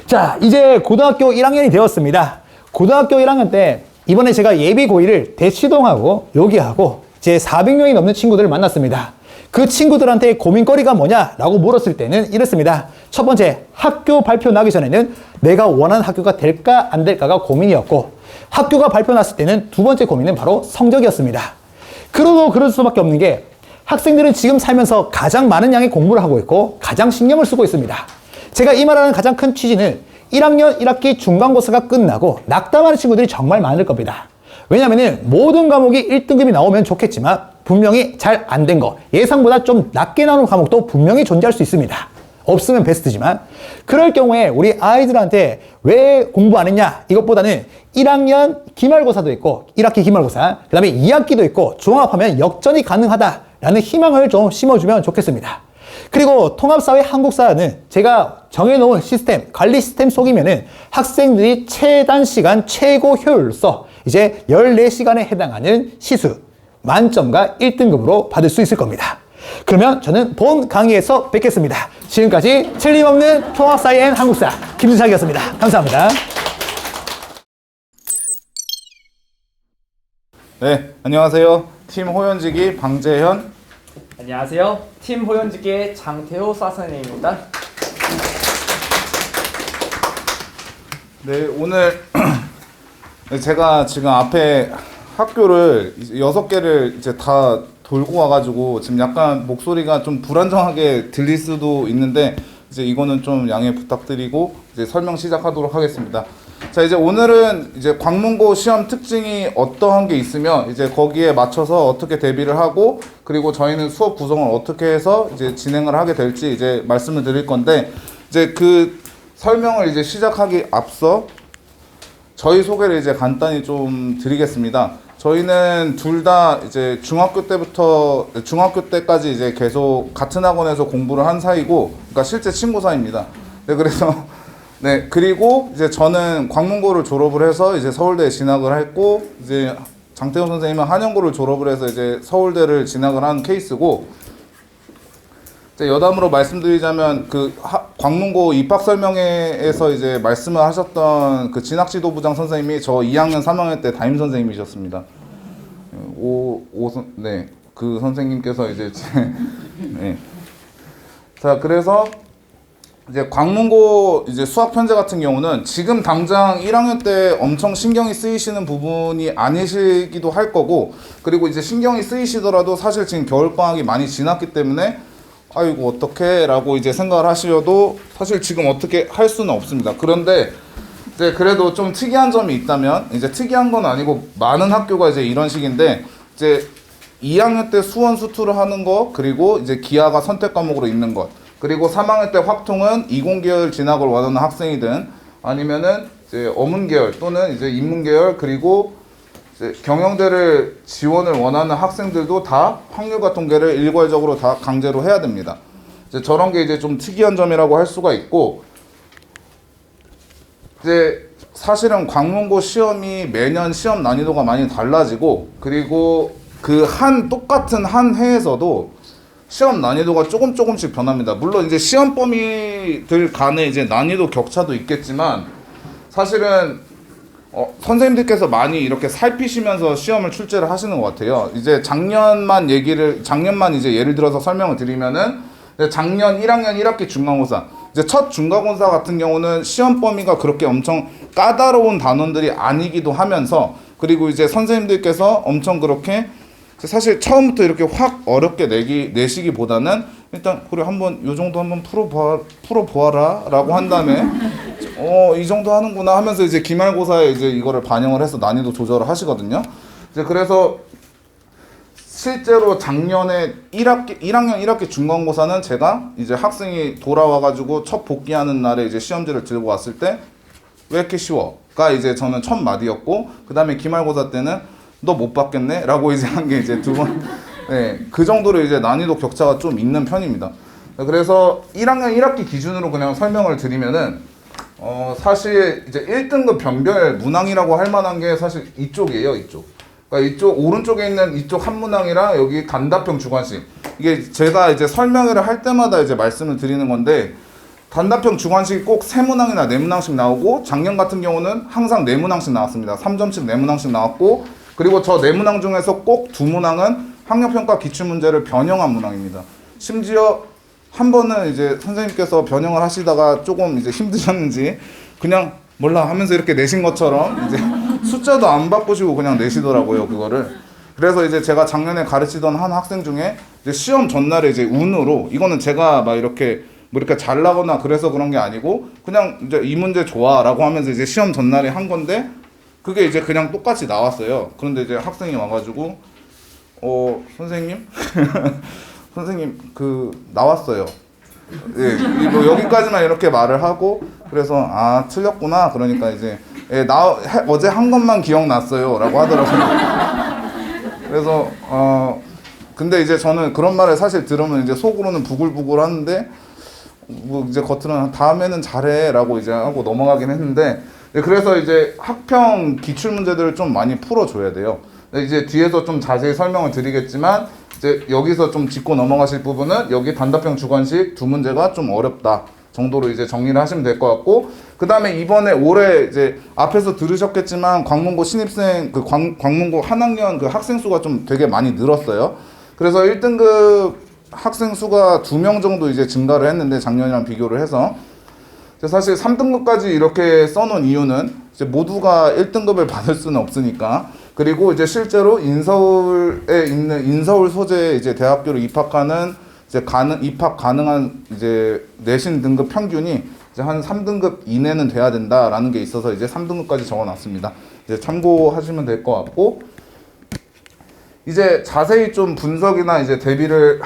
자, 이제 고등학교 1학년이 되었습니다. 고등학교 1학년 때 이번에 제가 예비 고1을 대치동하고 여기하고 이제 400명이 넘는 친구들을 만났습니다. 그 친구들한테 고민거리가 뭐냐라고 물었을 때는 이렇습니다. 첫 번째, 학교 발표 나기 전에는 내가 원하는 학교가 될까 안 될까가 고민이었고, 학교가 발표 났을 때는 두 번째 고민은 바로 성적이었습니다. 그러고 그럴 수밖에 없는 게, 학생들은 지금 살면서 가장 많은 양의 공부를 하고 있고 가장 신경을 쓰고 있습니다. 제가 이 말하는 가장 큰 취지는 1학년 1학기 중간고사가 끝나고 낙담하는 친구들이 정말 많을 겁니다. 왜냐면은 모든 과목이 1등급이 나오면 좋겠지만 분명히 잘 안 된 거, 예상보다 좀 낮게 나오는 과목도 분명히 존재할 수 있습니다. 없으면 베스트지만, 그럴 경우에 우리 아이들한테 왜 공부 안 했냐, 이것보다는 1학년 기말고사도 있고 1학기 기말고사, 그 다음에 2학기도 있고 종합하면 역전이 가능하다라는 희망을 좀 심어주면 좋겠습니다. 그리고 통합사회 한국사는 제가 정해놓은 시스템, 관리 시스템 속이면은 학생들이 최단 시간 최고 효율로서 이제 14시간에 해당하는 시수 만점과 1등급으로 받을 수 있을 겁니다. 그러면 저는 본 강의에서 뵙겠습니다. 지금까지 틀림없는 통합사회 앤 한국사 김준상이었습니다. 감사합니다. 네, 안녕하세요. 팀 호연지기 방재현. 안녕하세요. 팀 호연지기의 장태호 사선생입니다. 네, 오늘 제가 지금 앞에 학교를 6개를 이제 다 돌고 와가지고 지금 약간 목소리가 좀 불안정하게 들릴 수도 있는데 이제 이거는 좀 양해 부탁드리고 이제 설명 시작하도록 하겠습니다. 자, 이제 오늘은 이제 광문고 시험 특징이 어떠한 게 있으면 이제 거기에 맞춰서 어떻게 대비를 하고 그리고 저희는 수업 구성을 어떻게 해서 이제 진행을 하게 될지 이제 말씀을 드릴 건데 이제 그 설명을 이제 시작하기 앞서 저희 소개를 이제 간단히 좀 드리겠습니다. 저희는 둘 다 이제 중학교 때까지 이제 계속 같은 학원에서 공부를 한 사이고, 그러니까 실제 친구 사이입니다. 네, 그래서 네, 그리고 이제 저는 광문고를 졸업을 해서 이제 서울대에 진학을 했고, 이제 장태호 선생님은 한영고를 졸업을 해서 이제 서울대를 진학을 한 케이스고, 이제 여담으로 말씀드리자면 그 광문고 입학 설명회에서 이제 말씀을 하셨던 그 진학지도부장 선생님이 저 2학년 3학년 때 담임 선생님이셨습니다. 네, 그 선생님께서 이제 네. 자, 그래서 이제 광문고 이제 수학 편제 같은 경우는 지금 당장 1학년 때 엄청 신경이 쓰이시는 부분이 아니시기도 할 거고, 그리고 이제 신경이 쓰이시더라도 사실 지금 겨울방학이 많이 지났기 때문에 아이고 어떡해 라고 이제 생각을 하셔도 사실 지금 어떻게 할 수는 없습니다. 그런데 이제 그래도 좀 특이한 점이 있다면, 이제 특이한 건 아니고 많은 학교가 이제 이런 식인데, 이제 2학년 때 수원 수투를 하는 거, 그리고 이제 기하가 선택 과목으로 있는 것, 그리고 3학년 때 확통은 이공계열 진학을 원하는 학생이든 아니면은 이제 어문계열 또는 이제 인문계열, 그리고 이제 경영대를 지원을 원하는 학생들도 다 확률과 통계를 일괄적으로 다 강제로 해야 됩니다. 이제 저런 게 이제 좀 특이한 점이라고 할 수가 있고, 이제 사실은 광문고 시험이 매년 시험 난이도가 많이 달라지고, 그리고 그 똑같은 한 해에서도 시험 난이도가 조금씩 변합니다. 물론 이제 시험 범위들 간에 이제 난이도 격차도 있겠지만, 사실은 선생님들께서 많이 이렇게 살피시면서 시험을 출제를 하시는 것 같아요. 이제 작년만 이제 예를 들어서 설명을 드리면은, 작년 1학년 1학기 중간고사, 이제 첫 중간고사 같은 경우는 시험 범위가 그렇게 엄청 까다로운 단원들이 아니기도 하면서, 그리고 이제 선생님들께서 엄청 그렇게 사실 처음부터 이렇게 확 어렵게 내시기보다는 일단 그래 한번 요 정도 한번 풀어보아라 라고 한 다음에 이 정도 하는구나 하면서 이제 기말고사에 이제 이거를 반영을 해서 난이도 조절을 하시거든요. 이제 그래서 실제로 작년에 1학년 1학기 중간고사는 제가 이제 학생이 돌아와가지고 첫 복귀하는 날에 이제 시험지를 들고 왔을 때 왜 이렇게 쉬워?가 이제 저는 첫 마디였고, 그 다음에 기말고사 때는 너 못 받겠네? 라고 이제 한 게 이제 두 번, 네, 그 정도로 이제 난이도 격차가 좀 있는 편입니다. 그래서 1학년 1학기 기준으로 그냥 설명을 드리면은, 사실 이제 1등급 변별 문항이라고 할 만한 게 사실 이쪽이에요, 이쪽. 그러니까 이쪽, 오른쪽에 있는 이쪽 한 문항이랑 여기 단답형 주관식. 이게 제가 이제 설명회를 할 때마다 이제 말씀을 드리는 건데, 단답형 주관식이 꼭 3문항이나 4문항씩 나오고, 작년 같은 경우는 항상 4문항씩 나왔습니다. 3점씩 4문항씩 나왔고, 그리고 저 4문항 중에서 꼭 2문항은 학력평가 기출문제를 변형한 문항입니다. 심지어 한 번은 이제 선생님께서 변형을 하시다가 조금 이제 힘드셨는지 그냥 몰라 하면서 이렇게 내신 것처럼 이제 숫자도 안 바꾸시고 그냥 내시더라고요, 그거를. 그래서 이제 제가 작년에 가르치던 한 학생 중에 이제 시험 전날에 이제 운으로, 이거는 제가 막 이렇게 뭐 이렇게 잘나거나 그래서 그런 게 아니고 그냥 이제 이 문제 좋아 라고 하면서 이제 시험 전날에 한 건데, 그게 이제 그냥 똑같이 나왔어요. 그런데 이제 학생이 와가지고 선생님 선생님 그 나왔어요. 예, 뭐 여기까지만 이렇게 말을 하고, 그래서 틀렸구나. 그러니까 이제 어제 한 것만 기억났어요 라고 하더라고요. 그래서 근데 이제 저는 그런 말을 사실 들으면 이제 속으로는 부글부글 하는데 뭐 이제 겉으로는 다음에는 잘해라고 이제 하고 넘어가긴 했는데 그래서 이제 학평 기출 문제들을 좀 많이 풀어줘야 돼요. 이제 뒤에서 좀 자세히 설명을 드리겠지만 이제 여기서 좀 짚고 넘어가실 부분은 여기 단답형 주관식 두 문제가 좀 어렵다 정도로 이제 정리를 하시면 될 것 같고 그 다음에 이번에 올해 이제 앞에서 들으셨겠지만 광문고 신입생 그 광문고 한 학년 그 학생 수가 좀 되게 많이 늘었어요. 그래서 1등급 학생 수가 2명 정도 이제 증가를 했는데 작년이랑 비교를 해서 사실 3등급까지 이렇게 써놓은 이유는 이제 모두가 1등급을 받을 수는 없으니까 그리고 이제 실제로 인서울에 있는 인서울 소재 이제 대학교로 입학하는 이제 입학 가능한 이제 내신 등급 평균이 이제 한 3등급 이내는 돼야 된다라는 게 있어서 이제 3등급까지 적어놨습니다. 이제 참고하시면 될 것 같고 이제 자세히 좀 분석이나 이제 대비를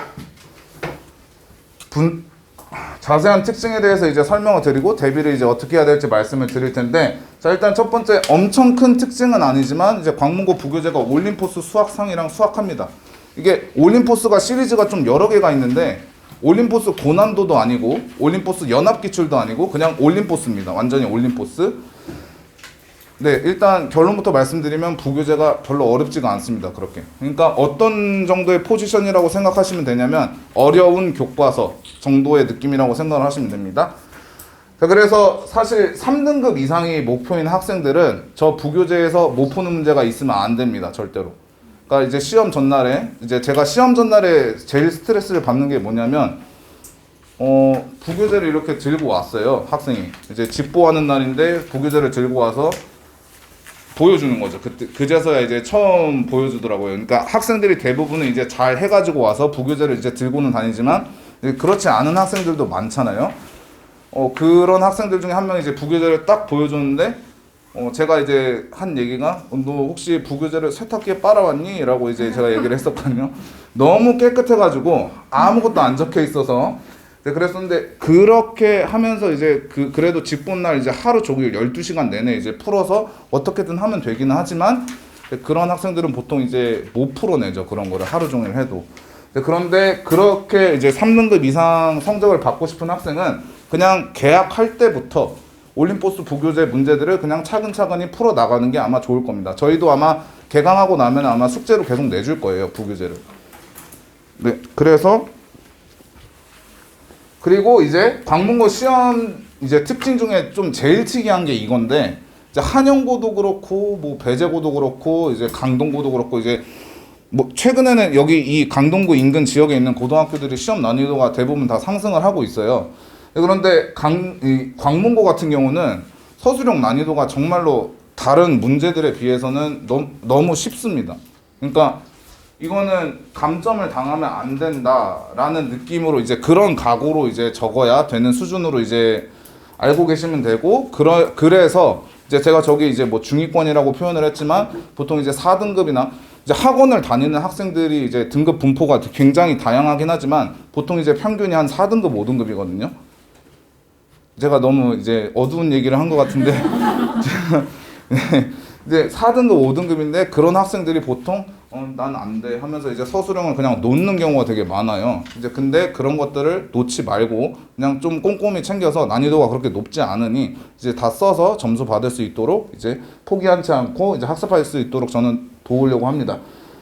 자세한 특징에 대해서 이제 설명을 드리고 대비를 이제 어떻게 해야 될지 말씀을 드릴 텐데 자 일단 첫 번째 엄청 큰 특징은 아니지만 이제 광문고 부교재가 올림포스 수학상이랑 수학합니다. 이게 올림포스가 시리즈가 좀 여러 개가 있는데 올림포스 고난도도 아니고 올림포스 연합기출도 아니고 그냥 올림포스입니다. 완전히 올림포스. 네, 일단 결론부터 말씀드리면 부교재가 별로 어렵지가 않습니다. 그렇게. 그러니까 어떤 정도의 포지션이라고 생각하시면 되냐면 어려운 교과서 정도의 느낌이라고 생각을 하시면 됩니다. 자, 그래서 사실 3등급 이상이 목표인 학생들은 저 부교재에서 못 푸는 문제가 있으면 안 됩니다. 절대로. 그러니까 이제 시험 전날에 이제 제가 시험 전날에 제일 스트레스를 받는 게 뭐냐면 부교재를 이렇게 들고 왔어요. 학생이. 이제 집보하는 날인데 부교재를 들고 와서 보여주는 거죠. 그제서야 이제 처음 보여주더라고요. 그러니까 학생들이 대부분은 이제 잘 해가지고 와서 부교재를 이제 들고는 다니지만 그렇지 않은 학생들도 많잖아요. 그런 학생들 중에 한 명이 이제 부교재를 딱 보여줬는데 제가 이제 한 얘기가 너 혹시 부교재를 세탁기에 빨아왔니? 라고 이제 제가 얘기를 했었거든요. 너무 깨끗해가지고 아무것도 안 적혀 있어서 그랬었는데 그렇게 하면서 이제 그래도 집본 날 이제 하루 종일 12시간 내내 이제 풀어서 어떻게든 하면 되기는 하지만 그런 학생들은 보통 이제 못 풀어내죠. 그런 거를 하루 종일 해도. 그런데 그렇게 이제 3등급 이상 성적을 받고 싶은 학생은 그냥 개학할 때부터 올림포스 부교재 문제들을 그냥 차근차근히 풀어 나가는 게 아마 좋을 겁니다. 저희도 아마 개강하고 나면 아마 숙제로 계속 내줄 거예요. 부교재를. 네, 그리고 이제 광문고 시험 이제 특징 중에 좀 제일 특이한 게 이건데 이제 한영고도 그렇고 뭐 배재고도 그렇고 이제 강동고도 그렇고 이제 뭐 최근에는 여기 이 강동구 인근 지역에 있는 고등학교들이 시험 난이도가 대부분 다 상승을 하고 있어요. 그런데 광문고 같은 경우는 서술형 난이도가 정말로 다른 문제들에 비해서는 너무 쉽습니다. 그러니까 이거는 감점을 당하면 안 된다라는 느낌으로 이제 그런 각오로 이제 적어야 되는 수준으로 이제 알고 계시면 되고 그래서 이제 제가 저기 이제 뭐 중위권이라고 표현을 했지만 보통 이제 4등급이나 이제 학원을 다니는 학생들이 이제 등급 분포가 굉장히 다양하긴 하지만 보통 이제 평균이 한 4등급, 5등급이거든요. 제가 너무 이제 어두운 얘기를 한 것 같은데 네, 이제 4등급, 5등급인데 그런 학생들이 보통 난 안 돼 하면서 이제 서술형을 그냥 놓는 경우가 되게 많아요. 이제 근데 그런 것들을 놓지 말고 그냥 좀 꼼꼼히 챙겨서 난이도가 그렇게 높지 않으니 이제 다 써서 점수 받을 수 있도록 이제 포기하지 않고 이제 학습할 수 있도록 저는 도우려고 합니다.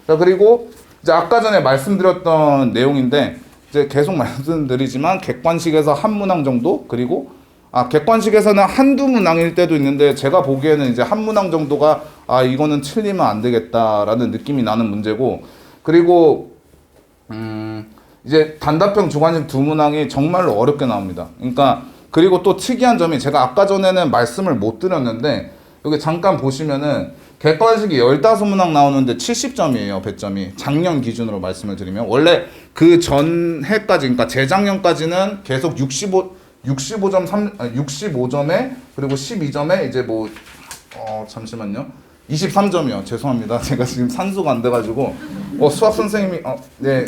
자, 그리고 이제 아까 전에 말씀드렸던 내용인데 이제 계속 말씀드리지만 객관식에서 한 문항 정도 그리고 객관식에서는 한두 문항일 때도 있는데 제가 보기에는 이제 한 문항 정도가 이거는 틀리면 안 되겠다라는 느낌이 나는 문제고 그리고 이제 단답형 주관식 두 문항이 정말로 어렵게 나옵니다. 그러니까 그리고 또 특이한 점이 제가 아까 전에는 말씀을 못 드렸는데 여기 잠깐 보시면은 객관식이 15문항 나오는데 70점이에요. 배점이. 작년 기준으로 말씀을 드리면 원래 그 전해까지 그러니까 재작년까지는 계속 65점에 그리고 12점에 이제 뭐 잠시만요. 23점이요. 죄송합니다. 제가 지금 산수가 안 돼가지고 수학 선생님이 네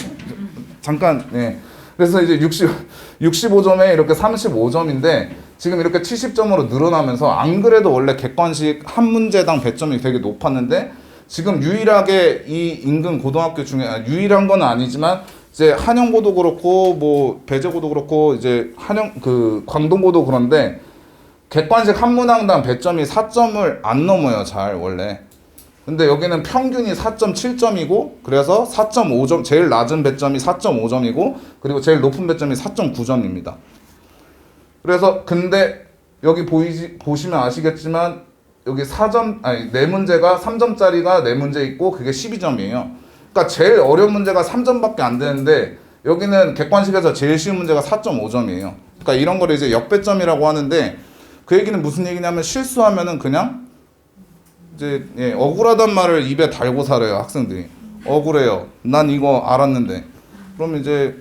잠깐 네 그래서 이제 65점에 이렇게 35점인데 지금 이렇게 70점으로 늘어나면서 안 그래도 원래 객관식 한 문제당 배점이 되게 높았는데 지금 유일하게 이 인근 고등학교 중에 유일한 건 아니지만 이제 한영고도 그렇고 뭐 배제고도 그렇고 이제 광동고도 그런데 객관식 한 문항당 배점이 4점을 안 넘어요, 잘 원래. 근데 여기는 평균이 4.7점이고 그래서 4.5점 제일 낮은 배점이 4.5점이고 그리고 제일 높은 배점이 4.9점입니다. 그래서 근데 여기 보시면 아시겠지만 여기 4문제가 3점짜리가 4문제 있고 그게 12점이에요. 그러니까 제일 어려운 문제가 3점밖에 안 되는데 여기는 객관식에서 제일 쉬운 문제가 4.5점이에요. 그러니까 이런 거를 이제 역배점이라고 하는데 그 얘기는 무슨 얘기냐면 실수하면은 그냥 이제 억울하단 말을 입에 달고 살아요, 학생들이. 억울해요. 난 이거 알았는데. 그럼 이제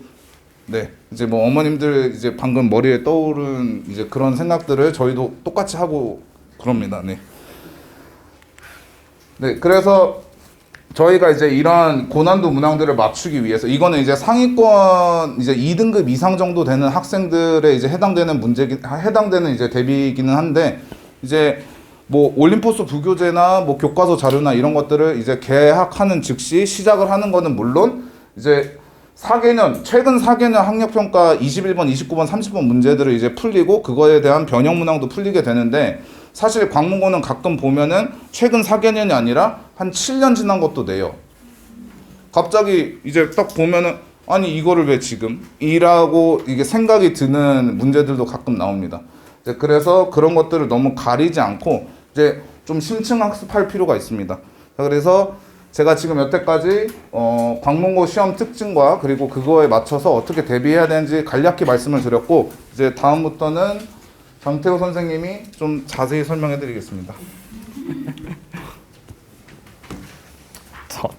이제 뭐 어머님들 이제 방금 머리에 떠오른 이제 그런 생각들을 저희도 똑같이 하고 그럽니다. 그래서 저희가 이제 이런 고난도 문항들을 맞추기 위해서 이거는 이제 상위권 이제 2등급 이상 정도 되는 학생들에 이제 해당되는 이제 대비기는 한데 이제 뭐 올림포스 부교재나 뭐 교과서 자료나 이런 것들을 이제 개학하는 즉시 시작을 하는 거는 물론 이제 최근 4개년 학력평가 21번, 29번, 30번 문제들을 이제 풀리고 그거에 대한 변형 문항도 풀리게 되는데 사실 광문고는 가끔 보면은 최근 4개년이 아니라 한 7년 지난 것도 내요. 갑자기 이제 딱 보면은 아니 이거를 왜 지금? 이라고 이게 생각이 드는 문제들도 가끔 나옵니다. 그래서 그런 것들을 너무 가리지 않고 이제 좀 심층 학습할 필요가 있습니다. 그래서 제가 지금 여태까지 광문고 시험 특징과 그리고 그거에 맞춰서 어떻게 대비해야 되는지 간략히 말씀을 드렸고 이제 다음부터는 장태호 선생님이 좀 자세히 설명해 드리겠습니다.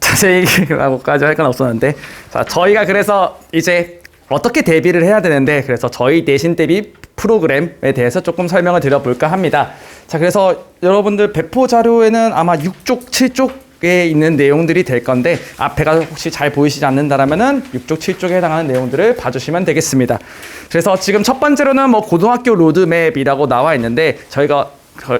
자세히라고까지 할 건 없었는데 자, 저희가 그래서 이제 어떻게 대비를 해야 되는데 그래서 저희 내신 대비 프로그램에 대해서 조금 설명을 드려볼까 합니다. 자, 그래서 여러분들 배포 자료에는 아마 6쪽, 7쪽에 있는 내용들이 될 건데 앞에가 혹시 잘 보이시지 않는다라면은 6쪽, 7쪽에 해당하는 내용들을 봐주시면 되겠습니다. 그래서 지금 첫 번째로는 뭐 고등학교 로드맵이라고 나와 있는데 저희가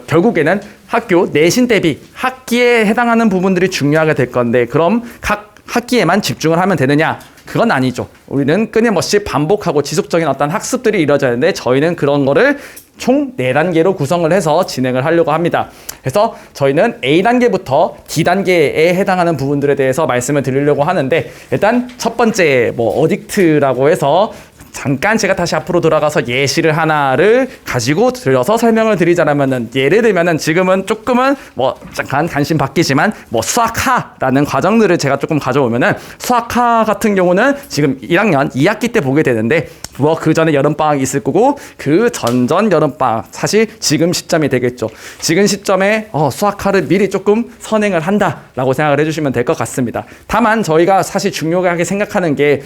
결국에는 학교 내신 대비 학기에 해당하는 부분들이 중요하게 될 건데 그럼 각 학기에만 집중을 하면 되느냐? 그건 아니죠. 우리는 끊임없이 반복하고 지속적인 어떤 학습들이 이루어져야 하는데 저희는 그런 거를 총 4단계로 구성을 해서 진행을 하려고 합니다. 그래서 저희는 A단계부터 D단계에 해당하는 부분들에 대해서 말씀을 드리려고 하는데 일단 첫 번째 뭐 어딕트라고 해서 잠깐 제가 다시 앞으로 돌아가서 예시를 하나를 가지고 들어서 설명을 드리자면은 예를 들면은 지금은 조금은 뭐 잠깐 관심 바뀌지만 뭐 수학하라는 과정들을 제가 조금 가져오면은 수학하 같은 경우는 지금 1학년 2학기 때 보게 되는데 뭐 그 전에 여름방학이 있을 거고 그 전전 여름방학 사실 지금 시점이 되겠죠. 지금 시점에 수학하를 미리 조금 선행을 한다라고 생각을 해주시면 될 것 같습니다. 다만 저희가 사실 중요하게 생각하는 게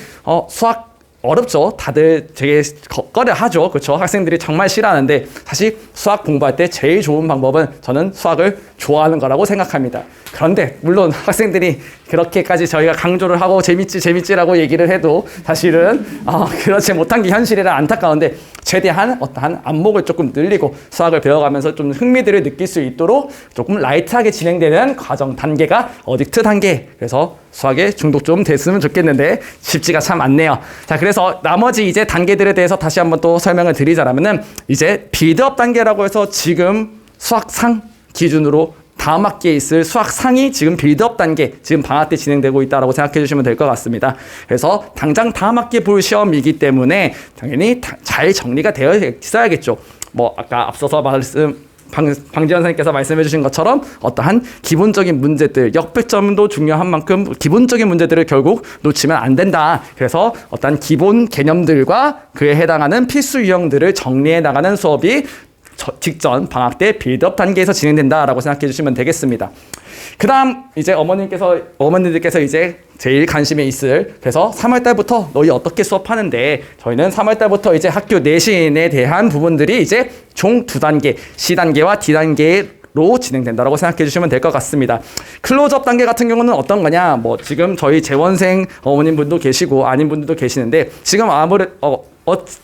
수학 어렵죠. 다들 되게 꺼려 하죠. 그렇죠. 학생들이 정말 싫어하는데 사실 수학 공부할 때 제일 좋은 방법은 저는 수학을 좋아하는 거라고 생각합니다. 그런데 물론 학생들이 그렇게까지 저희가 강조를 하고 재밌지라고 얘기를 해도 사실은 그렇지 못한 게 현실이라 안타까운데 최대한 어떠한 안목을 조금 늘리고 수학을 배워가면서 좀 흥미들을 느낄 수 있도록 조금 라이트하게 진행되는 과정 단계가 어딕트 단계. 그래서 수학에 중독 좀 됐으면 좋겠는데 쉽지가 참 않네요. 자, 그래서 나머지 이제 단계들에 대해서 다시 한번 또 설명을 드리자면은 이제 빌드업 단계라고 해서 지금 수학상 기준으로 다음 학기에 있을 수학상이 지금 빌드업 단계, 지금 방학 때 진행되고 있다고 생각해 주시면 될 것 같습니다. 그래서 당장 다음 학기에 볼 시험이기 때문에 당연히 잘 정리가 되어 있어야겠죠. 뭐 아까 앞서서 방지현 선생님께서 말씀해 주신 것처럼 어떠한 기본적인 문제들, 역배점도 중요한 만큼 기본적인 문제들을 결국 놓치면 안 된다. 그래서 어떠한 기본 개념들과 그에 해당하는 필수 유형들을 정리해 나가는 수업이 직전 방학 때 빌드업 단계에서 진행된다라고 생각해 주시면 되겠습니다. 그 다음 이제 어머니들께서 이제 제일 관심이 있을 그래서 3월달부터 너희 어떻게 수업하는데 저희는 3월달부터 이제 학교 내신에 대한 부분들이 이제 총 2단계 C단계와 D단계로 진행된다라고 생각해 주시면 될 것 같습니다. 클로즈업 단계 같은 경우는 어떤 거냐? 뭐 지금 저희 재원생 어머님분도 계시고 아닌 분들도 계시는데 지금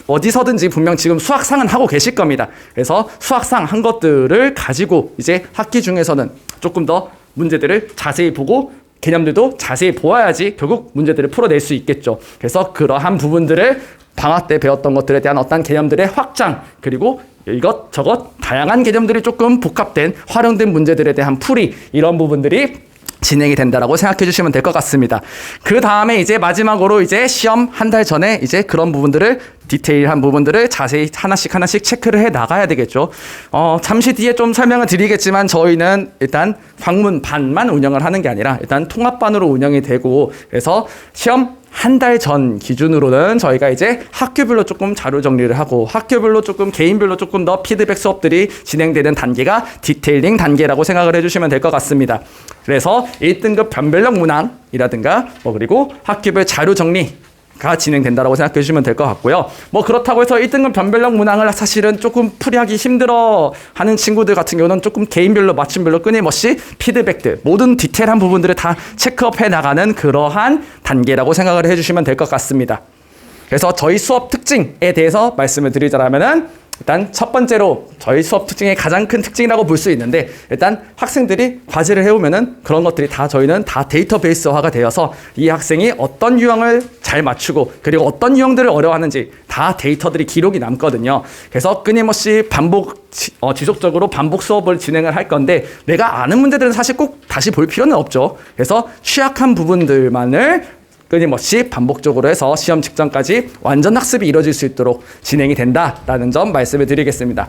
어디서든지 분명 지금 수학상은 하고 계실 겁니다. 그래서 수학상 한 것들을 가지고 이제 학기 중에서는 조금 더 문제들을 자세히 보고 개념들도 자세히 보아야지 결국 문제들을 풀어낼 수 있겠죠. 그래서 그러한 부분들을 방학 때 배웠던 것들에 대한 어떤 개념들의 확장, 그리고 이것저것 다양한 개념들이 조금 복합된 활용된 문제들에 대한 풀이, 이런 부분들이 진행이 된다라고 생각해 주시면 될 것 같습니다. 그 다음에 이제 마지막으로 이제 시험 한 달 전에 이제 그런 부분들을 디테일한 부분들을 자세히 하나씩 체크를 해 나가야 되겠죠. 잠시 뒤에 좀 설명을 드리겠지만 저희는 일단 방문반만 운영을 하는 게 아니라 일단 통합반으로 운영이 되고, 그래서 시험 한 달 전 기준으로는 저희가 이제 학교별로 조금 자료 정리를 하고 학교별로 조금 개인별로 조금 더 피드백 수업들이 진행되는 단계가 디테일링 단계라고 생각을 해주시면 될 것 같습니다. 그래서 1등급 변별력 문항이라든가 그리고 학교별 자료 정리가 진행된다라고 생각해 주시면 될 것 같고요. 그렇다고 해서 1등급 변별력 문항을 사실은 조금 풀이하기 힘들어 하는 친구들 같은 경우는 조금 개인별로 맞춤별로 끊임없이 피드백들, 모든 디테일한 부분들을 다 체크업 해 나가는 그러한 단계라고 생각을 해 주시면 될 것 같습니다. 그래서 저희 수업 특징에 대해서 말씀을 드리자면은 일단 첫 번째로 저희 수업 특징의 가장 큰 특징이라고 볼 수 있는데, 일단 학생들이 과제를 해오면은 그런 것들이 다 저희는 다 데이터베이스화가 되어서 이 학생이 어떤 유형을 잘 맞추고 그리고 어떤 유형들을 어려워하는지 다 데이터들이 기록이 남거든요. 그래서 끊임없이 지속적으로 반복 수업을 진행을 할 건데, 내가 아는 문제들은 사실 꼭 다시 볼 필요는 없죠. 그래서 취약한 부분들만을 끊임없이 반복적으로 해서 시험 직전까지 완전 학습이 이루어질 수 있도록 진행이 된다라는 점 말씀을 드리겠습니다.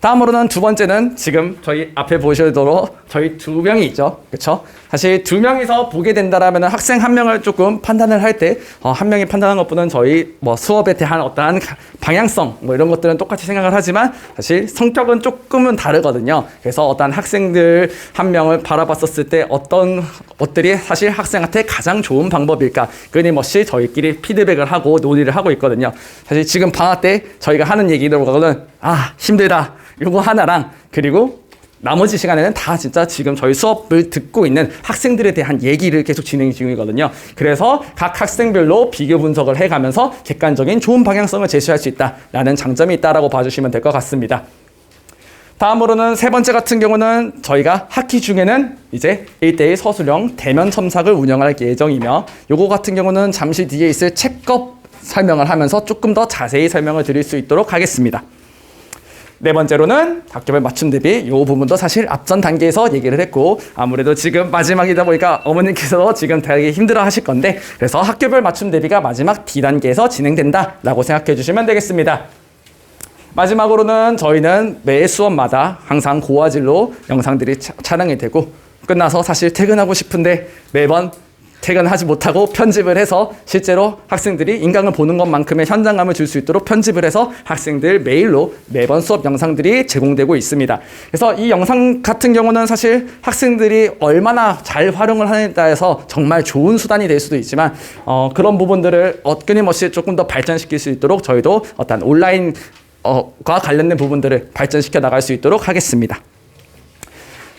다음으로는 두 번째는 지금 저희 앞에 보시도록 저희 두 명이 있죠. 그렇죠? 사실 두 명이서 보게 된다라면 학생 한 명을 조금 판단을 할 때 한 명이 판단한 것보다는 저희 수업에 대한 어떠한 방향성 이런 것들은 똑같이 생각을 하지만 사실 성격은 조금은 다르거든요. 그래서 어떤 학생들 한 명을 바라봤었을 때 어떤 것들이 사실 학생한테 가장 좋은 방법일까, 끊임없이 저희끼리 피드백을 하고 논의를 하고 있거든요. 사실 지금 방학 때 저희가 하는 얘기로는 힘들다 요거 하나랑, 그리고 나머지 시간에는 다 진짜 지금 저희 수업을 듣고 있는 학생들에 대한 얘기를 계속 진행 중이거든요. 그래서 각 학생별로 비교 분석을 해가면서 객관적인 좋은 방향성을 제시할 수 있다라는 장점이 있다라고 봐주시면 될 것 같습니다. 다음으로는 세 번째 같은 경우는 저희가 학기 중에는 이제 1대1 서술형 대면 첨삭을 운영할 예정이며, 요거 같은 경우는 잠시 뒤에 있을 책업 설명을 하면서 조금 더 자세히 설명을 드릴 수 있도록 하겠습니다. 네 번째로는 학교별 맞춤 대비, 이 부분도 사실 앞전 단계에서 얘기를 했고, 아무래도 지금 마지막이다 보니까 어머님께서 지금 되게 힘들어 하실 건데, 그래서 학교별 맞춤 대비가 마지막 D단계에서 진행된다라고 생각해 주시면 되겠습니다. 마지막으로는 저희는 매 수업마다 항상 고화질로 영상들이 촬영이 되고, 끝나서 사실 퇴근하고 싶은데 매번 퇴근하지 못하고 편집을 해서 실제로 학생들이 인강을 보는 것만큼의 현장감을 줄 수 있도록 편집을 해서 학생들 메일로 매번 수업 영상들이 제공되고 있습니다. 그래서 이 영상 같은 경우는 사실 학생들이 얼마나 잘 활용을 하느냐에 따라서 정말 좋은 수단이 될 수도 있지만, 그런 부분들을 끊임없이 조금 더 발전시킬 수 있도록 저희도 어떤 온라인과 관련된 부분들을 발전시켜 나갈 수 있도록 하겠습니다.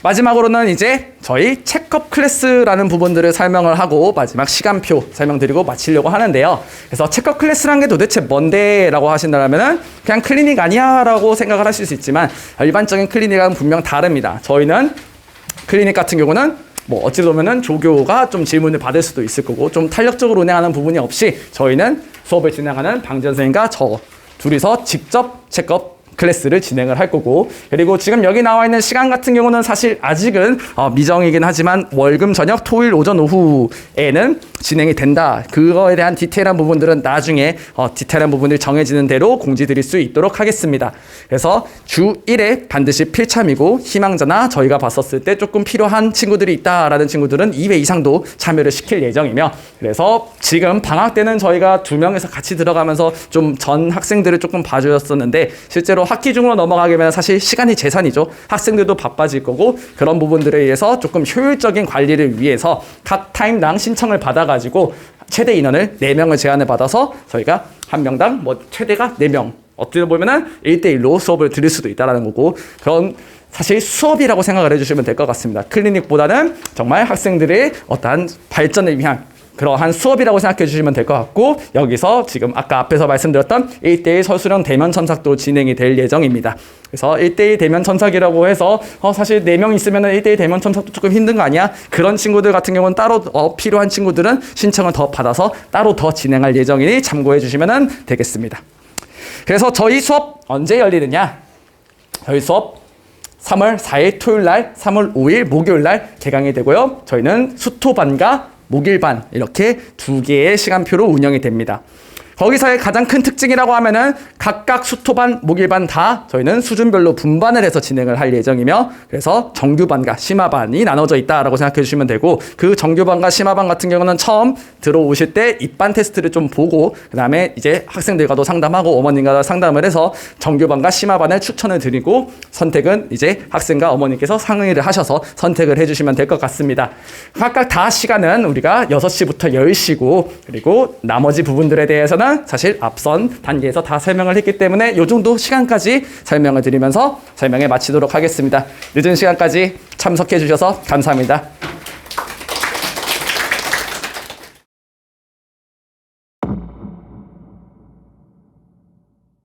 마지막으로는 이제 저희 체크업 클래스라는 부분들을 설명을 하고 마지막 시간표 설명드리고 마치려고 하는데요. 그래서 체크업 클래스라는 게 도대체 뭔데? 라고 하신다면 그냥 클리닉 아니야? 라고 생각을 하실 수 있지만, 일반적인 클리닉과는 분명 다릅니다. 저희는 클리닉 같은 경우는 어찌 보면은 조교가 좀 질문을 받을 수도 있을 거고, 좀 탄력적으로 운행하는 부분이 없이 저희는 수업을 진행하는 방지 선생님과 저 둘이서 직접 체크업 클래스를 진행을 할 거고, 그리고 지금 여기 나와 있는 시간 같은 경우는 사실 아직은 미정이긴 하지만 월금 저녁 토일 오전 오후에는 진행이 된다. 그거에 대한 디테일한 부분들은 나중에 디테일한 부분이 정해지는 대로 공지 드릴 수 있도록 하겠습니다. 그래서 주 1회 반드시 필참이고, 희망자나 저희가 봤었을 때 조금 필요한 친구들이 있다라는 친구들은 2회 이상도 참여를 시킬 예정이며, 그래서 지금 방학 때는 저희가 2명에서 같이 들어가면서 좀 전 학생들을 조금 봐주었었는데, 실제로 학기 중으로 넘어가게 되면 사실 시간이 재산이죠. 학생들도 바빠질 거고, 그런 부분들에 의해서 조금 효율적인 관리를 위해서 각 타임당 신청을 받아가지고 최대 인원을 4명을 제한을 받아서 저희가 한 명당 최대가 4명, 어떻게 보면은 1대1로 수업을 드릴 수도 있다는 거고, 그런 사실 수업이라고 생각을 해주시면 될 것 같습니다. 클리닉보다는 정말 학생들의 어떠한 발전을 위한 그러한 수업이라고 생각해 주시면 될 것 같고, 여기서 지금 아까 앞에서 말씀드렸던 1대1 서술형 대면 첨삭도 진행이 될 예정입니다. 그래서 1대1 대면 첨삭이라고 해서 사실 4명 있으면 1대1 대면 첨삭도 조금 힘든 거 아니야? 그런 친구들 같은 경우는 따로 필요한 친구들은 신청을 더 받아서 따로 더 진행할 예정이니 참고해 주시면 되겠습니다. 그래서 저희 수업 언제 열리느냐? 저희 수업 3월 4일 토요일 날, 3월 5일 목요일 날 개강이 되고요. 저희는 수토반과 목일반 이렇게 2개의 시간표로 운영이 됩니다. 거기서의 가장 큰 특징이라고 하면은 각각 수토반, 목일반 다 저희는 수준별로 분반을 해서 진행을 할 예정이며, 그래서 정규반과 심화반이 나눠져 있다라고 생각해 주시면 되고, 그 정규반과 심화반 같은 경우는 처음 들어오실 때 입반 테스트를 좀 보고, 그 다음에 이제 학생들과도 상담하고 어머님과도 상담을 해서 정규반과 심화반을 추천을 드리고, 선택은 이제 학생과 어머님께서 상의를 하셔서 선택을 해주시면 될 것 같습니다. 각각 다 시간은 우리가 6시부터 10시고, 그리고 나머지 부분들에 대해서는 사실 앞선 단계에서 다 설명을 했기 때문에 이 정도 시간까지 설명을 드리면서 설명을 마치도록 하겠습니다. 늦은 시간까지 참석해 주셔서 감사합니다.